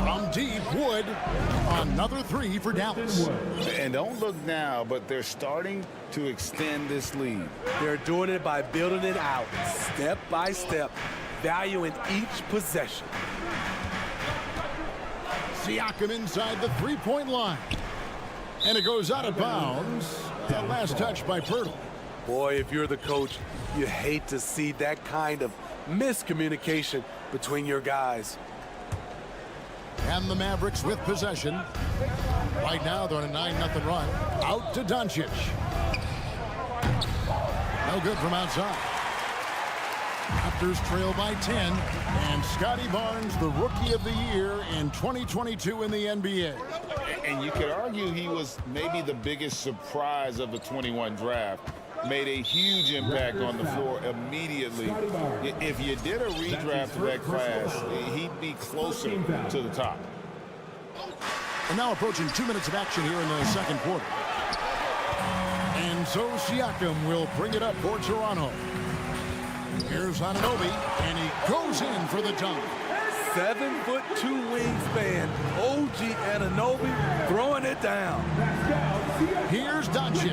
From deep, Wood, another 3 for Dallas. And don't look now, but they're starting to extend this lead. They're doing it by building it out, step by step, valuing each possession. Siakam inside the 3-point line. And it goes out of bounds. The last touch by Pirtle. Boy, if you're the coach, you hate to see that kind of miscommunication between your guys. And the Mavericks with possession. Right now, they're on a 9-0 run. Out to Doncic. No good from outside. Raptors trail by 10. And Scotty Barnes, the Rookie of the Year in 2022 in the NBA. And you could argue he was maybe the biggest surprise of the 21 draft. Made a huge impact on the floor immediately. If you did a redraft of that class, he'd be closer to the top. And now approaching 2 minutes of action here in the second quarter. And so Siakam will bring it up for Toronto. Here's Anunoby, and he goes in for the dunk. 7'2" wingspan, OG Anunoby throwing it down. Here's Doncic,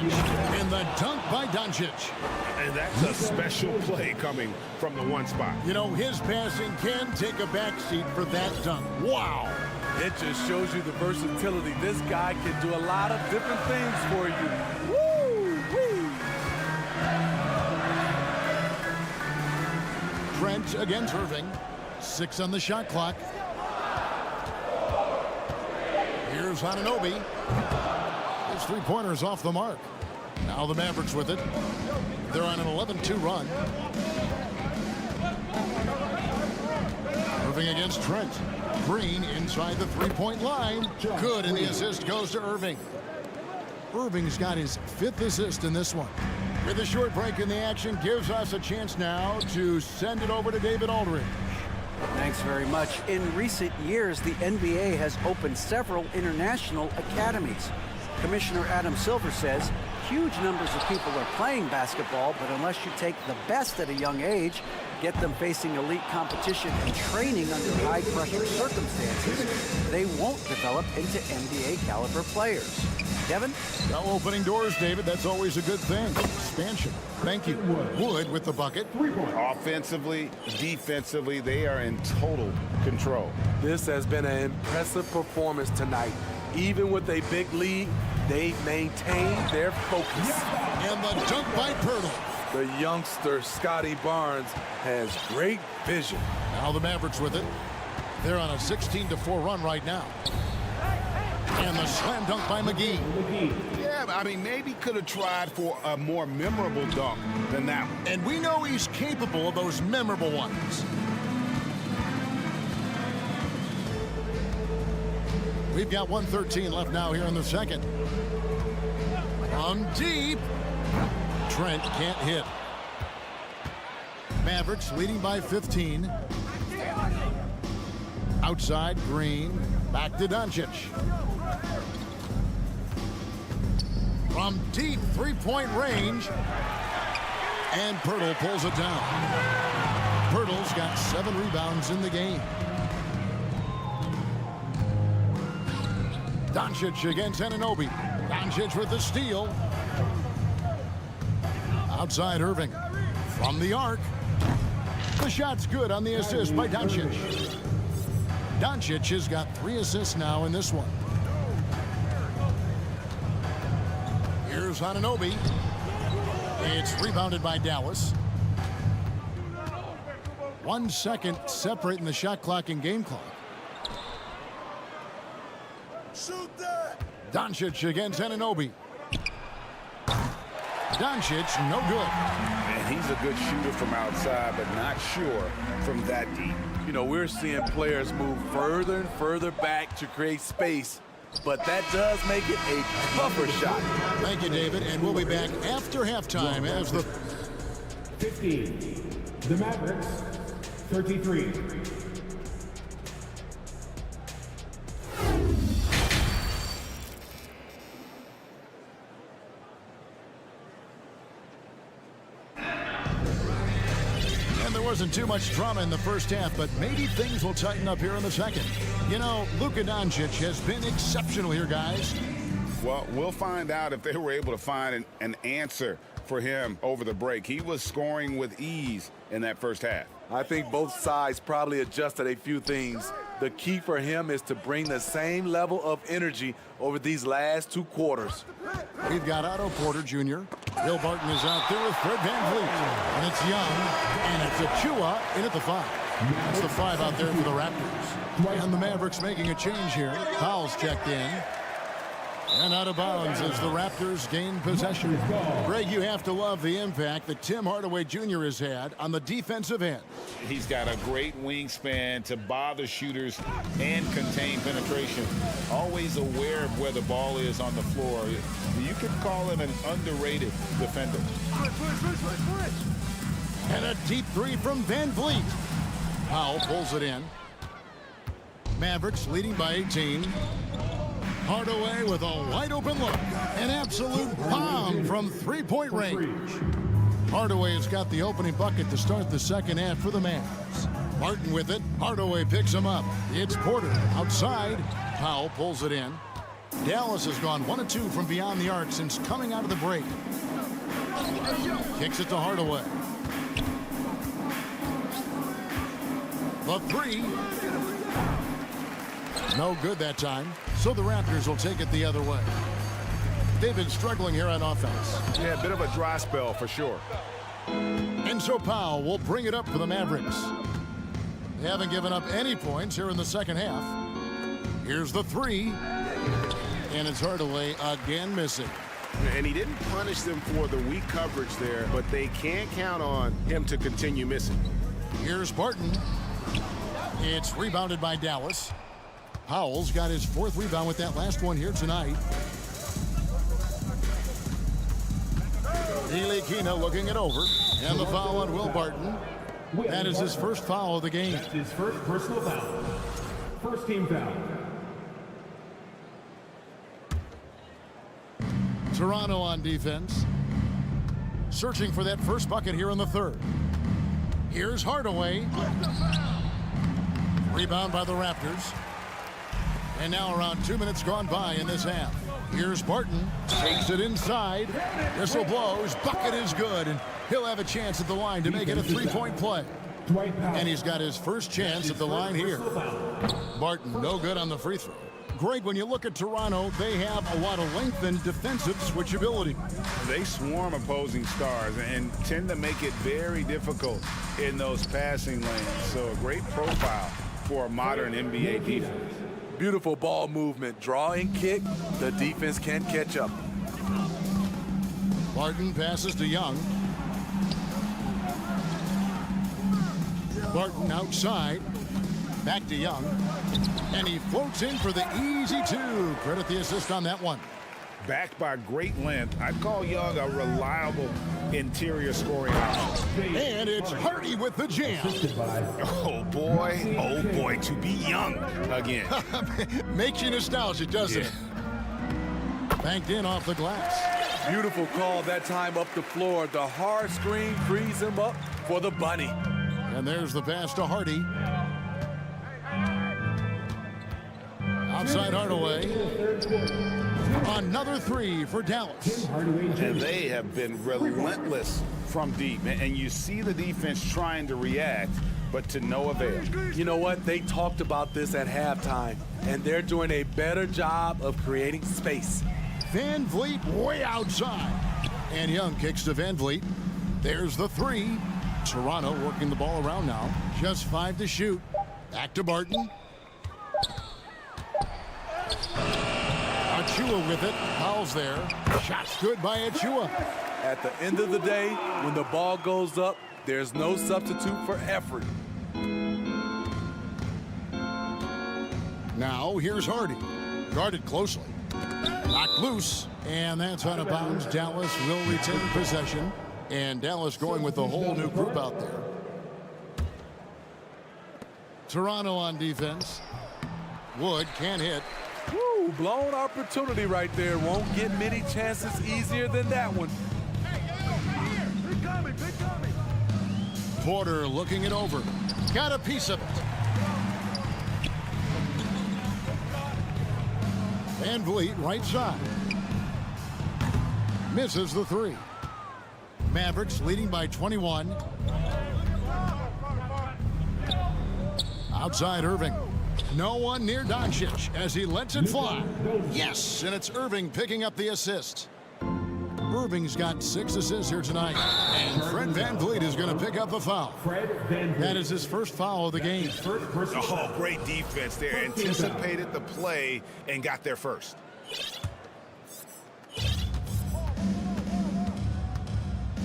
and the dunk by Doncic. And that's a special play coming from the 1 spot. You know, his passing can take a backseat for that dunk. Wow. It just shows you the versatility. This guy can do a lot of different things for you. Woo-wee. Trent against Irving. 6 on the shot clock. Here's Anunoby. His 3-pointer's off the mark. Now the Mavericks with it. They're on an 11-2 run. Irving against Trent. Green inside the 3-point line. Good, and the assist goes to Irving. Irving's got his 5th assist in this one. With a short break in the action, gives us a chance now to send it over to David Aldridge. Thanks very much. In recent years, the NBA has opened several international academies. Commissioner Adam Silver says huge numbers of people are playing basketball, but unless you take the best at a young age, Get them facing elite competition and training under high-pressure circumstances. They won't develop into NBA-caliber players. Kevin? Well, opening doors, David. That's always a good thing. Expansion. Thank you. Wood with the bucket. Offensively, defensively, they are in total control. This has been an impressive performance tonight. Even with a big lead, they've maintained their focus. And the dunk by Pirtle. The youngster, Scotty Barnes, has great vision. Now the Mavericks with it. They're on a 16-4 run right now. And the slam dunk by McGee. Yeah, I mean, maybe could have tried for a more memorable dunk than that one. And we know he's capable of those memorable ones. We've got 1:13 left now here in the second. From deep. Trent can't hit. Mavericks leading by 15. Outside, Green. Back to Doncic. From deep three-point range. And Pirtle pulls it down. Pirtle's got 7 rebounds in the game. Doncic against Anunoby. Doncic with the steal. Outside Irving. From the arc. The shot's good on the assist by Doncic. Doncic has got 3 assists now in this one. Here's Anunoby. It's rebounded by Dallas. 1 second separating the shot clock and game clock. Shoot that! Doncic against Anunoby. Doncic, no good. And he's a good shooter from outside, but not sure from that deep. You know, we're seeing players move further and further back to create space, but that does make it a tougher shot. Thank you, David, and we'll be back after halftime as the 15, the Mavericks, 33. Wasn't too much drama in the first half, but maybe things will tighten up here in the second. You know, Luka Doncic has been exceptional here, guys. Well, we'll find out if they were able to find an answer for him over the break. He was scoring with ease in that first half. I think both sides probably adjusted a few things. The key for him is to bring the same level of energy over these last 2 quarters. We've got Otto Porter Jr. Will Barton is out there with Fred VanVleet. And it's Young. And it's Achua in at the 5. It's the 5 out there for the Raptors. And the Mavericks making a change here. Powell's checked in. And out of bounds as the Raptors gain possession. Greg, you have to love the impact that Tim Hardaway Jr. has had on the defensive end. He's got a great wingspan to bother shooters and contain penetration. Always aware of where the ball is on the floor. You could call him an underrated defender. And a deep 3 from VanVleet. Powell pulls it in. Mavericks leading by 18. Hardaway with a wide open look. An absolute bomb from 3-point range. Hardaway has got the opening bucket to start the second half for the Mavs. Martin with it. Hardaway picks him up. It's Porter outside. Powell pulls it in. Dallas has gone 1 of 2 from beyond the arc since coming out of the break. Kicks it to Hardaway. The 3. No good that time. So the Raptors will take it the other way. They've been struggling here on offense. Yeah, a bit of a dry spell for sure. And so Powell will bring it up for the Mavericks. They haven't given up any points here in the second half. Here's the 3. And it's Hardaway again missing. And he didn't punish them for the weak coverage there, but they can't count on him to continue missing. Here's Barton. It's rebounded by Dallas. Powell's got his 4th rebound with that last one here tonight. Ntilikina looking it over. And the foul on Will Barton. That is his first foul of the game. That's his first personal foul. First team foul. Toronto on defense. Searching for that first bucket here in the 3rd. Here's Hardaway. Rebound by the Raptors. And now around 2 minutes gone by in this half. Here's Barton. Takes it inside. Whistle blows. Bucket is good. And he'll have a chance at the line to make it a three-point play. And he's got his first chance at the line here. Barton, no good on the free throw. Greg, when you look at Toronto, they have a lot of length and defensive switchability. They swarm opposing stars and tend to make it very difficult in those passing lanes. So a great profile for a modern NBA defense. Beautiful ball movement. Draw and kick. The defense can't catch up. Barton passes to Young. Barton outside. Back to Young. And he floats in for the easy two. Credit the assist on that one. Backed by great length, I'd call Young a reliable interior scoring option. And it's Hardy with the jam. Oh boy, to be Young again. Makes you nostalgic, doesn't it? Banked in off the glass. Beautiful call that time up the floor. The hard screen frees him up for the bunny. And there's the pass to Hardy. Outside Hardaway. Another three for Dallas. And they have been relentless from deep. And you see the defense trying to react, but to no avail. You know what? They talked about this at halftime, and they're doing a better job of creating space. Van Vliet way outside. And Young kicks to Van Vliet. There's the three. Toronto working the ball around now. Just 5 to shoot. Back to Barton. Achua with it. Fouls there. Shots good by Achua. At the end of the day, when the ball goes up, there's no substitute for effort. Now here's Hardy. Guarded closely. Knocked loose. And that's out of bounds. Dallas will retain possession. And Dallas going with a whole new group out there. Toronto on defense. Wood can't hit. Woo, blown opportunity right there. Won't get many chances easier than that one. Porter looking it over. Got a piece of it. Van Vliet right side. Misses the three. Mavericks leading by 21. Outside Irving. No one near Doncic as he lets it fly. Yes, and it's Irving picking up the assist. Irving's got 6 assists here tonight. And Fred Van Vliet is going to pick up the foul. That is his first foul of the game. Oh, great defense there. Anticipated the play and got there first.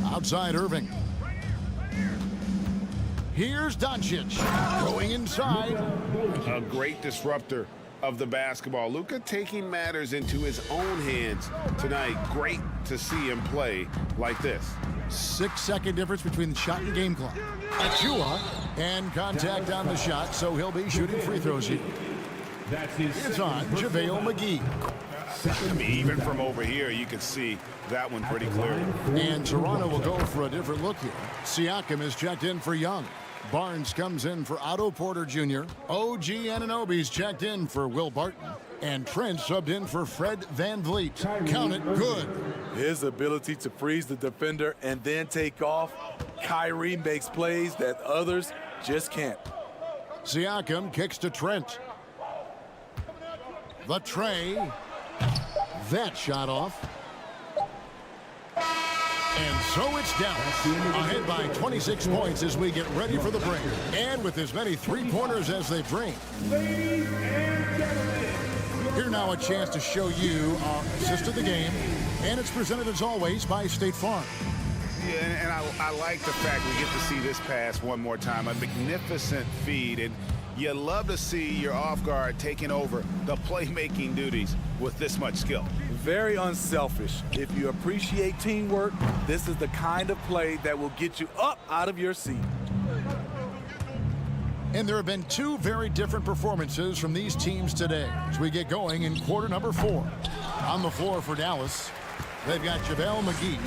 Outside Irving. Here's Doncic going inside. A great disruptor of the basketball. Luka taking matters into his own hands tonight. Great to see him play like this. 6-second difference between the shot and game clock. Achua and contact on the shot, so he'll be shooting free throws here. It's on JaVale McGee. I mean, even from over here, you can see that one pretty clearly. And Toronto will go for a different look here. Siakam is checked in for Young. Barnes comes in for Otto Porter Jr. OG Anunoby's checked in for Will Barton. And Trent subbed in for Fred Van Vliet. Count it good. His ability to freeze the defender and then take off. Kyrie makes plays that others just can't. Siakam kicks to Trent. The tray. That shot off. And so it's Dallas ahead by 26 points as we get ready for the break. And with as many three-pointers as they've drained. Here now a chance to show you our assist of the game. And it's presented as always by State Farm. Yeah, and I like the fact we get to see this pass one more time. A magnificent feed. And you love to see your off guard taking over the playmaking duties with this much skill. Very unselfish. If you appreciate teamwork, this is the kind of play that will get you up out of your seat. And there have been 2 very different performances from these teams today as we get going in quarter number 4. On the floor for Dallas, They've got JaVale McGee.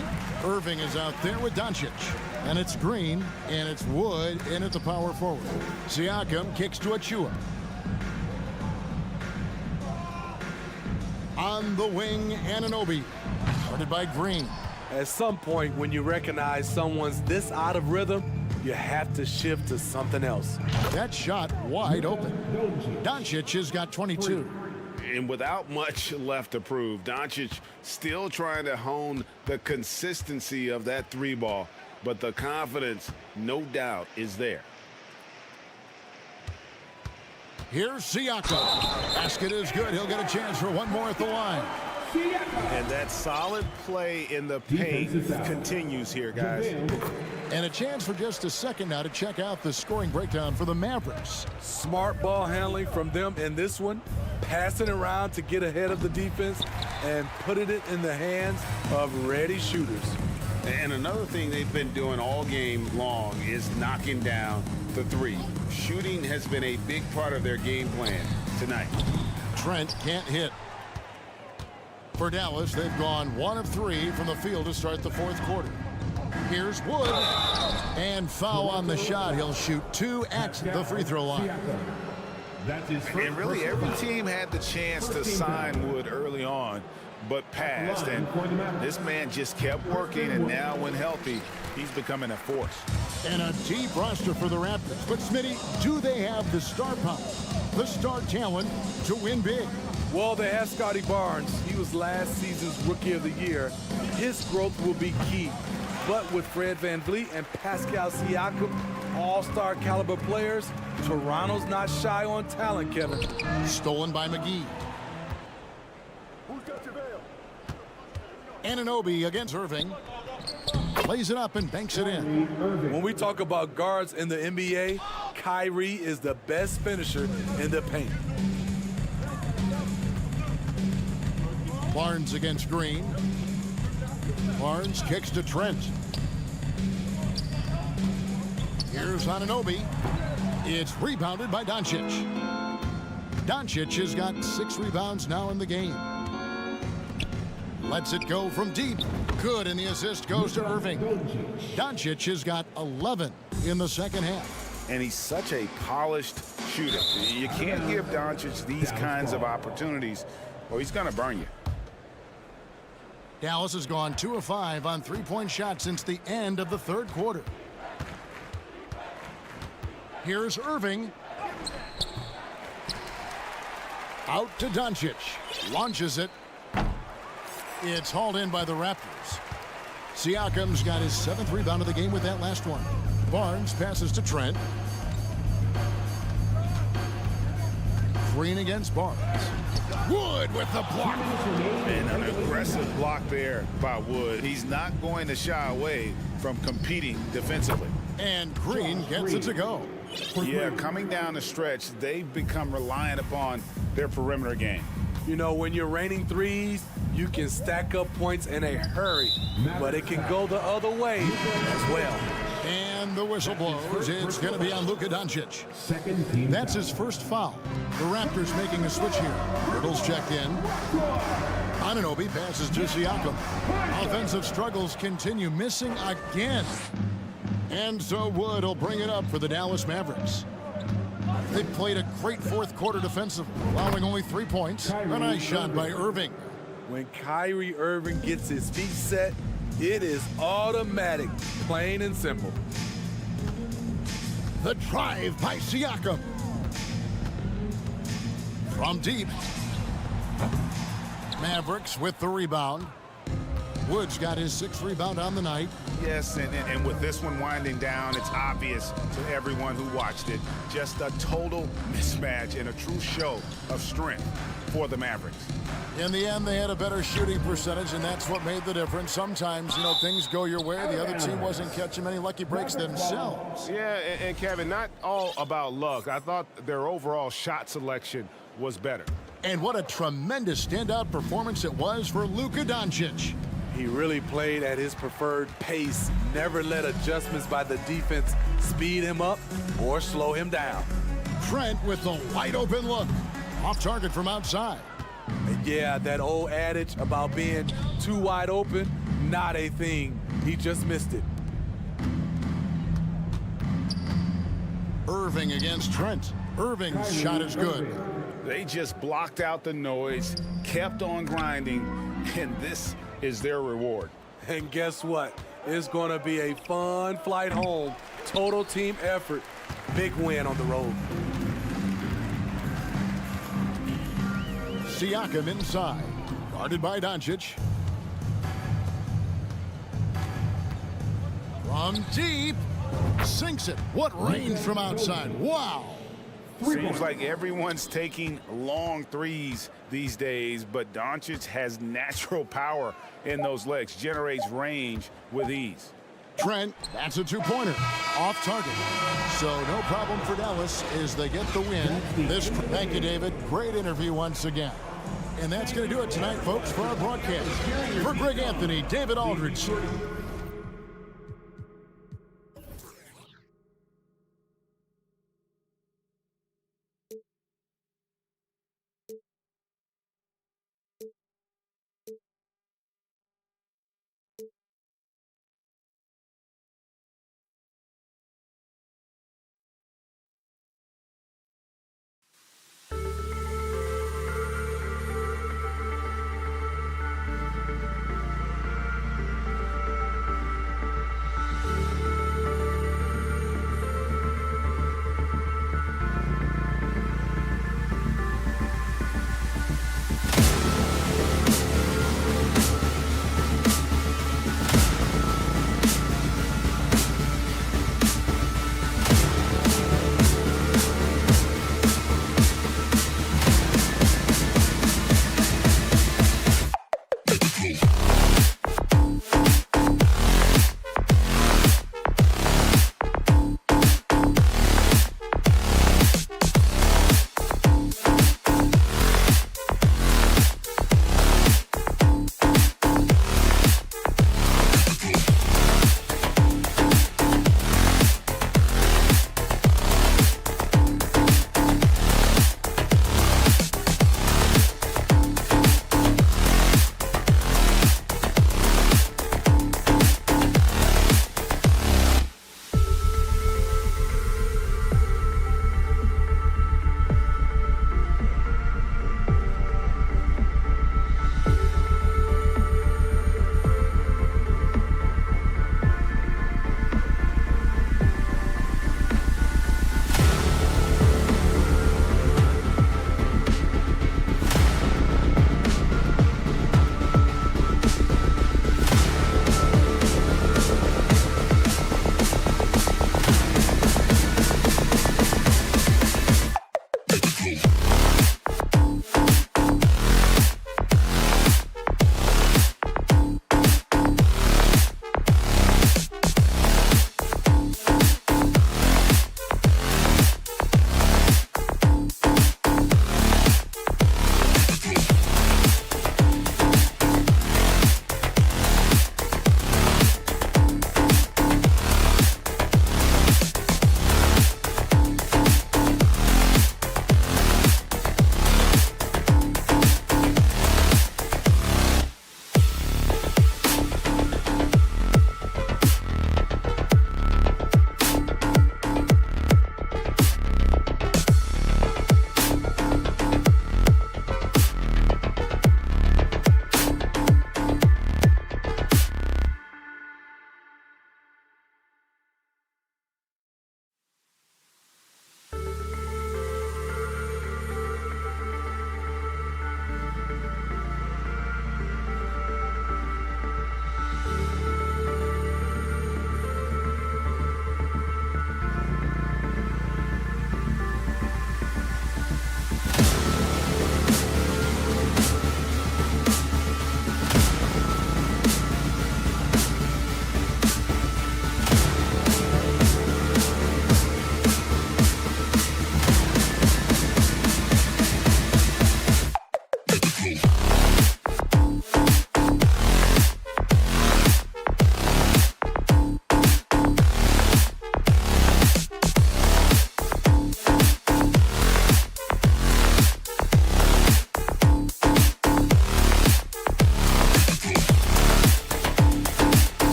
Irving is out there with Doncic. And it's Green, and it's Wood in at the power forward. Siakam kicks to Achua. On the wing, Anunoby. Guarded by Green. At some point, when you recognize someone's this out of rhythm, you have to shift to something else. That shot wide open. Doncic has got 22. And without much left to prove, Doncic still trying to hone the consistency of that three ball, but the confidence, no doubt, is there. Here's Siakam. Basket is good. He'll get a chance for one more at the line. And that solid play in the paint continues here, guys. And a chance for just a second now to check out the scoring breakdown for the Mavericks. Smart ball handling from them in this one, passing around to get ahead of the defense and putting it in the hands of ready shooters. And another thing they've been doing all game long is knocking down the three. Shooting has been a big part of their game plan tonight. Trent can't hit. For Dallas, they've gone 1 of 3 from the field to start the fourth quarter. Here's Wood. And foul on the shot. He'll shoot 2 at the free throw line. And really, every team had the chance to sign Wood early on, but passed. And this man just kept working, and now when healthy, he's becoming a force. And a deep roster for the Raptors. But, Smitty, do they have the star power, the star talent to win big? Well, they have Scotty Barnes. He was last season's Rookie of the Year. His growth will be key. But with Fred VanVleet and Pascal Siakam, all-star caliber players, Toronto's not shy on talent, Kevin. Stolen by McGee. Anunoby against Irving. Plays it up and banks it in. When we talk about guards in the NBA, Kyrie is the best finisher in the paint. Barnes against Green. Barnes kicks to Trent. Here's Anunoby. It's rebounded by Doncic. Doncic has got 6 rebounds now in the game. Lets it go from deep. Good, and the assist goes to Irving. Doncic has got 11 in the second half. And he's such a polished shooter. You can't give Doncic these kinds of opportunities, or he's going to burn you. Dallas has gone 2 of 5 on three-point shots since the end of the third quarter. Here's Irving. Out to Doncic. Launches it. It's hauled in by the Raptors. Siakam's got his 7th rebound of the game with that last one. Barnes passes to Trent. Green against Barnes. Wood with the block. And an aggressive block there by Wood. He's not going to shy away from competing defensively. And Green gets it to go. Yeah, coming down the stretch, they've become reliant upon their perimeter game. You know, when you're raining threes, you can stack up points in a hurry, but it can go the other way as well. And the whistle blows. It's going to be on Luka Doncic. That's his first foul. The Raptors making a switch here. Hurdles checked in. Anunoby passes to Siakam. Offensive struggles continue, missing again. And so Wood will bring it up for the Dallas Mavericks. They played a great fourth quarter defensively, allowing only 3 points. A nice shot by Irving. When Kyrie Irving gets his feet set, it is automatic, plain and simple. The drive by Siakam. From deep. Mavericks with the rebound. Wood's got his 6th rebound on the night. Yes, and with this one winding down, it's obvious to everyone who watched it. Just a total mismatch and a true show of strength for the Mavericks. In the end, they had a better shooting percentage, and that's what made the difference. Sometimes, you know, things go your way. The other team wasn't catching many lucky breaks themselves. Yeah, and Kevin, not all about luck. I thought their overall shot selection was better. And what a tremendous standout performance it was for Luka Doncic. He really played at his preferred pace, never let adjustments by the defense speed him up or slow him down. Trent with the wide open look. Off target from outside. And yeah, that old adage about being too wide open, not a thing. He just missed it. Irving against Trent. Irving's shot is good. They just blocked out the noise, kept on grinding, and this is their reward. And guess what? It's going to be a fun flight home. Total team effort. Big win on the road. Siakam inside. Guarded by Doncic. From deep. Sinks it. What range from outside. Wow. Seems like everyone's taking long threes these days, but Doncic has natural power in those legs, generates range with ease. Trent, that's a two-pointer. Off target. So no problem for Dallas as they get the win. Thank you, David. Great interview once again. And that's going to do it tonight, folks, for our broadcast. For Greg Anthony, David Aldridge.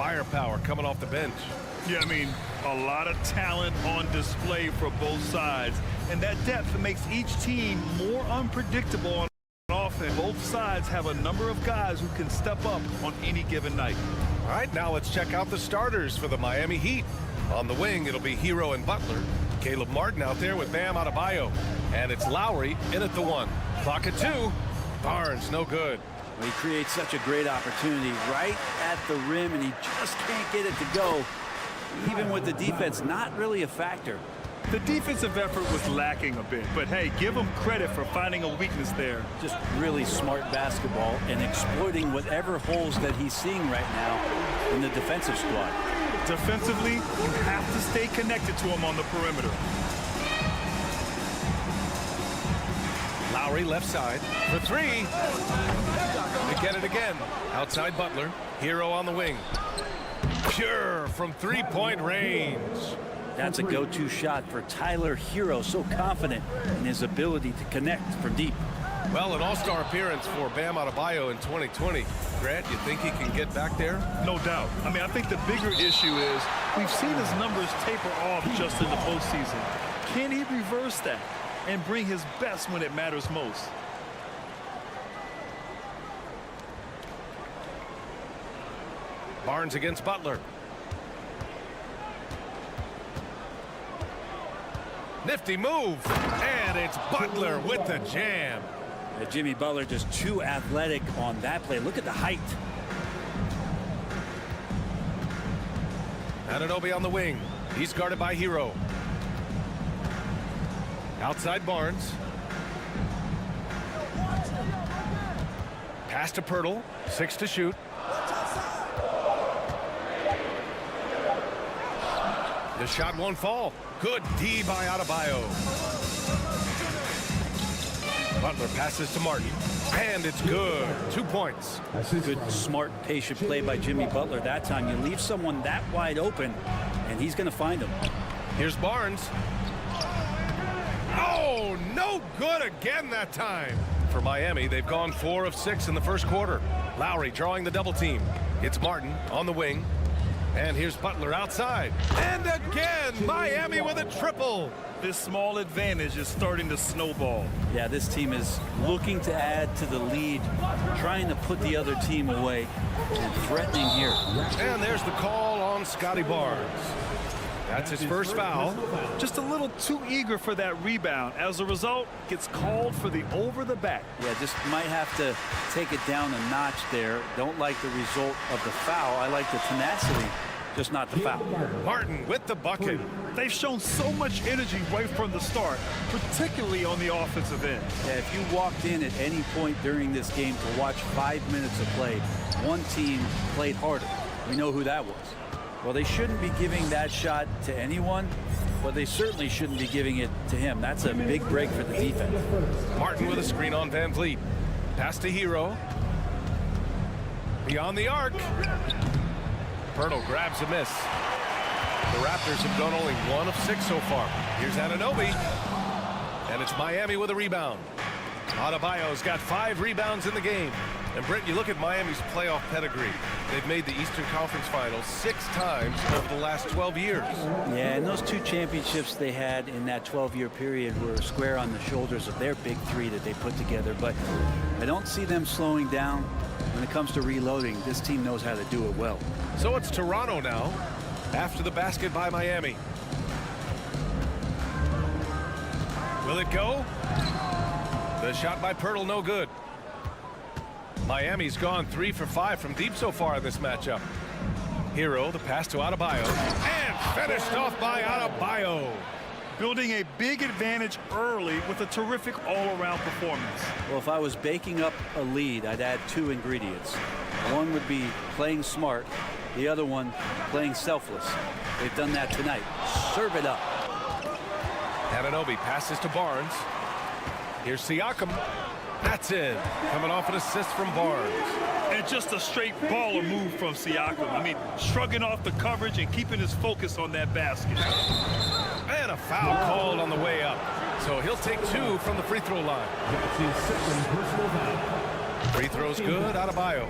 firepower coming off the bench. Yeah, I mean, a lot of talent on display for both sides. And that depth makes each team more unpredictable on offense. Both sides have a number of guys who can step up on any given night. All right, now let's check out the starters for the Miami Heat. On the wing, it'll be Hero and Butler. Caleb Martin out there with Bam Adebayo. And it's Lowry in at the 1. Clock at 2. Barnes, no good. Well, he creates such a great opportunity right at the rim, and he just can't get it to go. Even with the defense, not really a factor. The defensive effort was lacking a bit, but hey, give him credit for finding a weakness there. Just really smart basketball and exploiting whatever holes that he's seeing right now in the defensive squad. Defensively, you have to stay connected to him on the perimeter. Lowry left side for 3. They get it again. Outside Butler. Hero on the wing. Pure from three-point range. That's a go-to shot for Tyler Hero. So confident in his ability to connect from deep. Well, an all-star appearance for Bam Adebayo in 2020. Grant, you think he can get back there? No doubt. I mean, I think the bigger issue is we've seen his numbers taper off just in the postseason. Can he reverse that and bring his best when it matters most? Barnes against Butler. Nifty move, and it's Butler with the jam. Jimmy Butler just too athletic on that play. Look at the height. Anunoby on the wing. He's guarded by Hero. Outside Barnes. Pass to Pirtle. 6 to shoot. The shot won't fall. Good D by Adebayo. Butler passes to Martin. And it's good. 2 points. Good, smart, patient play by Jimmy Butler that time. You leave someone that wide open, and he's going to find him. Here's Barnes. Oh, no good again that time. For Miami, they've gone 4 of 6 in the first quarter. Lowry drawing the double team. It's Martin on the wing. And here's Butler outside. And again, Miami with a triple. This small advantage is starting to snowball. Yeah, this team is looking to add to the lead, trying to put the other team away, and threatening here. And there's the call on Scotty Barnes. That's his first foul. Just a little too eager for that rebound. As a result, gets called for the over the back. Yeah, just might have to take it down a notch there. Don't like the result of the foul. I like the tenacity, just not the foul. Martin with the bucket. They've shown so much energy right from the start, particularly on the offensive end. Yeah, if you walked in at any point during this game to watch 5 minutes of play, one team played harder. We know who that was. Well, they shouldn't be giving that shot to anyone, but they certainly shouldn't be giving it to him. That's a big break for the defense. Martin with a screen on Van Vliet. Pass to Hero. Beyond the arc. Pirtle grabs a miss. The Raptors have gone only 1 of 6 so far. Here's Anunoby. And it's Miami with a rebound. Adebayo's got 5 rebounds in the game. And Brent, you look at Miami's playoff pedigree. They've made the Eastern Conference Finals 6 times over the last 12 years. Yeah, and those 2 championships they had in that 12-year period were square on the shoulders of their big 3 that they put together. But I don't see them slowing down when it comes to reloading. This team knows how to do it well. So it's Toronto now after the basket by Miami. Will it go? The shot by Pirtle, no good. Miami's gone 3 for 5 from deep so far in this matchup. Hero, the pass to Adebayo, and finished off by Adebayo. Building a big advantage early with a terrific all-around performance. Well, if I was baking up a lead, I'd add 2 ingredients. One would be playing smart. The other one, playing selfless. They've done that tonight. Serve it up. Anunoby passes to Barnes. Here's Siakam. That's in. Coming off an assist from Barnes. And just a straight baller move from Siakam. I mean, shrugging off the coverage and keeping his focus on that basket. And a foul called on the way up. So he'll take 2 from the free throw line. Free throw's good, Adebayo.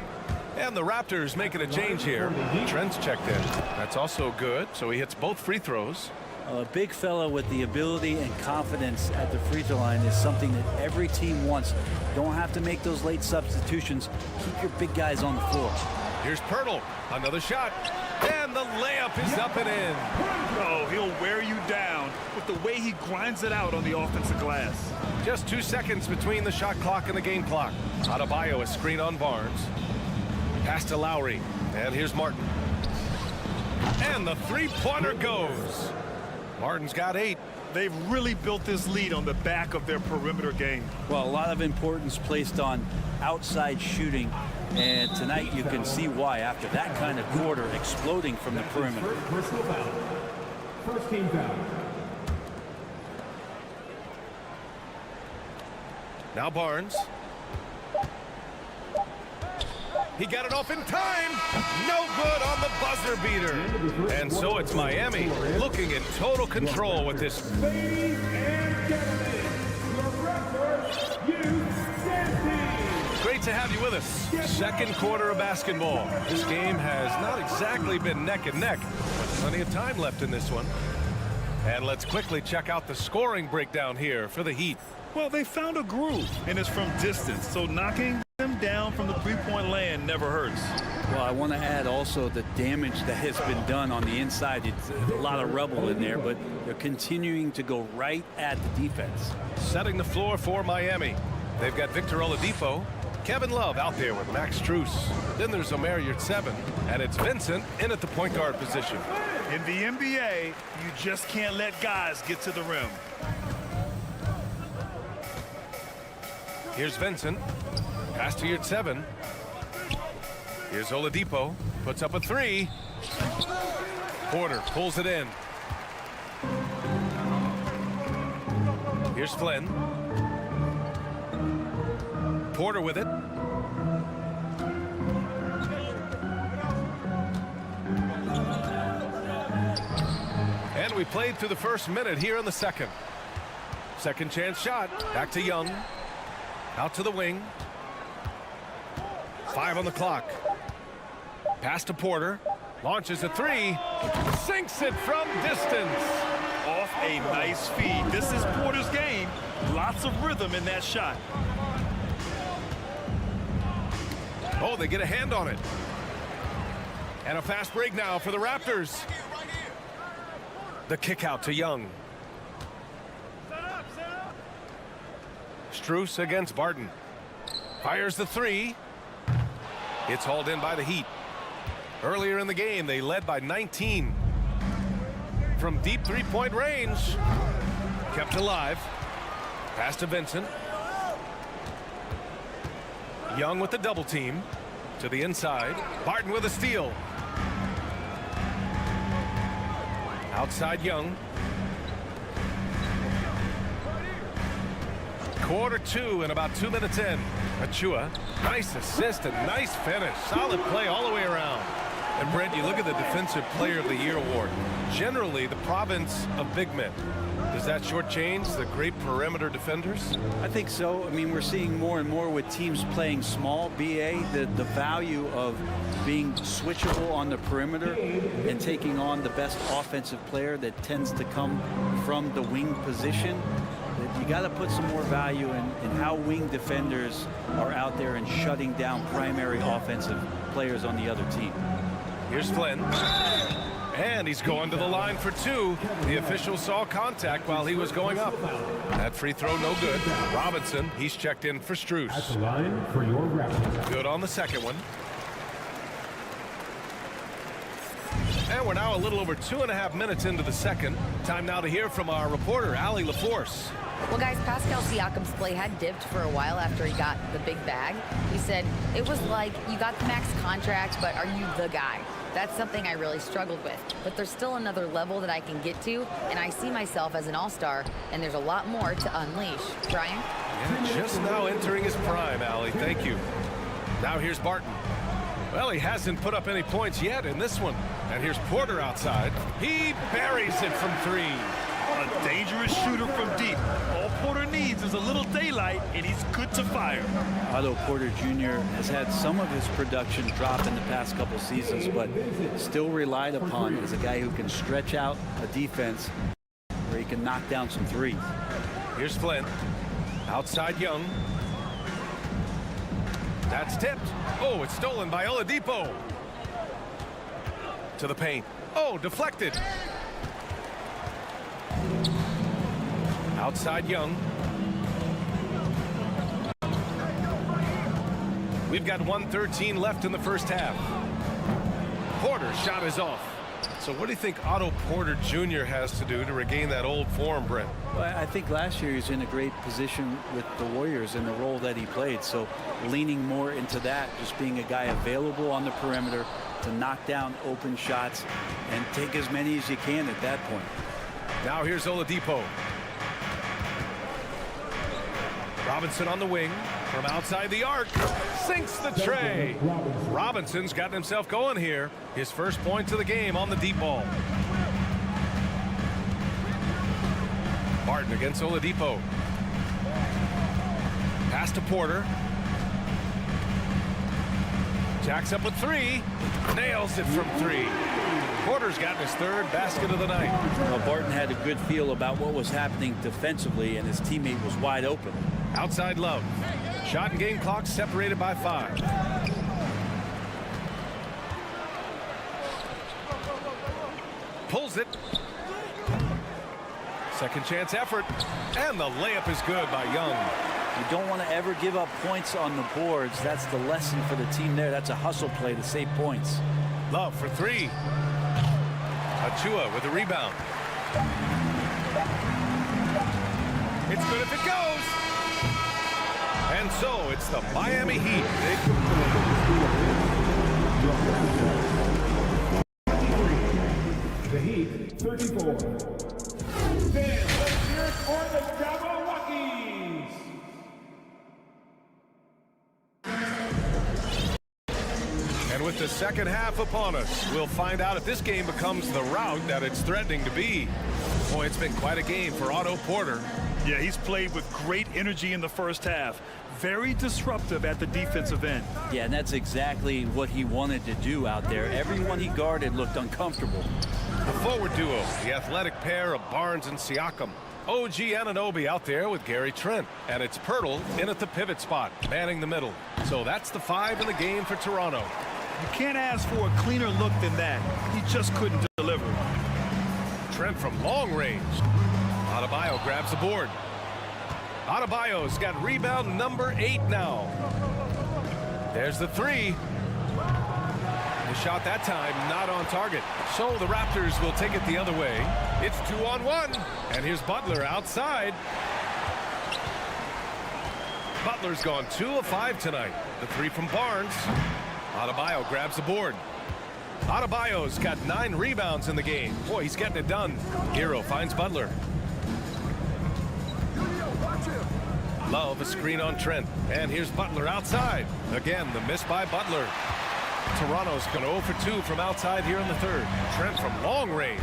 And the Raptors making a change here. Trent's checked in. That's also good. So he hits both free throws. A big fella with the ability and confidence at the free throw line is something that every team wants. Don't have to make those late substitutions. Keep your big guys on the floor. Here's Pirtle. Another shot. And the layup is up and in. Oh, he'll wear you down with the way he grinds it out on the offensive glass. Just 2 seconds between the shot clock and the game clock. Adebayo, a screen on Barnes. Pass to Lowry. And here's Martin. And the three-pointer goes. Martin's got 8. They've really built this lead on the back of their perimeter game. Well, a lot of importance placed on outside shooting. And tonight you can see why after that kind of quarter exploding from the perimeter. First team foul. Now Barnes. He got it off in time. No good on the buzzer beater. And so it's Miami looking in total control with this. Ladies and gentlemen, your Raptors, Great to have you with us. Second quarter of basketball. This game has not exactly been neck and neck, but plenty of time left in this one. And let's quickly check out the scoring breakdown here for the Heat. Well, they found a groove, and it's from distance, so knocking them down from the three-point land never hurts. Well, I want to add also the damage that has been done on the inside. It's a lot of rubble in there, but they're continuing to go right at the defense. Setting the floor for Miami. They've got Victor Oladipo, Kevin Love out there with Max Strus. Then there's Omer Yurtseven, and it's Vincent in at the point guard position. In the NBA, you just can't let guys get to the rim. Here's Vincent. Pass to Yurtseven. Here's Oladipo. Puts up a 3. Porter pulls it in. Here's Flynn. Porter with it. And we played through the first minute here in the second. Second chance shot. Back to Young. Out to the wing. 5 on the clock. Pass to Porter. Launches a 3. Sinks it from distance. Off a nice feed. This is Porter's game. Lots of rhythm in that shot. Oh, they get a hand on it. And a fast break now for the Raptors. The kick out to Young. Strus against Barton. Fires the 3. It's hauled in by the Heat. Earlier in the game, they led by 19. From deep three-point range. Kept alive. Pass to Vincent. Young with the double team. To the inside. Barton with a steal. Outside Young. Quarter 2 and about 2 minutes in. Achua, nice assist and nice finish. Solid play all the way around. And Brent, you look at the Defensive Player of the Year award. Generally, the province of big men. Does that shortchange the great perimeter defenders? I think so. I mean, we're seeing more and more with teams playing small, BA, the value of being switchable on the perimeter and taking on the best offensive player that tends to come from the wing position. You got to put some more value in how wing defenders are out there and shutting down primary offensive players on the other team. Here's Flynn. And he's going to the line for 2. The official saw contact while he was going up. That free throw no good. Robinson, he's checked in for Strus. At the line for your Raptors. Good on the second one. And we're now a little over 2.5 minutes into the second. Time now to hear from our reporter, Allie LaForce. Well, guys, Pascal Siakam's play had dipped for a while after he got the big bag. He said, it was like, you got the max contract, but are you the guy? That's something I really struggled with. But there's still another level that I can get to, and I see myself as an all-star, and there's a lot more to unleash. Brian? Yeah, just now entering his prime, Allie. Thank you. Now here's Barton. Well, he hasn't put up any points yet in this one. And here's Porter outside. He buries it from 3. A dangerous shooter from deep. All Porter needs is there's a little daylight, and he's good to fire. Otto Porter Jr. has had some of his production drop in the past couple seasons, but still relied upon as a guy who can stretch out a defense where he can knock down some threes. Here's Flynn. Outside Young. That's tipped. Oh, it's stolen by Oladipo. To the paint. Oh, deflected. Outside Young. We've got 1:13 left in the first half. Porter's shot is off. So what do you think Otto Porter Jr. has to do to regain that old form, Brent? Well, I think last year he was in a great position with the Warriors in the role that he played. So leaning more into that, just being a guy available on the perimeter to knock down open shots and take as many as you can at that point. Now here's Oladipo. Robinson on the wing from outside the arc. Sinks the tray. Robinson's gotten himself going here. His first points of the game on the deep ball. Barton against Oladipo. Pass to Porter. Jacks up with three. Nails it from three. Porter's gotten his third basket of the night. Well, Barton had a good feel about what was happening defensively, and his teammate was wide open. Outside Love. Shot and game clock separated by 5. Pulls it. Second chance effort. And the layup is good by Young. You don't want to ever give up points on the boards. That's the lesson for the team there. That's a hustle play to save points. Love for 3. Achua with a rebound. It's good if it goes. And so it's the Miami Heat. The Heat, 34. Then let's hear it for the Jabberwockies. And with the second half upon us, we'll find out if this game becomes the rout that it's threatening to be. Boy, it's been quite a game for Otto Porter. Yeah, he's played with great energy in the first half. Very disruptive at the defensive end. Yeah, and that's exactly what he wanted to do out there. Everyone he guarded looked uncomfortable. The forward duo, the athletic pair of Barnes and Siakam. OG Anunoby out there with Gary Trent. And it's Pirtle in at the pivot spot, manning the middle. So that's the 5 in the game for Toronto. You can't ask for a cleaner look than that. He just couldn't deliver. Trent from long range. Adebayo grabs the board. Adebayo's got rebound number 8 now. There's the 3. The shot that time not on target. So the Raptors will take it the other way. It's 2-on-1. And here's Butler outside. Butler's gone 2 of 5 tonight. The 3 from Barnes. Adebayo grabs the board. Adebayo's got 9 rebounds in the game. Boy, he's getting it done. Hero finds Butler. Love a screen on Trent. And here's Butler outside. Again, the miss by Butler. Toronto's going 0 for 2 from outside here in the third. Trent from long range.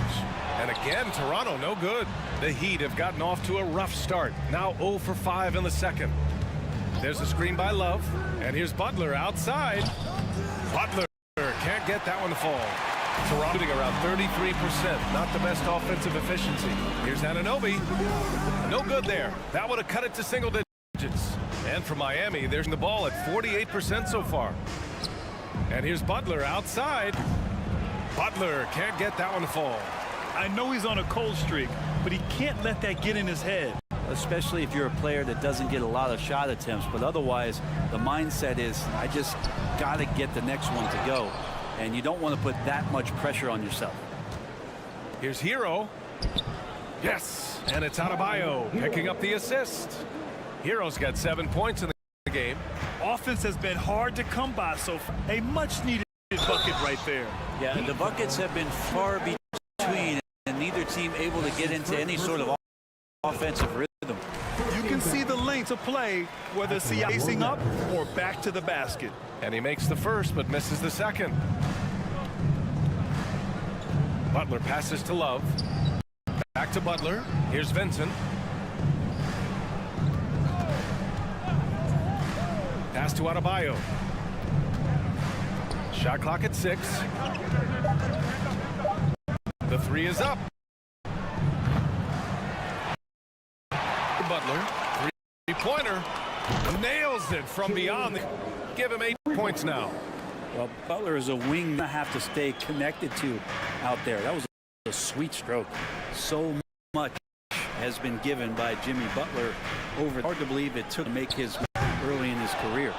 And again, Toronto no good. The Heat have gotten off to a rough start. Now 0 for 5 in the second. There's a screen by Love. And here's Butler outside. Butler can't get that one to fall. Toronto shooting around 33%. Not the best offensive efficiency. Here's Anunoby. No good there. That would have cut it to single digits. And for Miami, they're the ball at 48% so far. And here's Butler outside. Butler can't get that one to fall. I know he's on a cold streak, but he can't let that get in his head. Especially if you're a player that doesn't get a lot of shot attempts. But otherwise, the mindset is, I just got to get the next one to go. And you don't want to put that much pressure on yourself. Here's Hero. Yes. And it's Adebayo picking up the assist. Hero's got 7 points in the game. Offense has been hard to come by, so a much-needed bucket right there. Yeah, the buckets have been far between, and neither team able to get into any sort of offensive rhythm. You can see the length of play, whether it's facing up or back to the basket. And he makes the first, but misses the second. Butler passes to Love. Back to Butler. Here's Vincent. Pass to Adebayo. Shot clock at 6. The 3 is up. Butler, three-pointer, nails it from beyond. Give him 8 points now. Well, Butler is a wing to have to stay connected to out there. That was a sweet stroke. So much has been given by Jimmy Butler over. Hard to believe it took to make his early in his career.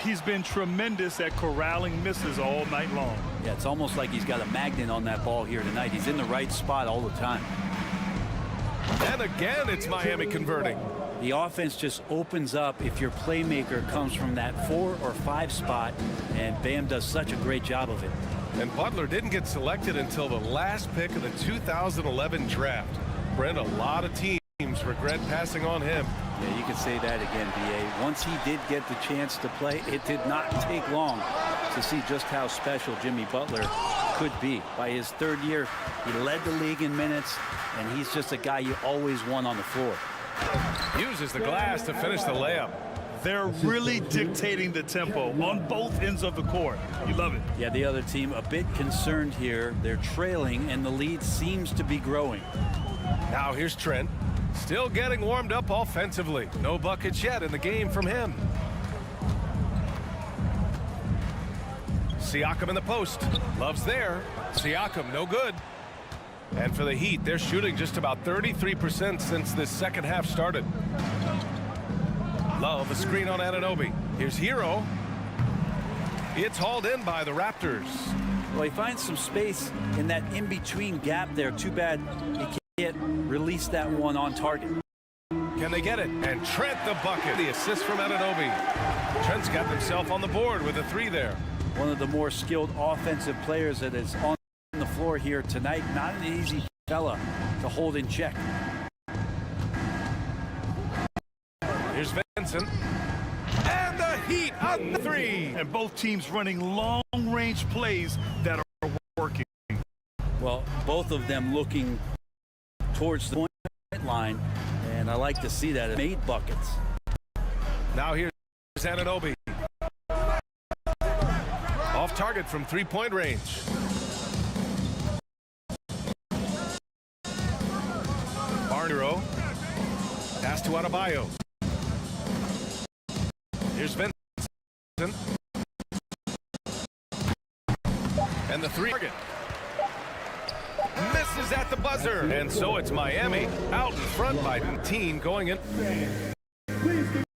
He's been tremendous at corralling misses all night long. Yeah, it's almost like he's got a magnet on that ball here tonight. He's in the right spot all the time. And again, it's Miami converting. The offense just opens up if your playmaker comes from that 4 or 5 spot, and Bam does such a great job of it. And Butler didn't get selected until the last pick of the 2011 draft. Brent, a lot of teams regret passing on him. Yeah, you can say that again, B.A. Once he did get the chance to play, it did not take long to see just how special Jimmy Butler could be. By his 3rd year, he led the league in minutes, and he's just a guy you always want on the floor. Uses the glass to finish the layup. They're really dictating the tempo on both ends of the court. You love it. Yeah, the other team a bit concerned here. They're trailing, and the lead seems to be growing. Now here's Trent. Still getting warmed up offensively. No buckets yet in the game from him. Siakam in the post. Love's there. Siakam no good. And for the Heat, they're shooting just about 33% since this second half started. Love, a screen on Anunoby. Here's Hero. It's hauled in by the Raptors. Well, he finds some space in that in-between gap there. Too bad he can't release that one on target. Can they get it? And Trent the bucket. The assist from Anunoby. Trent's got himself on the board with a 3 there. One of the more skilled offensive players that is on the floor here tonight. Not an easy fella to hold in check. Here's Vincent. And the Heat on the 3. And both teams running long-range plays that are working. Well, both of them looking towards the point line, and I like to see that. It made buckets. Now here's Anunoby. Off target from 3-point range. Barnero. Pass to Adebayo. Here's Vincent. And the 3. Target. Misses at the buzzer. And so it's Miami out in front by 19 going in.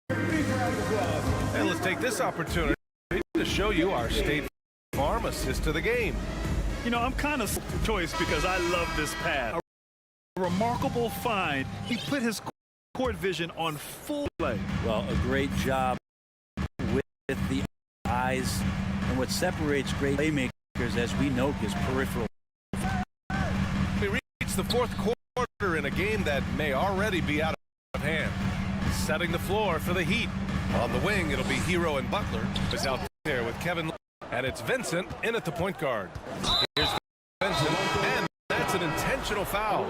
And let's take this opportunity to show you our State Farm assist to the game. You know, I'm kind of choice because I love this pass. A remarkable find. He put his court vision on full play. Well, a great job with the eyes, and what separates great playmakers, as we know, is peripheral. We reach the 4th quarter in a game that may already be out of hand. Setting the floor for the Heat. On the wing, it'll be Hero and Butler. Is out there with Kevin, and it's Vincent in at the point guard. Here's Vincent, and that's an intentional foul.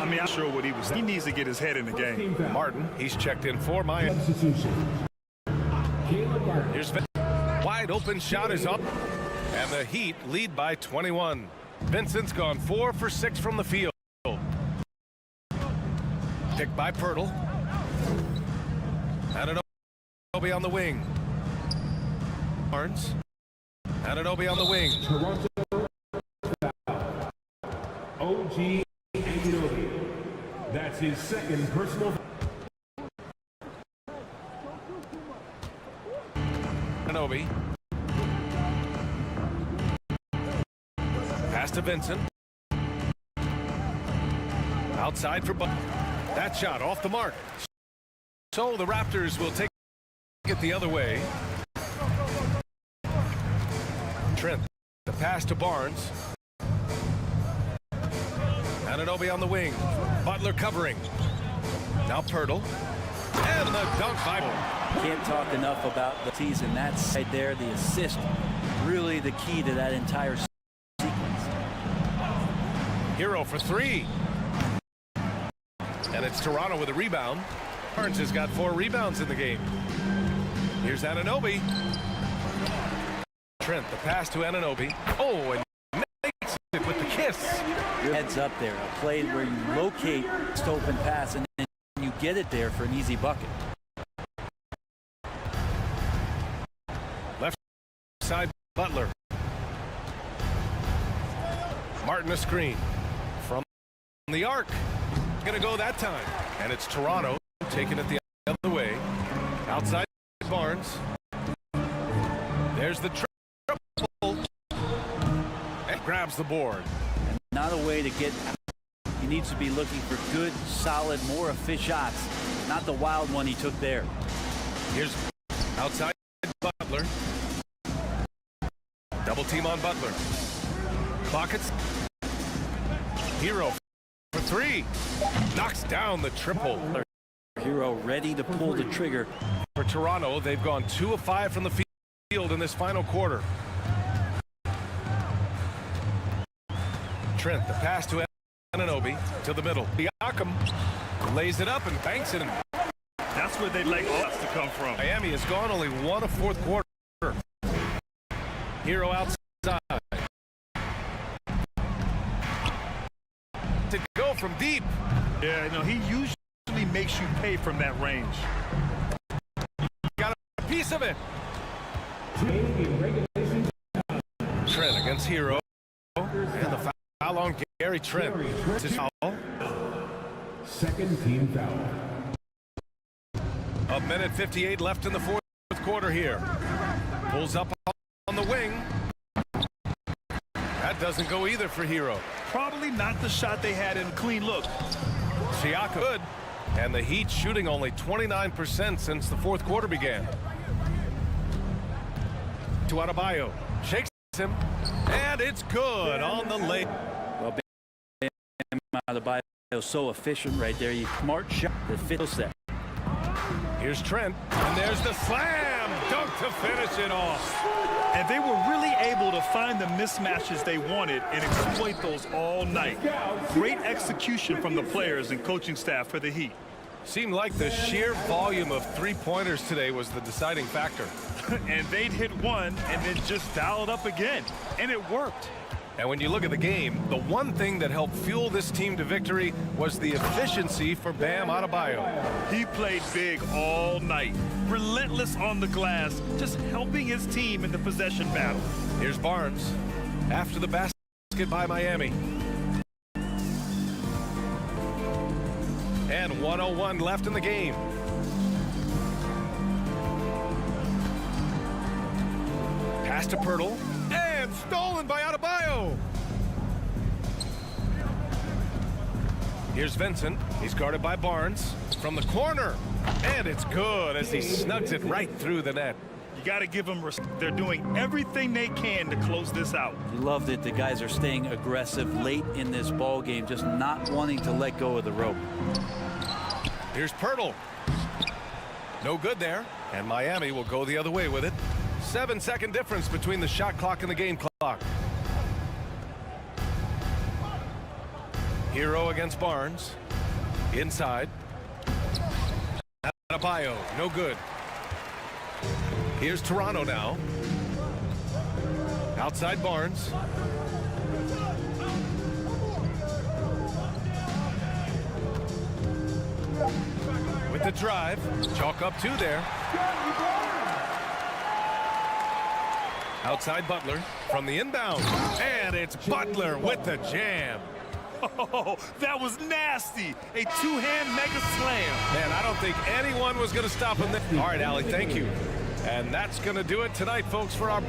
I mean, I'm sure what he needs to get his head in the game. Martin, he's checked in for Miami. Here's Vincent. Wide open shot is up, and the Heat lead by 21. Vincent's gone 4 for 6 from the field. Picked by Pirtle. Anunoby on the wing. Barnes. Anunoby on the wing. OG Anunoby. That's his 2nd personal. Anunoby. Pass to Vincent. Outside for Butler. That shot off the mark. So the Raptors will take it the other way. Trent, the pass to Barnes. Anunoby on the wing. Butler covering. Now Pirtle. And the dunk by. Can't talk enough about the tees in that side there. The assist, really the key to that entire sequence. Hero for 3. And it's Toronto with a rebound. Barnes has got 4 rebounds in the game. Here's Anunoby. Trent, the pass to Anunoby. Oh, and makes it with the kiss. Heads up there, a play where you locate the open pass and then you get it there for an easy bucket. Left side, Butler. Martin a screen from the arc. Gonna go that time. And it's Toronto taking it the other way. Outside Barnes. There's the triple. And grabs the board. And not a way to get. He needs to be looking for good, solid, more efficient shots. Not the wild one he took there. Here's outside Butler. Double team on Butler. Pockets. Hero for three. Knocks down the triple. Hero ready to pull the trigger. For Toronto, they've gone 2 of 5 from the field in this final quarter. Trent, the pass to Anunoby to the middle. Siakam lays it up and banks it in. That's where they'd like us to come from. Miami has gone only 1 of 4th quarter. Hero outside. To go from deep. Yeah, no, he usually makes you pay from that range. Got a piece of it. Trent against Hero. And the foul on Gary Trent. Foul. Second team foul. A minute 58 left in the 4th quarter here. Pulls up on the wing. That doesn't go either for Hero. Probably not the shot they had in a clean look. Siakam good. And the Heat shooting only 29% since the 4th quarter began. To Adebayo. Shakes him. And it's good on the late. Well, Adebayo so efficient right there. You smart shot that fits that. Here's Trent. And there's the slam dunk to finish it off. And they were really able to find the mismatches they wanted and exploit those all night. Great execution from the players and coaching staff for the Heat. Seemed like the sheer volume of three-pointers today was the deciding factor. And they'd hit one and then just dial it up again. And it worked. And when you look at the game, the one thing that helped fuel this team to victory was the efficiency for Bam Adebayo. He played big all night, relentless on the glass, just helping his team in the possession battle. Here's Barnes after the basket by Miami. And 1:01 left in the game. Pass to Pirtle. And stolen by Adebayo. Here's Vincent. He's guarded by Barnes from the corner. And it's good as he snugs it right through the net. You got to give them respect. They're doing everything they can to close this out. You loved it. The guys are staying aggressive late in this ball game, just not wanting to let go of the rope. Here's Pirtle. No good there. And Miami will go the other way with it. 7-second difference between the shot clock and the game clock. Hero against Barnes. Inside. Adebayo, no good. Here's Toronto now. Outside Barnes. With the drive. Chalk up 2 there. Outside Butler from the inbound. And it's Butler with the jam. Oh, that was nasty. A two-hand mega slam. Man, I don't think anyone was going to stop him. All right, Allie, thank you. And that's going to do it tonight, folks, for our